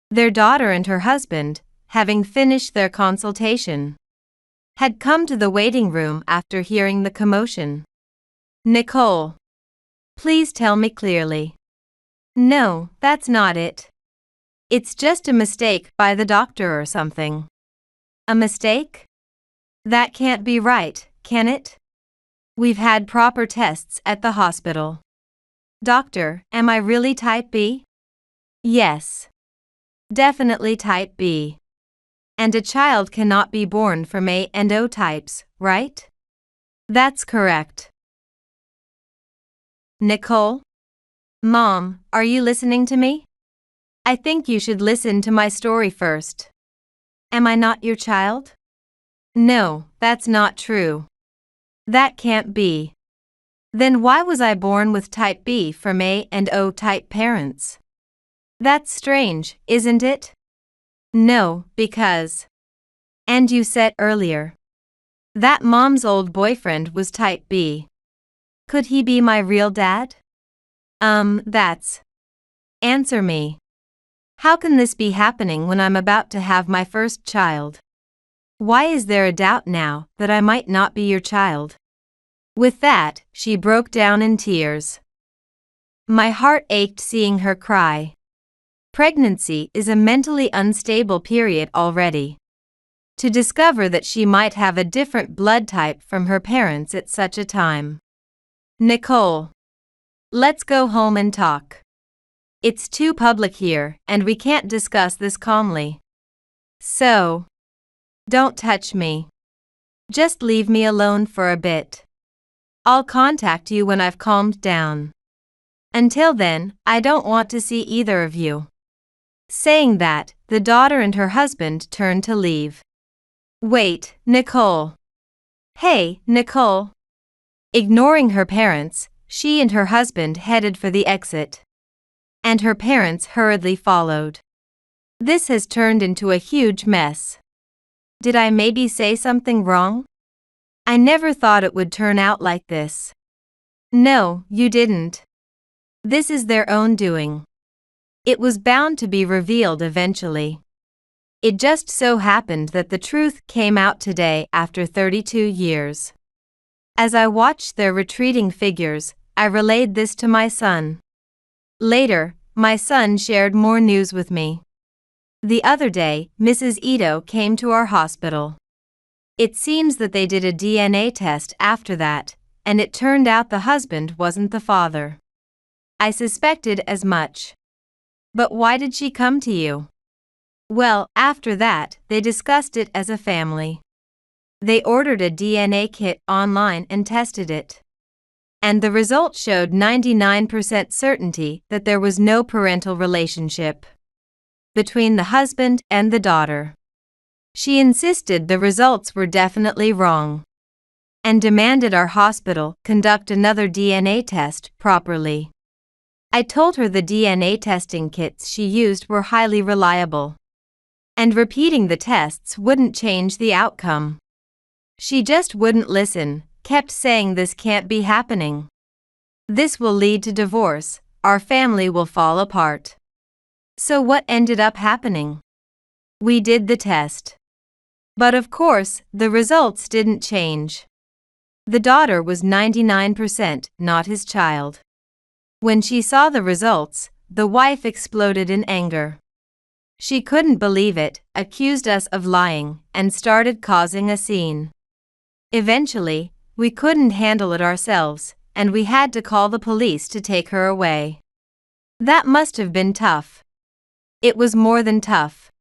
Their daughter and her husband, having finished their consultation, had come to the waiting room after hearing the commotion. Nicole. Please tell me clearly. No, that's not it. It's just a mistake by the doctor or something. A mistake? That can't be right, can it? We've had proper tests at the hospital. Doctor, am I really type B? Yes. Definitely type B. And a child cannot be born from A and O types, right? That's correct. Nicole? Mom, are you listening to me? I think you should listen to my story first. Am I not your child? No, that's not true. That can't be. Then why was I born with type B from A and O type parents? That's strange, isn't it? No, because. And you said earlier that Mom's old boyfriend was type B. Could he be my real dad? That's. Answer me. How can this be happening when I'm about to have my first child? Why is there a doubt now that I might not be your child? With that, she broke down in tears. My heart ached seeing her cry. Pregnancy is a mentally unstable period already. To discover that she might have a different blood type from her parents at such a time. Nicole. Let's go home and talk. It's too public here, and we can't discuss this calmly. So, don't touch me. Just leave me alone for a bit. I'll contact you when I've calmed down. Until then, I don't want to see either of you. Saying that, the daughter and her husband turned to leave. "Wait, Nicole." "Hey, Nicole." Ignoring her parents, she and her husband headed for the exit. And her parents hurriedly followed. This has turned into a huge mess. Did I maybe say something wrong? I never thought it would turn out like this. No, you didn't. This is their own doing. It was bound to be revealed eventually. It just so happened that the truth came out today after 32 years. As I watched their retreating figures, I relayed this to my son. Later, my son shared more news with me. The other day, Mrs. Ito came to our hospital. It seems that they did a DNA test after that, and it turned out the husband wasn't the father. I suspected as much. But why did she come to you? Well, after that, they discussed it as a family. They ordered a DNA kit online and tested it. And the result showed 99% certainty that there was no parental relationship between the husband and the daughter. She insisted the results were definitely wrong and demanded our hospital conduct another DNA test properly. I told her the DNA testing kits she used were highly reliable, and repeating the tests wouldn't change the outcome. She just wouldn't listen, kept saying this can't be happening. This will lead to divorce, our family will fall apart. So what ended up happening? We did the test. But of course, the results didn't change. The daughter was 99% not his child. When she saw the results, the wife exploded in anger. She couldn't believe it, accused us of lying, and started causing a scene. Eventually, we couldn't handle it ourselves, and we had to call the police to take her away. That must have been tough. It was more than tough.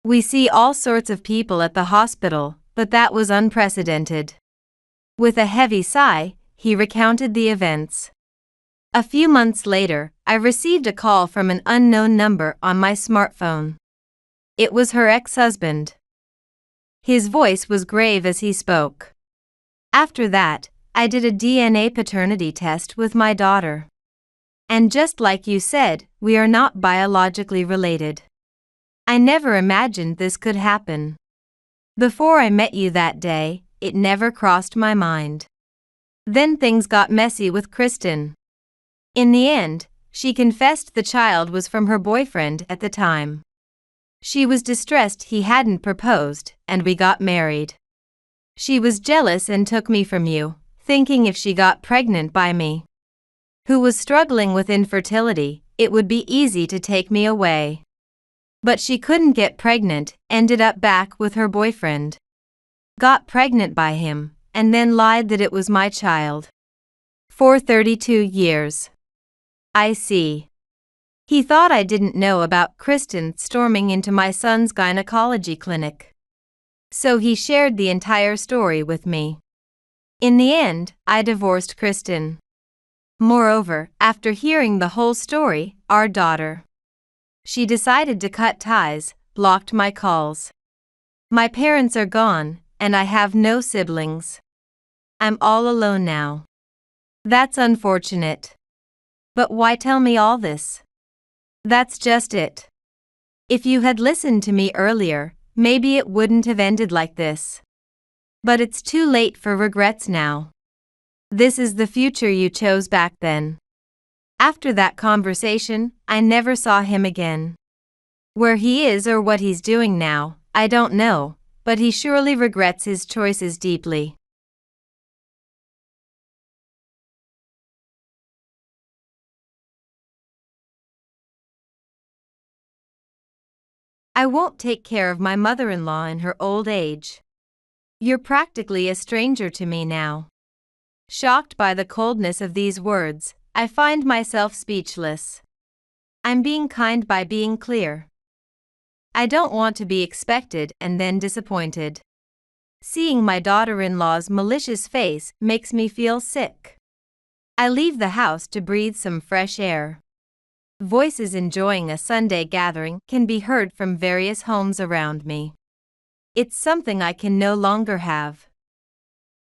We see all sorts of people at the hospital, but that was unprecedented. With a heavy sigh, he recounted the events. A few months later, I received a call from an unknown number on my smartphone. It was her ex-husband. His voice was grave as he spoke. After that, I did a DNA paternity test with my daughter. And just like you said, we are not biologically related. I never imagined this could happen. Before I met you that day, it never crossed my mind. Then things got messy with Kristen. In the end, she confessed the child was from her boyfriend at the time. She was distressed he hadn't proposed, and we got married. She was jealous and took me from you, thinking if she got pregnant by me, who was struggling with infertility, it would be easy to take me away. But she couldn't get pregnant, ended up back with her boyfriend. Got pregnant by him, and then lied that it was my child. For 32 years. I see. He thought I didn't know about Kristen storming into my son's gynecology clinic. So he shared the entire story with me. In the end, I divorced Kristen. Moreover, after hearing the whole story, our daughter, she decided to cut ties, blocked my calls. My parents are gone, and I have no siblings. I'm all alone now. That's unfortunate. But why tell me all this? That's just it. If you had listened to me earlier, maybe it wouldn't have ended like this. But it's too late for regrets now. This is the future you chose back then. After that conversation, I never saw him again. Where he is or what he's doing now, I don't know, but he surely regrets his choices deeply. I won't take care of my mother-in-law in her old age. You're practically a stranger to me now. Shocked by the coldness of these words, I find myself speechless. I'm being kind by being clear. I don't want to be expected and then disappointed. Seeing my daughter-in-law's malicious face makes me feel sick. I leave the house to breathe some fresh air. Voices enjoying a Sunday gathering can be heard from various homes around me. It's something I can no longer have.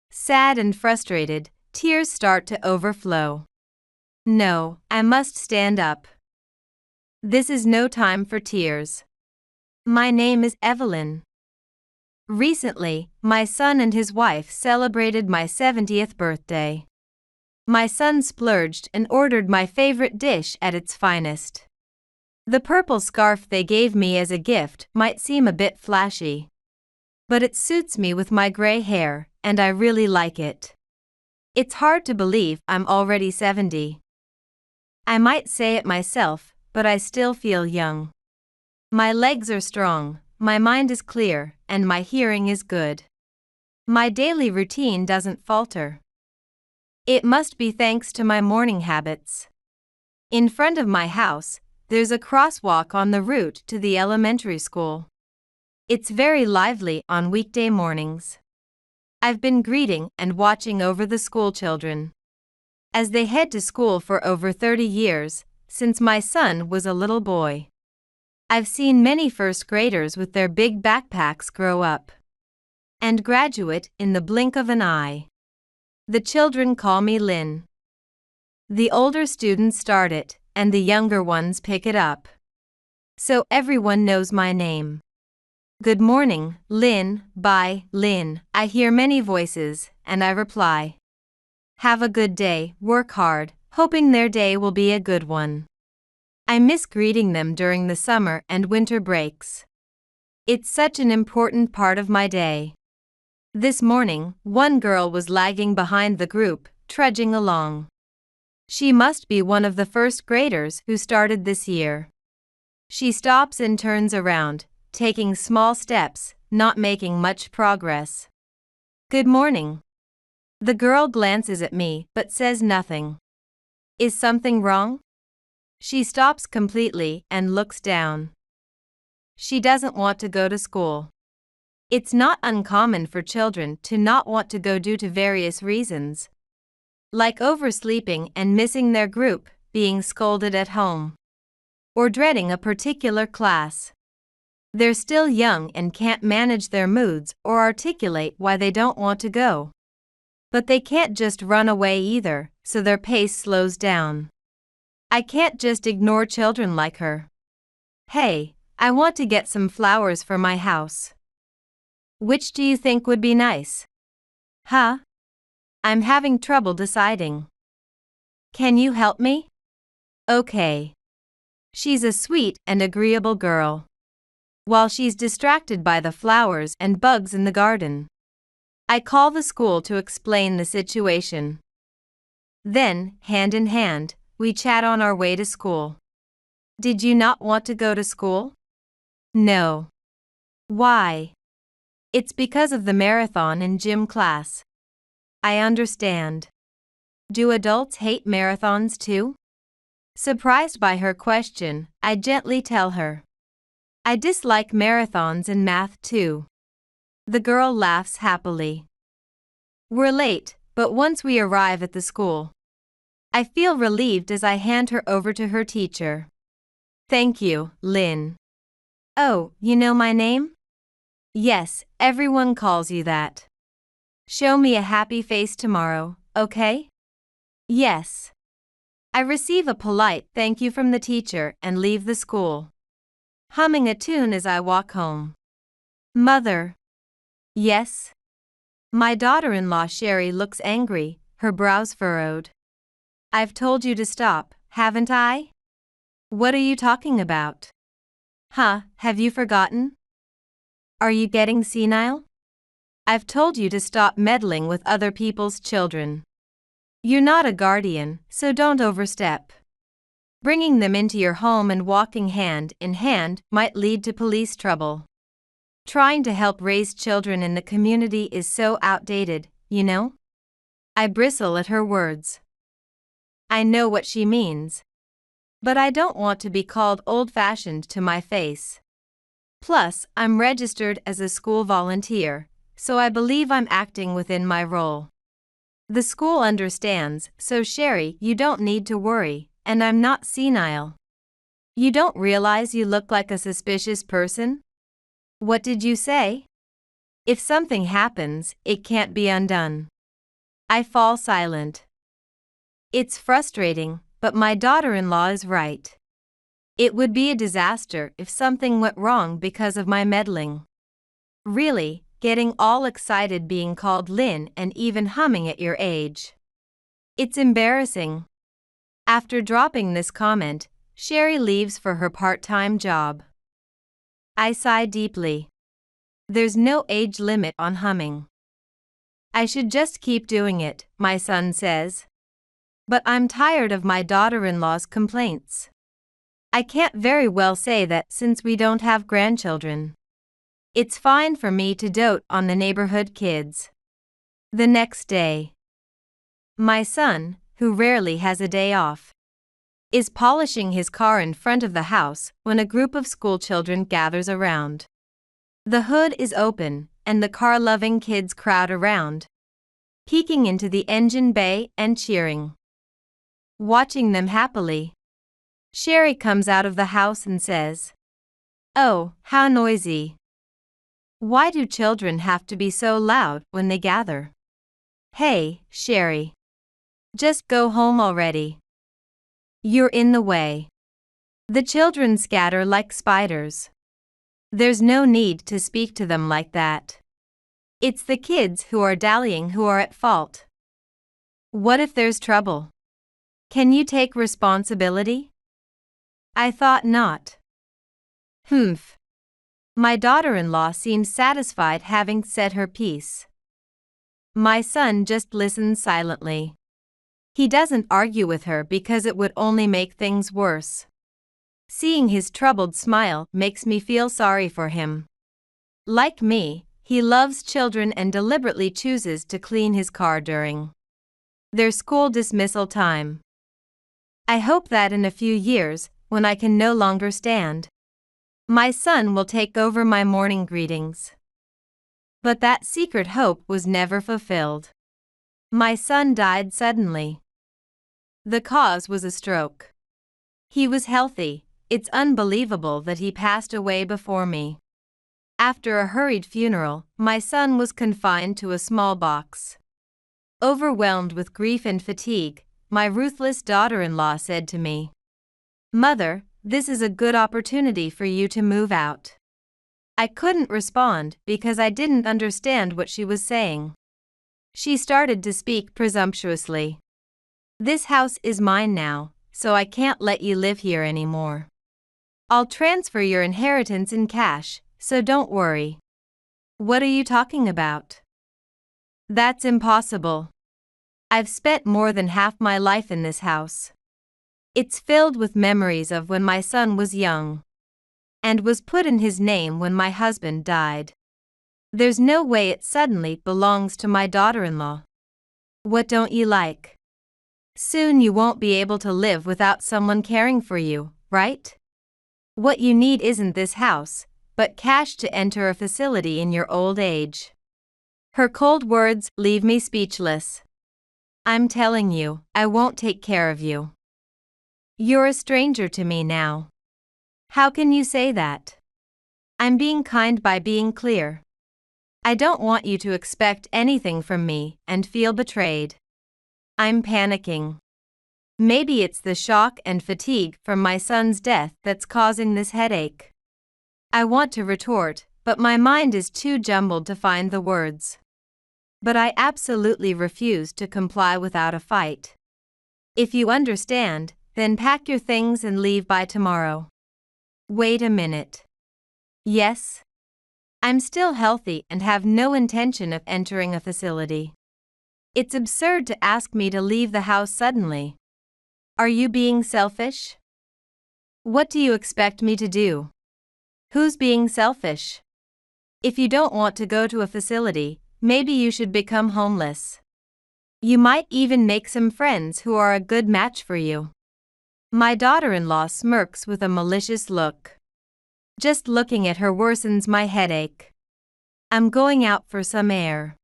Sad and frustrated, tears start to overflow. No, I must stand up. This is no time for tears. My name is Evelyn. Recently, my son and his wife celebrated my 70th birthday. My son splurged and ordered my favorite dish at its finest. The purple scarf they gave me as a gift might seem a bit flashy, but it suits me with my gray hair, and I really like it. It's hard to believe I'm already 70. I might say it myself, but I still feel young. My legs are strong, my mind is clear, and my hearing is good. My daily routine doesn't falter. It must be thanks to my morning habits. In front of my house, there's a crosswalk on the route to the elementary school. It's very lively on weekday mornings. I've been greeting and watching over the school children as they head to school for over 30 years, since my son was a little boy. I've seen many first graders with their big backpacks grow up and graduate in the blink of an eye. The children call me Lynn. The older students start it, and the younger ones pick it up. So everyone knows my name. Good morning, Lynn. Bye, Lynn. I hear many voices, and I reply. Have a good day, work hard, hoping their day will be a good one. I miss greeting them during the summer and winter breaks. It's such an important part of my day. This morning, one girl was lagging behind the group, trudging along. She must be one of the first graders who started this year. She stops and turns around, taking small steps, not making much progress. Good morning. The girl glances at me but says nothing. Is something wrong? She stops completely and looks down. She doesn't want to go to school. It's not uncommon for children to not want to go due to various reasons, like oversleeping and missing their group, being scolded at home, or dreading a particular class. They're still young and can't manage their moods or articulate why they don't want to go. But they can't just run away either, so their pace slows down. I can't just ignore children like her. Hey, I want to get some flowers for my house. Which do you think would be nice? Huh? I'm having trouble deciding. Can you help me? Okay. She's a sweet and agreeable girl. While she's distracted by the flowers and bugs in the garden, I call the school to explain the situation. Then, hand in hand, we chat on our way to school. Did you not want to go to school? No. Why? It's because of the marathon in gym class. I understand. Do adults hate marathons too? Surprised by her question, I gently tell her. I dislike marathons in math too. The girl laughs happily. We're late, but once we arrive at the school, I feel relieved as I hand her over to her teacher. Thank you, Lynn. Oh, you know my name? Yes, everyone calls you that. Show me a happy face tomorrow, okay? Yes. I receive a polite thank you from the teacher and leave the school, humming a tune as I walk home. Mother. Yes? My daughter-in-law Sherry looks angry, her brows furrowed. I've told you to stop, haven't I? What are you talking about? Huh, have you forgotten? Are you getting senile? I've told you to stop meddling with other people's children. You're not a guardian, so don't overstep. Bringing them into your home and walking hand in hand might lead to police trouble. Trying to help raise children in the community is so outdated, you know? I bristle at her words. I know what she means. But I don't want to be called old-fashioned to my face. Plus, I'm registered as a school volunteer, so I believe I'm acting within my role. The school understands, so Sherry, you don't need to worry, and I'm not senile. You don't realize you look like a suspicious person? What did you say? If something happens, it can't be undone. I fall silent. It's frustrating, but my daughter-in-law is right. It would be a disaster if something went wrong because of my meddling. Really, getting all excited being called Lynn and even humming at your age. It's embarrassing. After dropping this comment, Sherry leaves for her part-time job. I sigh deeply. There's no age limit on humming. I should just keep doing it, my son says. But I'm tired of my daughter-in-law's complaints. I can't very well say that since we don't have grandchildren. It's fine for me to dote on the neighborhood kids. The next day, my son, who rarely has a day off, is polishing his car in front of the house when a group of schoolchildren gathers around. The hood is open, and the car-loving kids crowd around, peeking into the engine bay and cheering. Watching them happily, Sherry comes out of the house and says, "Oh, how noisy. Why do children have to be so loud when they gather? Hey, Sherry. Just go home already. You're in the way." The children scatter like spiders. There's no need to speak to them like that. It's the kids who are dallying who are at fault. What if there's trouble? Can you take responsibility? I thought not. Humph. My daughter-in-law seems satisfied having said her piece. My son just listens silently. He doesn't argue with her because it would only make things worse. Seeing his troubled smile makes me feel sorry for him. Like me, he loves children and deliberately chooses to clean his car during their school dismissal time. I hope that in a few years, when I can no longer stand, my son will take over my morning greetings. But that secret hope was never fulfilled. My son died suddenly. The cause was a stroke. He was healthy. It's unbelievable that he passed away before me. After a hurried funeral, my son was confined to a small box. Overwhelmed with grief and fatigue, my ruthless daughter-in-law said to me, "Mother, this is a good opportunity for you to move out." I couldn't respond because I didn't understand what she was saying. She started to speak presumptuously. "This house is mine now, so I can't let you live here anymore. I'll transfer your inheritance in cash, so don't worry." What are you talking about? That's impossible. I've spent more than half my life in this house. It's filled with memories of when my son was young, and was put in his name when my husband died. There's no way it suddenly belongs to my daughter-in-law. What don't you like? Soon you won't be able to live without someone caring for you, right? What you need isn't this house, but cash to enter a facility in your old age. Her cold words leave me speechless. I'm telling you, I won't take care of you. You're a stranger to me now. How can you say that? I'm being kind by being clear. I don't want you to expect anything from me and feel betrayed. I'm panicking. Maybe it's the shock and fatigue from my son's death that's causing this headache. I want to retort, but my mind is too jumbled to find the words. But I absolutely refuse to comply without a fight. If you understand, then pack your things and leave by tomorrow. Wait a minute. Yes? I'm still healthy and have no intention of entering a facility. It's absurd to ask me to leave the house suddenly. Are you being selfish? What do you expect me to do? Who's being selfish? If you don't want to go to a facility, maybe you should become homeless. You might even make some friends who are a good match for you. My daughter-in-law smirks with a malicious look. Just looking at her worsens my headache. I'm going out for some air.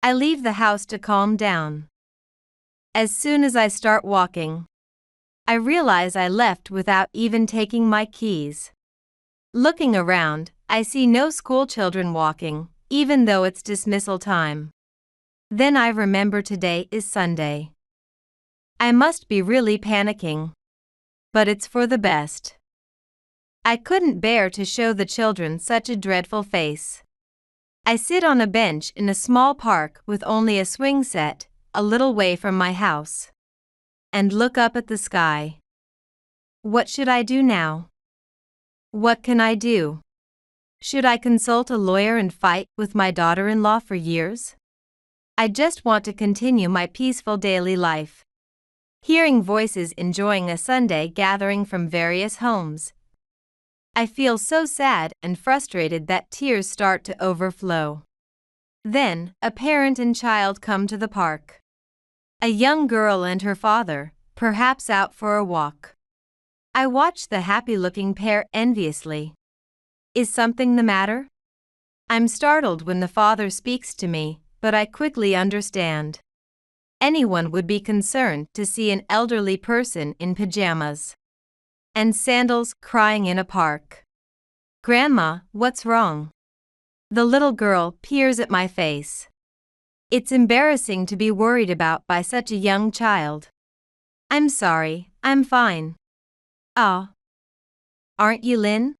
I leave the house to calm down. As soon as I start walking, I realize I left without even taking my keys. Looking around, I see no school children walking, even though it's dismissal time. Then I remember today is Sunday. I must be really panicking. But it's for the best. I couldn't bear to show the children such a dreadful face. I sit on a bench in a small park with only a swing set, a little way from my house, and look up at the sky. What should I do now? What can I do? Should I consult a lawyer and fight with my daughter-in-law for years? I just want to continue my peaceful daily life. Hearing voices enjoying a Sunday gathering from various homes. I feel so sad and frustrated that tears start to overflow. Then, a parent and child come to the park. A young girl and her father, perhaps out for a walk. I watch the happy-looking pair enviously. Is something the matter? I'm startled when the father speaks to me, but I quickly understand. Anyone would be concerned to see an elderly person in pajamas and sandals crying in a park. Grandma, what's wrong? The little girl peers at my face. It's embarrassing to be worried about by such a young child. I'm sorry, I'm fine. Ah. Aren't you Lynn?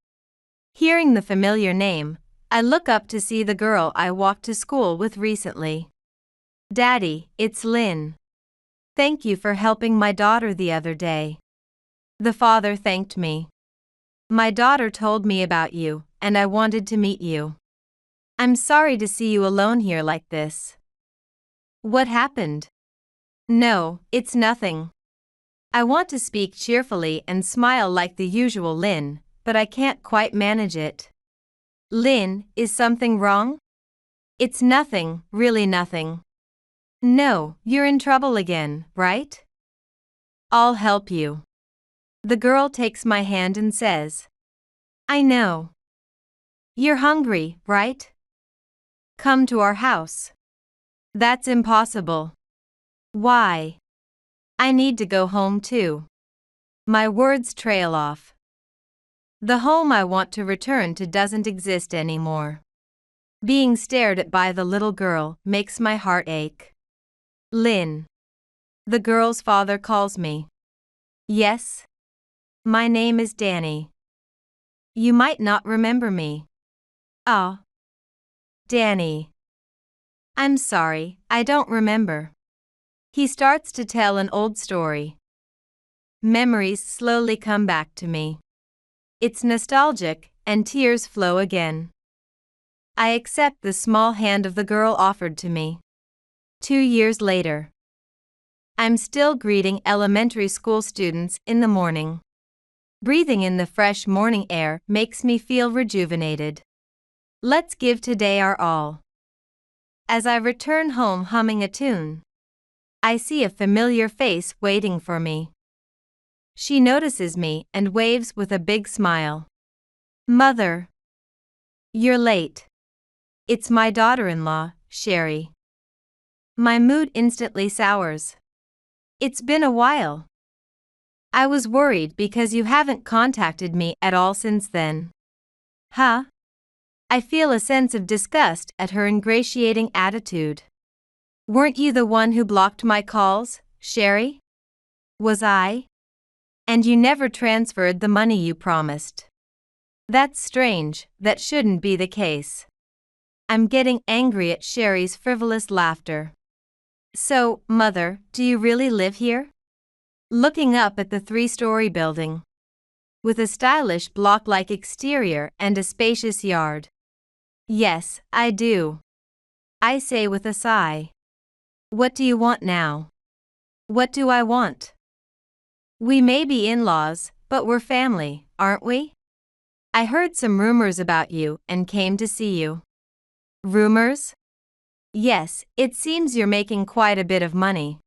Hearing the familiar name, I look up to see the girl I walked to school with recently. Daddy, it's Lynn. Thank you for helping my daughter the other day. The father thanked me. My daughter told me about you, and I wanted to meet you. I'm sorry to see you alone here like this. What happened? No, it's nothing. I want to speak cheerfully and smile like the usual Lynn, but I can't quite manage it. Lynn, is something wrong? It's nothing, really nothing. No, you're in trouble again, right? I'll help you. The girl takes my hand and says, I know. You're hungry, right? Come to our house. That's impossible. Why? I need to go home too. My words trail off. The home I want to return to doesn't exist anymore. Being stared at by the little girl makes my heart ache. Lynn. The girl's father calls me. Yes? My name is Danny. You might not remember me. Ah. Danny. I'm sorry, I don't remember. He starts to tell an old story. Memories slowly come back to me. It's nostalgic, and tears flow again. I accept the small hand of the girl offered to me. 2 years later. I'm still greeting elementary school students in the morning. Breathing in the fresh morning air makes me feel rejuvenated. Let's give today our all. As I return home humming a tune, I see a familiar face waiting for me. She notices me and waves with a big smile. Mother. You're late. It's my daughter-in-law, Sherry. My mood instantly sours. It's been a while. I was worried because you haven't contacted me at all since then. Huh? I feel a sense of disgust at her ingratiating attitude. Weren't you the one who blocked my calls, Sherry? Was I? And you never transferred the money you promised. That's strange, that shouldn't be the case. I'm getting angry at Sherry's frivolous laughter. So, Mother, do you really live here? Looking up at the 3-story building. With a stylish block-like exterior and a spacious yard. Yes, I do. I say with a sigh. What do you want now? What do I want? We may be in-laws, but we're family, aren't we? I heard some rumors about you and came to see you. Rumors? Yes, it seems you're making quite a bit of money.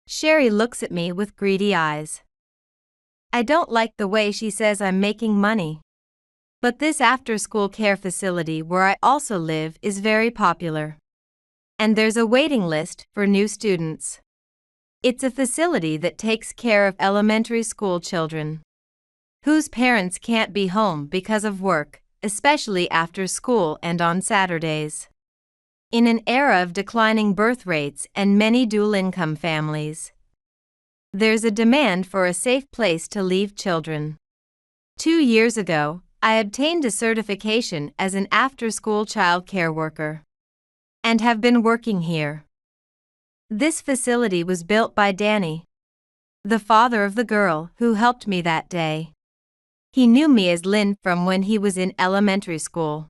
Sherry looks at me with greedy eyes. I don't like the way she says I'm making money. But this after-school care facility where I also live is very popular. And there's a waiting list for new students. It's a facility that takes care of elementary school children whose parents can't be home because of work, especially after school and on Saturdays. In an era of declining birth rates and many dual-income families, there's a demand for a safe place to leave children. 2 years ago, I obtained a certification as an after-school child care worker and have been working here. This facility was built by Danny, the father of the girl who helped me that day. He knew me as Lynn from when he was in elementary school.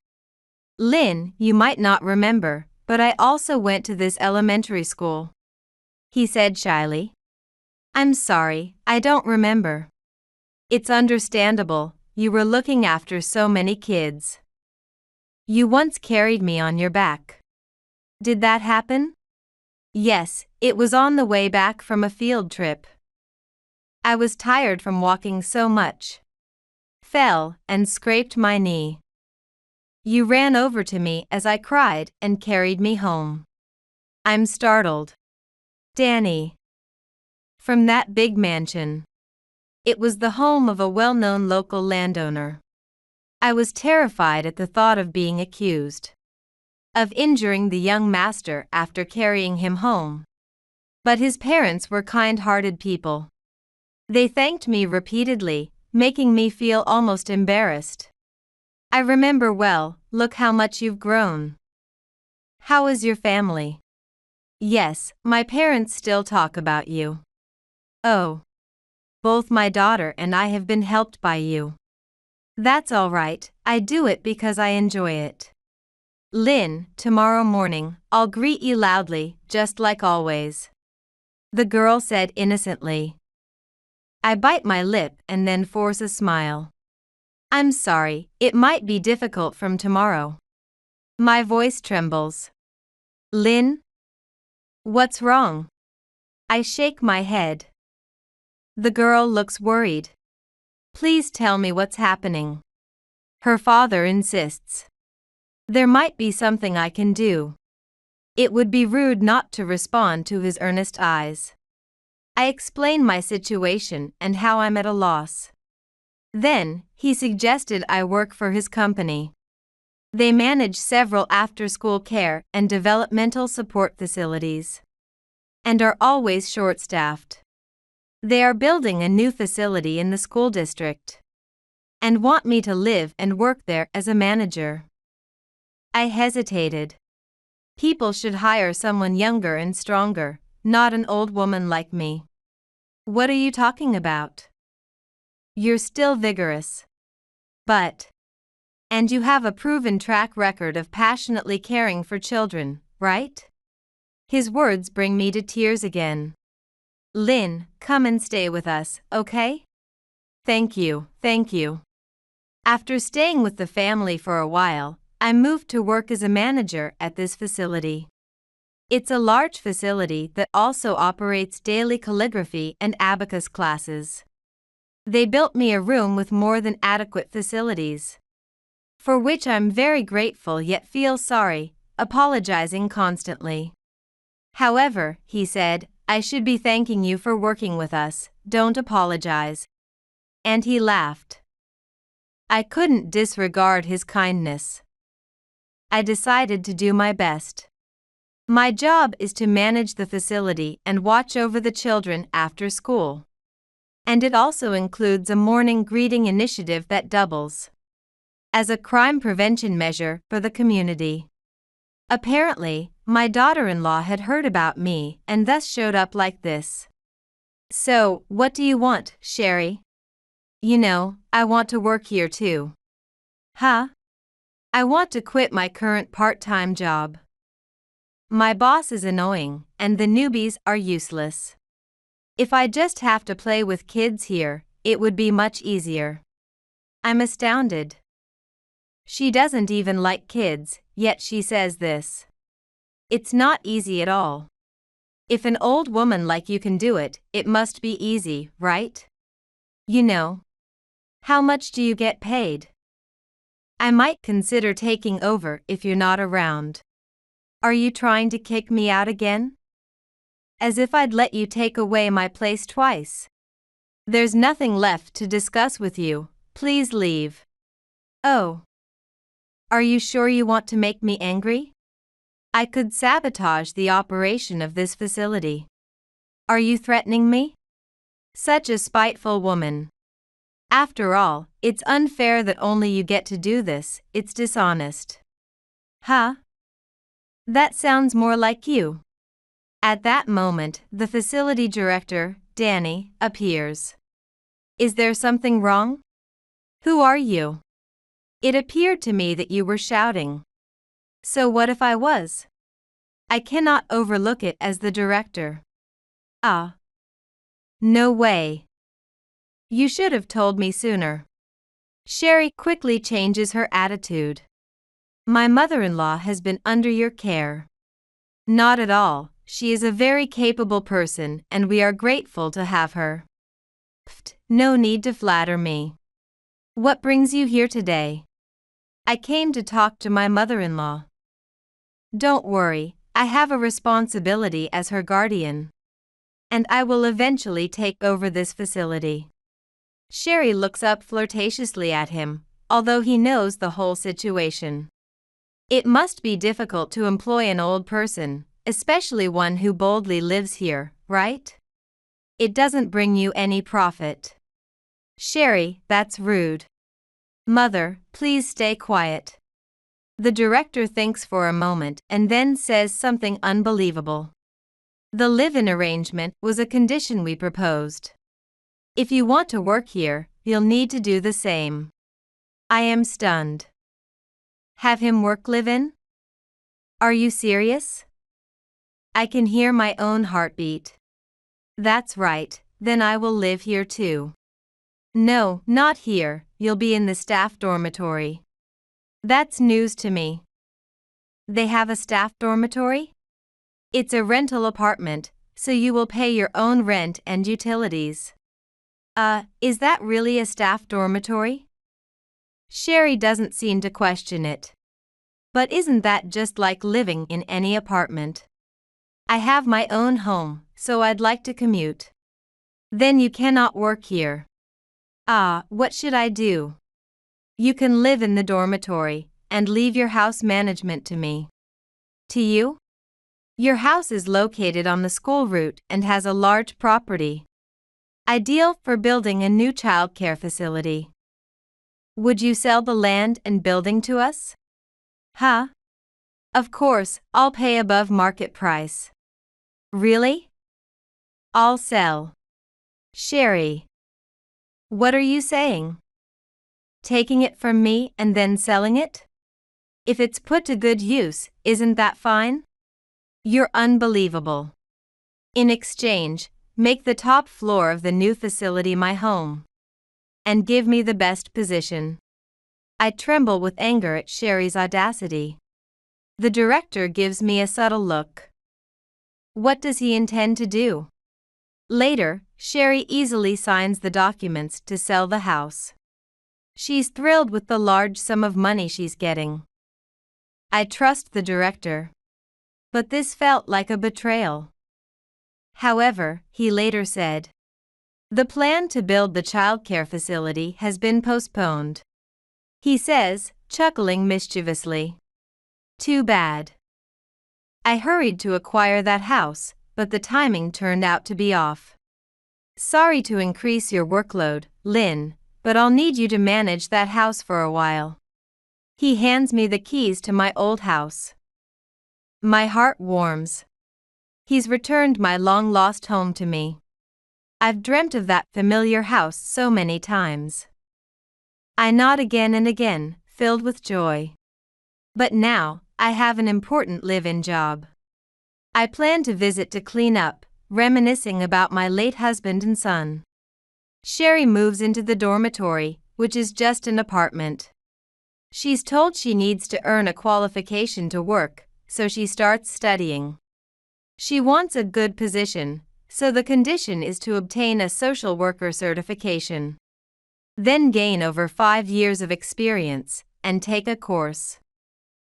Lynn, you might not remember, but I also went to this elementary school, he said shyly. I'm sorry, I don't remember. It's understandable, you were looking after so many kids. You once carried me on your back. Did that happen? Yes, it was on the way back from a field trip. I was tired from walking so much. Fell and scraped my knee. You ran over to me as I cried and carried me home. I'm startled. Danny. From that big mansion. It was the home of a well-known local landowner. I was terrified at the thought of being accused of injuring the young master after carrying him home. But his parents were kind-hearted people. They thanked me repeatedly, making me feel almost embarrassed. I remember well, look how much you've grown. How is your family? Yes, my parents still talk about you. Oh. Both my daughter and I have been helped by you. That's all right, I do it because I enjoy it. Lynn, tomorrow morning, I'll greet you loudly, just like always. The girl said innocently. I bite my lip and then force a smile. I'm sorry, it might be difficult from tomorrow. My voice trembles. Lynn? What's wrong? I shake my head. The girl looks worried. Please tell me what's happening. Her father insists. There might be something I can do. It would be rude not to respond to his earnest eyes. I explain my situation and how I'm at a loss. Then, he suggested I work for his company. They manage several after-school care and developmental support facilities, and are always short-staffed. They are building a new facility in the school district, and want me to live and work there as a manager. I hesitated. People should hire someone younger and stronger, not an old woman like me. What are you talking about? You're still vigorous. And you have a proven track record of passionately caring for children, right? His words bring me to tears again. Lynn, come and stay with us, okay? Thank you, thank you. After staying with the family for a while, I moved to work as a manager at this facility. It's a large facility that also operates daily calligraphy and abacus classes. They built me a room with more than adequate facilities, for which I'm very grateful yet feel sorry, apologizing constantly. However, he said, I should be thanking you for working with us, don't apologize. And he laughed. I couldn't disregard his kindness. I decided to do my best. My job is to manage the facility and watch over the children after school. And it also includes a morning greeting initiative that doubles as a crime prevention measure for the community. Apparently, my daughter-in-law had heard about me and thus showed up like this. So, what do you want, Sherry? You know, I want to work here too. Huh? I want to quit my current part-time job. My boss is annoying, and the newbies are useless. If I just have to play with kids here, it would be much easier. I'm astounded. She doesn't even like kids, yet she says this. It's not easy at all. If an old woman like you can do it, it must be easy, right? You know. How much do you get paid? I might consider taking over if you're not around. Are you trying to kick me out again? As if I'd let you take away my place twice. There's nothing left to discuss with you, please leave. Oh. Are you sure you want to make me angry? I could sabotage the operation of this facility. Are you threatening me? Such a spiteful woman. After all, it's unfair that only you get to do this, it's dishonest. Huh? That sounds more like you. At that moment, the facility director, Danny, appears. Is there something wrong? Who are you? It appeared to me that you were shouting. So what if I was? I cannot overlook it as the director. Ah. No way. You should have told me sooner. Sherry quickly changes her attitude. My mother-in-law has been under your care. Not at all, she is a very capable person and we are grateful to have her. Pfft, no need to flatter me. What brings you here today? I came to talk to my mother-in-law. Don't worry, I have a responsibility as her guardian. And I will eventually take over this facility. Sherry looks up flirtatiously at him, although he knows the whole situation. It must be difficult to employ an old person, especially one who boldly lives here, right? It doesn't bring you any profit. Sherry, that's rude. Mother, please stay quiet. The director thinks for a moment and then says something unbelievable. The live-in arrangement was a condition we proposed. If you want to work here, you'll need to do the same. I am stunned. Have him work live-in? Are you serious? I can hear my own heartbeat. That's right, then I will live here too. No, not here, you'll be in the staff dormitory. That's news to me. They have a staff dormitory? It's a rental apartment, so you will pay your own rent and utilities. Is that really a staff dormitory? Sherry doesn't seem to question it. But isn't that just like living in any apartment? I have my own home, so I'd like to commute. Then you cannot work here. What should I do? You can live in the dormitory, and leave your house management to me. To you? Your house is located on the school route and has a large property. Ideal for building a new childcare facility. Would you sell the land and building to us? Huh? Of course, I'll pay above market price. Really? I'll sell. Sherry. What are you saying? Taking it from me and then selling it? If it's put to good use, isn't that fine? You're unbelievable. In exchange, make the top floor of the new facility my home. And give me the best position. I tremble with anger at Sherry's audacity. The director gives me a subtle look. What does he intend to do? Later, Sherry easily signs the documents to sell the house. She's thrilled with the large sum of money she's getting. I trust the director. But this felt like a betrayal. However, he later said, the plan to build the childcare facility has been postponed. He says, chuckling mischievously. Too bad. I hurried to acquire that house, but the timing turned out to be off. Sorry to increase your workload, Lynn, but I'll need you to manage that house for a while. He hands me the keys to my old house. My heart warms. He's returned my long-lost home to me. I've dreamt of that familiar house so many times. I nod again and again, filled with joy. But now, I have an important live-in job. I plan to visit to clean up, reminiscing about my late husband and son. Sherry moves into the dormitory, which is just an apartment. She's told she needs to earn a qualification to work, so she starts studying. She wants a good position, so the condition is to obtain a social worker certification. Then gain over 5 years of experience, and take a course.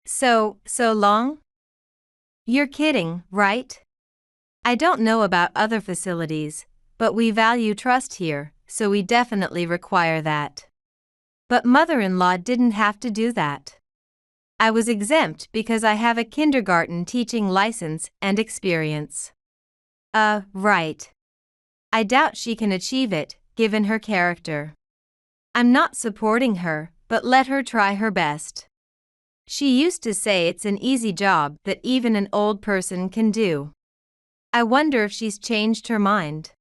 So long? You're kidding, right? I don't know about other facilities, but we value trust here, so we definitely require that. But mother-in-law didn't have to do that. I was exempt because I have a kindergarten teaching license and experience. Right. I doubt she can achieve it, given her character. I'm not supporting her, but let her try her best. She used to say it's an easy job that even an old person can do. I wonder if she's changed her mind.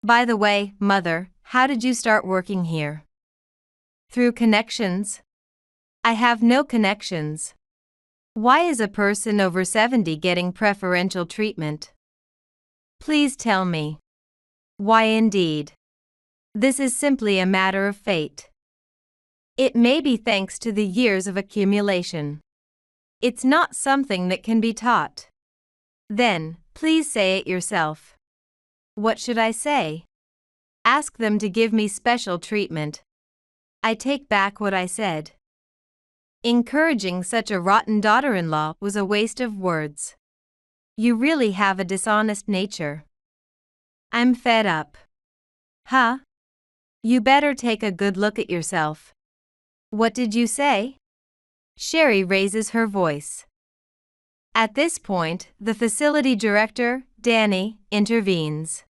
By the way, Mother, how did you start working here? Through connections? I have no connections. Why is a person over 70 getting preferential treatment? Please tell me. Why indeed? This is simply a matter of fate. It may be thanks to the years of accumulation. It's not something that can be taught. Then, please say it yourself. What should I say? Ask them to give me special treatment. I take back what I said. Encouraging such a rotten daughter-in-law was a waste of words. You really have a dishonest nature. I'm fed up. Huh? You better take a good look at yourself. What did you say? Sherry raises her voice. At this point, the facility director, Danny, intervenes.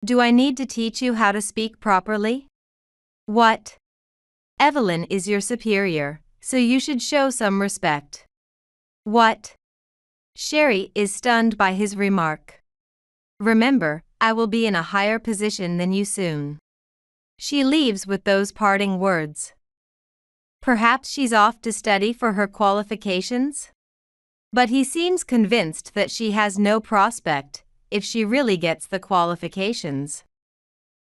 Do I need to teach you how to speak properly? What? Evelyn is your superior, so you should show some respect. What? Sherry is stunned by his remark. Remember, I will be in a higher position than you soon. She leaves with those parting words. Perhaps she's off to study for her qualifications? But he seems convinced that she has no prospect, if she really gets the qualifications.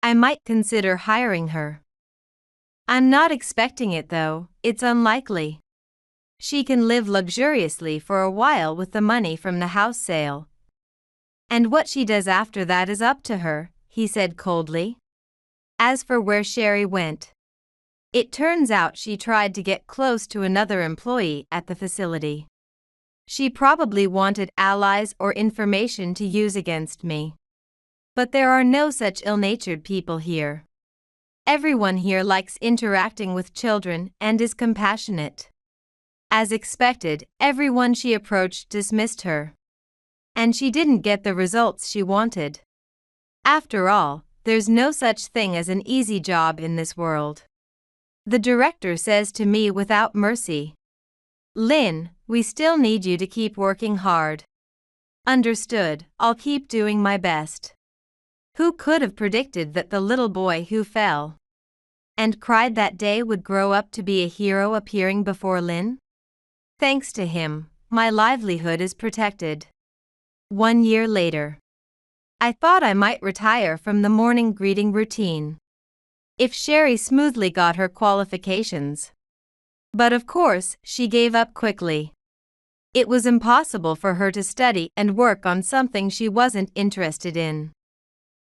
I might consider hiring her. I'm not expecting it though, it's unlikely. She can live luxuriously for a while with the money from the house sale. And what she does after that is up to her, he said coldly. As for where Sherry went, it turns out she tried to get close to another employee at the facility. She probably wanted allies or information to use against me. But there are no such ill-natured people here. Everyone here likes interacting with children and is compassionate. As expected, everyone she approached dismissed her. And she didn't get the results she wanted. After all, there's no such thing as an easy job in this world. The director says to me without mercy, Lynn, we still need you to keep working hard. Understood, I'll keep doing my best. Who could have predicted that the little boy who fell and cried that day would grow up to be a hero appearing before Lynn? Thanks to him, my livelihood is protected. 1 year later. I thought I might retire from the morning greeting routine if Sherry smoothly got her qualifications. But of course, she gave up quickly. It was impossible for her to study and work on something she wasn't interested in.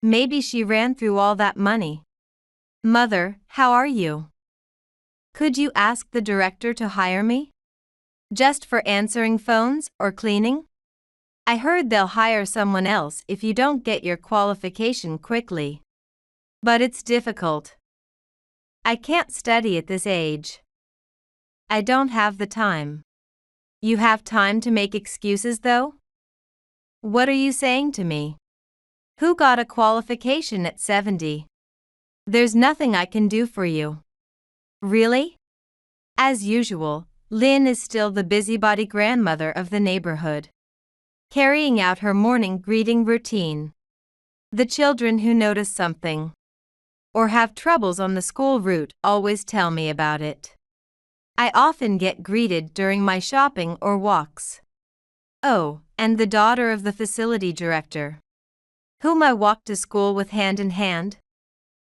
Maybe she ran through all that money. Mother, how are you? Could you ask the director to hire me? Just for answering phones or cleaning? I heard they'll hire someone else if you don't get your qualification quickly. But it's difficult. I can't study at this age. I don't have the time. You have time to make excuses though? What are you saying to me? Who got a qualification at 70? There's nothing I can do for you. Really? As usual, Lynn is still the busybody grandmother of the neighborhood, carrying out her morning greeting routine. The children who notice something or have troubles on the school route always tell me about it. I often get greeted during my shopping or walks. Oh, and the daughter of the facility director, whom I walk to school with hand in hand,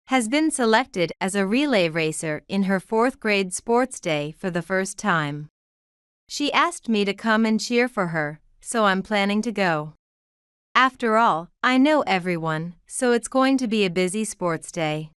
has been selected as a relay racer in her 4th grade sports day for the first time. She asked me to come and cheer for her, so I'm planning to go. After all, I know everyone, so it's going to be a busy sports day.